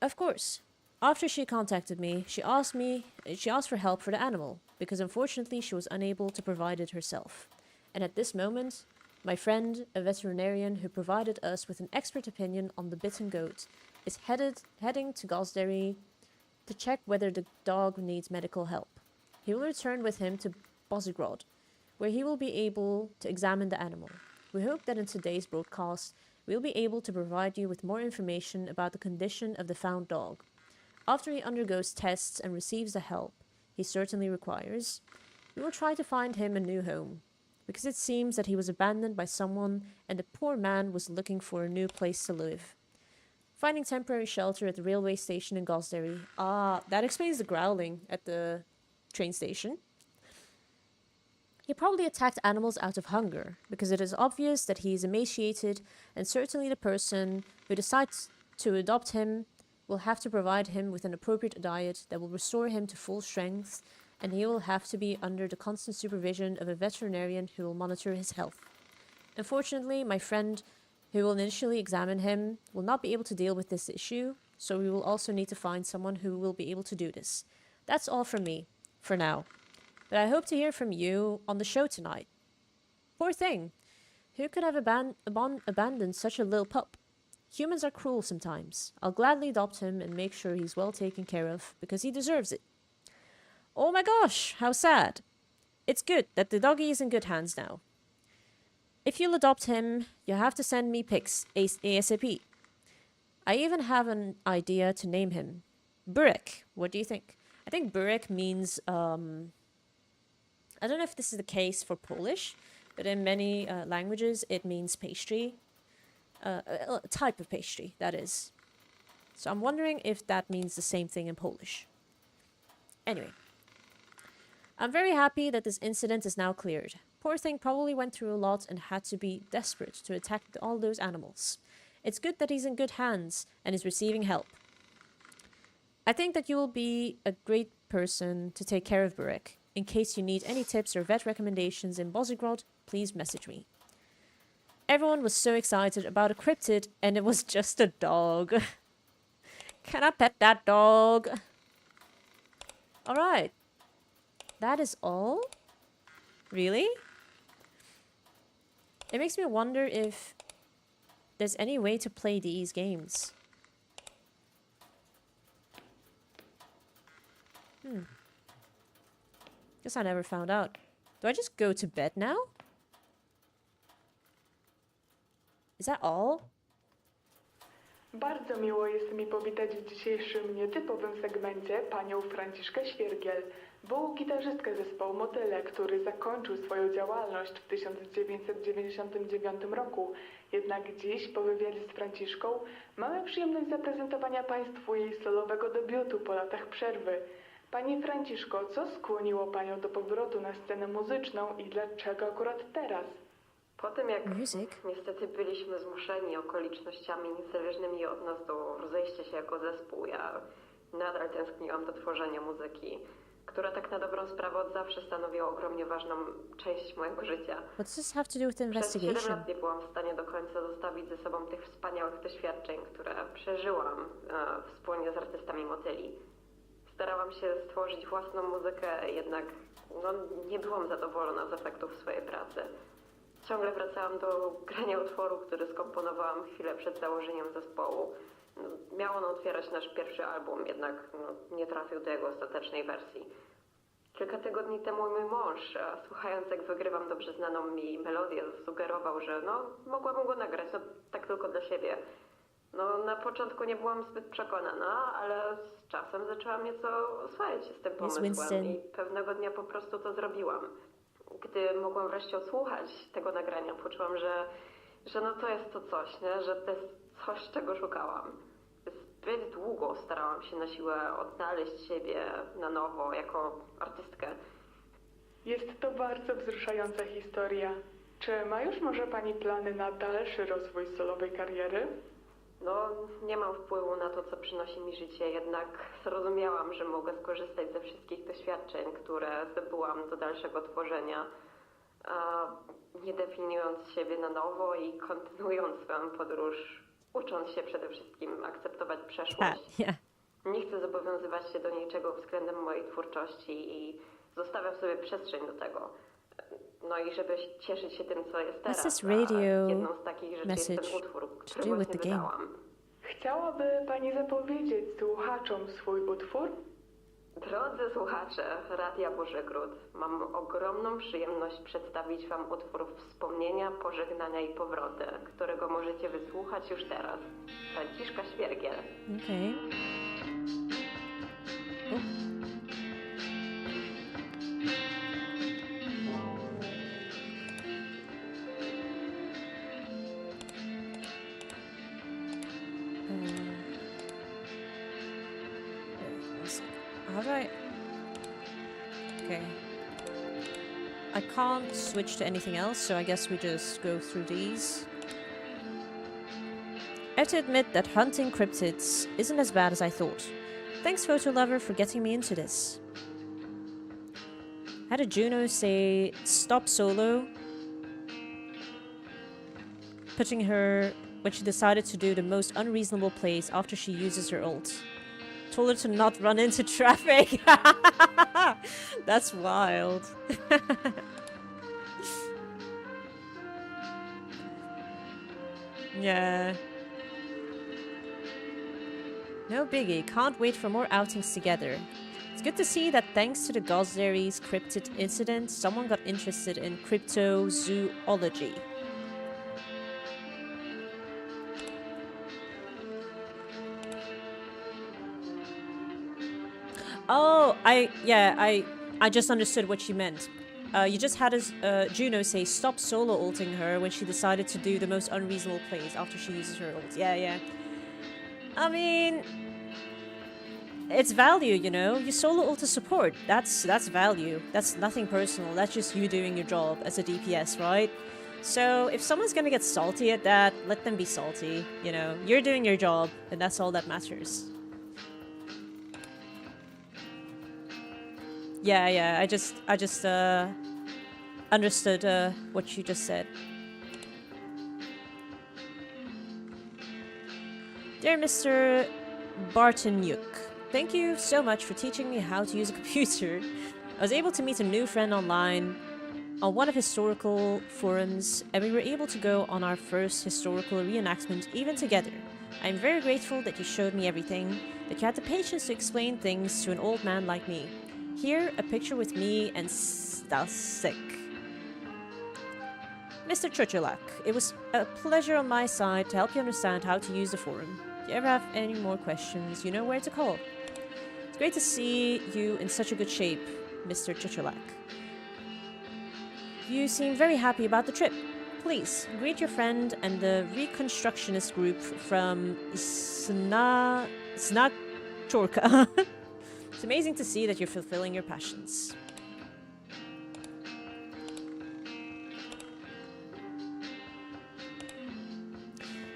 Of course, after she contacted me, she asked for help for the animal, because unfortunately she was unable to provide it herself. And at this moment, my friend, a veterinarian who provided us with an expert opinion on the bitten goat, is heading to Gosderi to check whether the dog needs medical help. He will return with him to Bozigrod, where he will be able to examine the animal. We hope that in today's broadcast, we'll be able to provide you with more information about the condition of the found dog. After he undergoes tests and receives the help he certainly requires, we will try to find him a new home, because it seems that he was abandoned by someone and the poor man was looking for a new place to live. Finding temporary shelter at the railway station in Gosderi. Ah, that explains the growling at the train station. He probably attacked animals out of hunger, because it is obvious that he is emaciated, and certainly the person who decides to adopt him will have to provide him with an appropriate diet that will restore him to full strength and he will have to be under the constant supervision of a veterinarian who will monitor his health. Unfortunately, my friend who will initially examine him will not be able to deal with this issue, so we will also need to find someone who will be able to do this. That's all from me, for now. But I hope to hear from you on the show tonight. Poor thing. Who could have abandoned such a little pup? Humans are cruel sometimes. I'll gladly adopt him and make sure he's well taken care of, because he deserves it. Oh my gosh, how sad. It's good that the doggy is in good hands now. If you'll adopt him, you have to send me pics ASAP. I even have an idea to name him. Burek, what do you think? I think Burek means, I don't know if this is the case for Polish, but in many languages it means pastry. A type of pastry, that is. So I'm wondering if that means the same thing in Polish. Anyway. I'm very happy that this incident is now cleared. Poor thing probably went through a lot and had to be desperate to attack all those animals. It's good that he's in good hands and is receiving help. I think that you will be a great person to take care of Burek. In case you need any tips or vet recommendations in Bozigrod, please message me. Everyone was so excited about a cryptid and it was just a dog. Can I pet that dog? Alright. That is all? Really? It makes me wonder if there's any way to play these games. Guess I never found out. Do I just go to bed now? Is that all? Bardzo miło jest mi powitać w dzisiejszym nietypowym segmencie panią Franciszkę Świergiel, byłą gitarzystkę zespołu Motyle, który zakończył swoją działalność w 1999 roku. Jednak dziś, po wywiadzie z Franciszką, mamy przyjemność zaprezentowania Państwu jej solowego debiutu po latach przerwy. Pani Franciszko, co skłoniło Panią do powrotu na scenę muzyczną i dlaczego akurat teraz? Po tym, jak niestety byliśmy zmuszeni okolicznościami niezależnymi od nas do rozejścia się jako zespół, ja nadal tęskniłam do tworzenia muzyki, która tak na dobrą sprawę od zawsze stanowiła ogromnie ważną część mojego życia. What does this have to do with Przez 7 investigation? lat nie byłam w stanie do końca zostawić ze sobą tych wspaniałych doświadczeń, które przeżyłam wspólnie z artystami Motyli. Starałam się stworzyć własną muzykę, jednak nie byłam zadowolona z efektów swojej pracy. Ciągle wracałam do grania utworu, który skomponowałam chwilę przed założeniem zespołu. Miał on otwierać nasz pierwszy album, jednak nie trafił do jego ostatecznej wersji. Kilka tygodni temu mój mąż, słuchając jak wygrywam dobrze znaną mi melodię, sugerował, że mogłabym go nagrać, tak tylko dla siebie. Na początku nie byłam zbyt przekonana, ale z czasem zaczęłam nieco oswajać się z tym pomysłem i pewnego dnia po prostu to zrobiłam. Gdy mogłam wreszcie odsłuchać tego nagrania, poczułam, że to jest to coś, nie? Że to jest coś, czego szukałam. Zbyt długo starałam się na siłę odnaleźć siebie na nowo jako artystkę. Jest to bardzo wzruszająca historia. Czy ma już może Pani plany na dalszy rozwój solowej kariery? Nie mam wpływu na to, co przynosi mi życie, jednak zrozumiałam, że mogę skorzystać ze wszystkich doświadczeń, które zdobyłam do dalszego tworzenia, nie definiując siebie na nowo i kontynuując swoją podróż, ucząc się przede wszystkim akceptować przeszłość. Nie chcę zobowiązywać się do niczego względem mojej twórczości i zostawiam sobie przestrzeń do tego. I żeby cieszyć się tym, co jest teraz. Jedną z takich rzeczy jest ten utwór, który właśnie wydałam. Chciałaby Pani zapowiedzieć słuchaczom swój utwór? Drodzy słuchacze Radia Bożegród, mam ogromną przyjemność przedstawić Wam utwór Wspomnienia, Pożegnania i Powroty, którego możecie wysłuchać już teraz. Franciszka Świergiel. Okej. How do I... Okay. I can't switch to anything else, so I guess we just go through these. I have to admit that hunting cryptids isn't as bad as I thought. Thanks, Photo Lover, for getting me into this. Had a Juno say stop solo, putting her when she decided to do the most unreasonable plays after she uses her ult. Told her to not run into traffic. That's wild. Yeah. No biggie. Can't wait for more outings together. It's good to see that thanks to the Gosdari's cryptid incident, someone got interested in cryptozoology. Oh, I just understood what she meant. You just had Juno say stop solo ulting her when she decided to do the most unreasonable plays after she uses her ult. Yeah. I mean, it's value, you know? You solo ult to support. That's value. That's nothing personal. That's just you doing your job as a DPS, right? So if someone's gonna get salty at that, let them be salty. You know, you're doing your job, and that's all that matters. Yeah, I just understood what you just said. Dear Mr. Bartonyuk, thank you so much for teaching me how to use a computer. I was able to meet a new friend online on one of historical forums, and we were able to go on our first historical reenactment even together. I am very grateful that you showed me everything, that you had the patience to explain things to an old man like me. Here, a picture with me and Stasek. Mr. Churchulak, it was a pleasure on my side to help you understand how to use the forum. If you ever have any more questions, you know where to call. It's great to see you in such a good shape, Mr. Churchulak. You seem very happy about the trip. Please, greet your friend and the reconstructionist group from Snachorka. It's amazing to see that you're fulfilling your passions.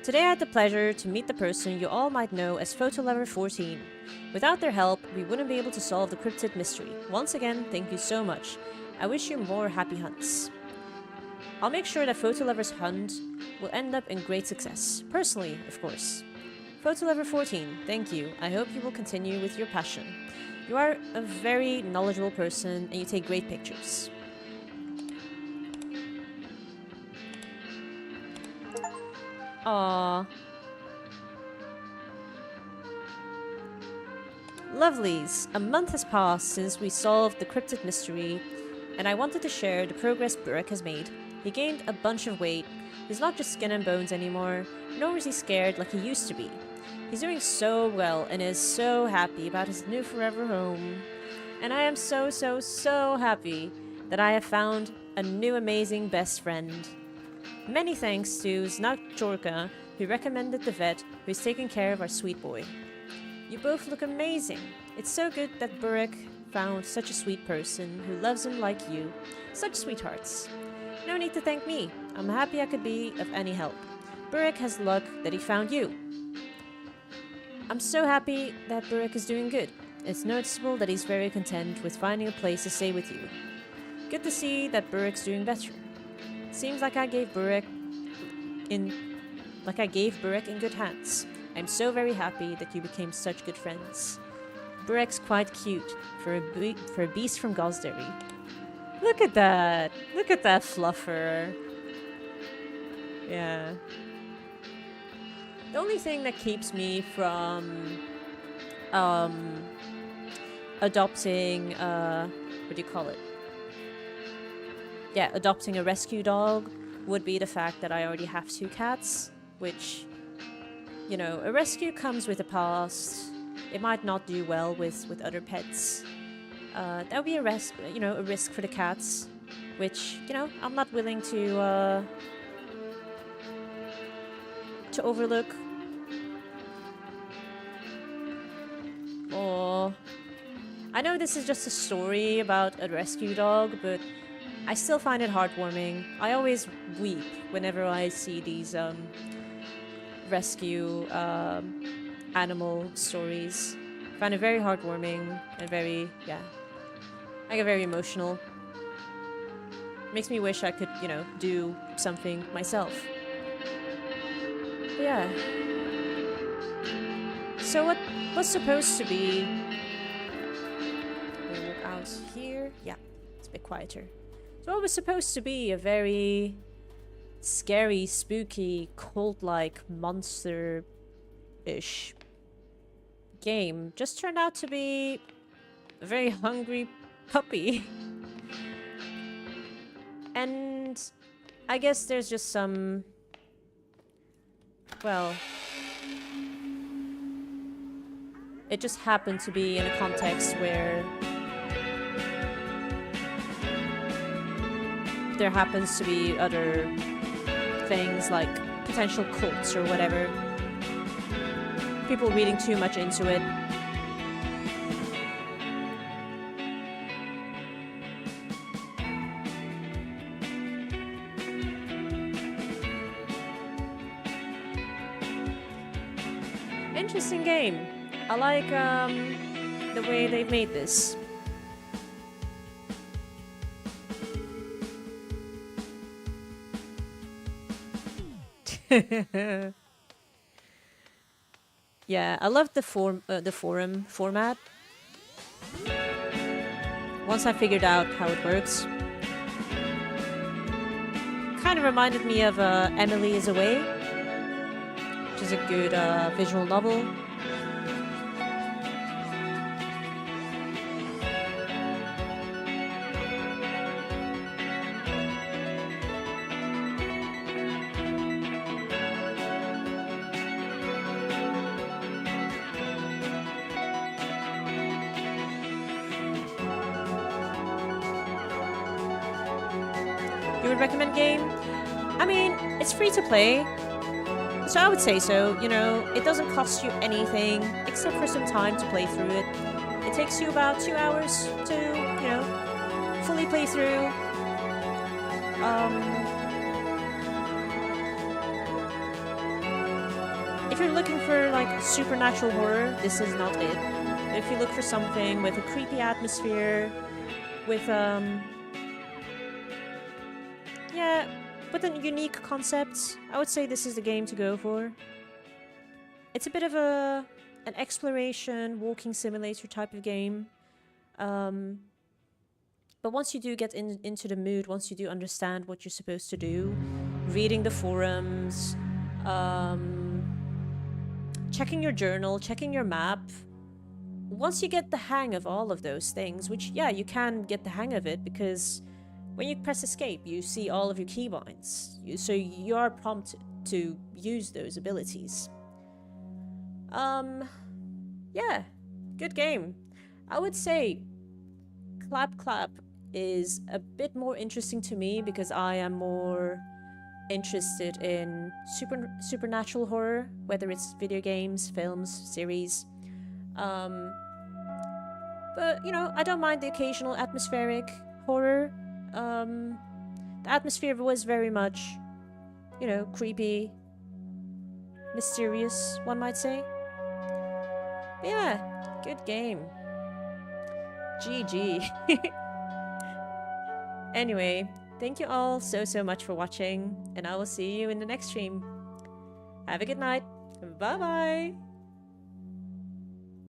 Today I had the pleasure to meet the person you all might know as Photolover 14. Without their help, we wouldn't be able to solve the cryptid mystery. Once again, thank you so much. I wish you more happy hunts. I'll make sure that Photolover's hunt will end up in great success. Personally, of course. Photolover 14, thank you. I hope you will continue with your passion. You are a very knowledgeable person and you take great pictures. Aww. Lovelies, a month has passed since we solved the cryptid mystery, and I wanted to share the progress Burek has made. He gained a bunch of weight. He's not just skin and bones anymore, nor is he scared like he used to be. He's doing so well and is so happy about his new forever home. And I am so happy that I have found a new amazing best friend. Many thanks to Znachorka, who recommended the vet who's taking care of our sweet boy. You both look amazing. It's so good that Burek found such a sweet person who loves him like you. Such sweethearts. No need to thank me. I'm happy I could be of any help. Burek has luck that he found you. I'm so happy that Burek is doing good. It's noticeable that he's very content with finding a place to stay with you. Good to see that Burek's doing better. Seems like I gave Burek in good hands. I'm so very happy that you became such good friends. Burek's quite cute for a beast from Gosdari. Look at that! Look at that fluffer. Yeah. The only thing that keeps me from adopting what do you call it? Yeah, adopting a rescue dog would be the fact that I already have 2 cats, which, you know, a rescue comes with a past. It might not do well with other pets. That would be a risk for the cats, which, you know, I'm not willing to overlook. Or I know this is just a story about a rescue dog, but I still find it heartwarming. I always weep whenever I see these rescue animal stories. I find it very heartwarming and very, yeah, I get very emotional. Makes me wish I could, you know, do something myself. But yeah. So what was supposed to be... We walk out here. Yeah, it's a bit quieter. So what was supposed to be a very scary, spooky, cult-like, monster-ish game just turned out to be a very hungry puppy. And I guess there's just some... Well... It just happened to be in a context where there happens to be other things like potential cults or whatever. People reading too much into it. Interesting game. I like the way they've made this. Yeah, I love the forum format. Once I figured out how it works, kind of reminded me of Emily is Away, which is a good visual novel. You would recommend game? I mean, it's free to play, so I would say so. You know, it doesn't cost you anything except for some time to play through it. It takes you about 2 hours to, you know, fully play through. If you're looking for like supernatural horror, this is not it. If you look for something with a creepy atmosphere, with yeah, with a unique concept, I would say this is the game to go for. It's a bit of an exploration, walking simulator type of game. But once you do get into the mood, once you do understand what you're supposed to do, reading the forums, checking your journal, checking your map, once you get the hang of all of those things, which, yeah, you can get the hang of it because when you press escape, you see all of your keybinds, so you are prompted to use those abilities. Yeah, good game. I would say Clap Clap is a bit more interesting to me because I am more interested in supernatural horror, whether it's video games, films, series. But, you know, I don't mind the occasional atmospheric horror. The atmosphere was very much, you know, creepy, mysterious, one might say. But yeah, good game. GG. Anyway, thank you all so much for watching, and I will see you in the next stream. Have a good night. Bye bye.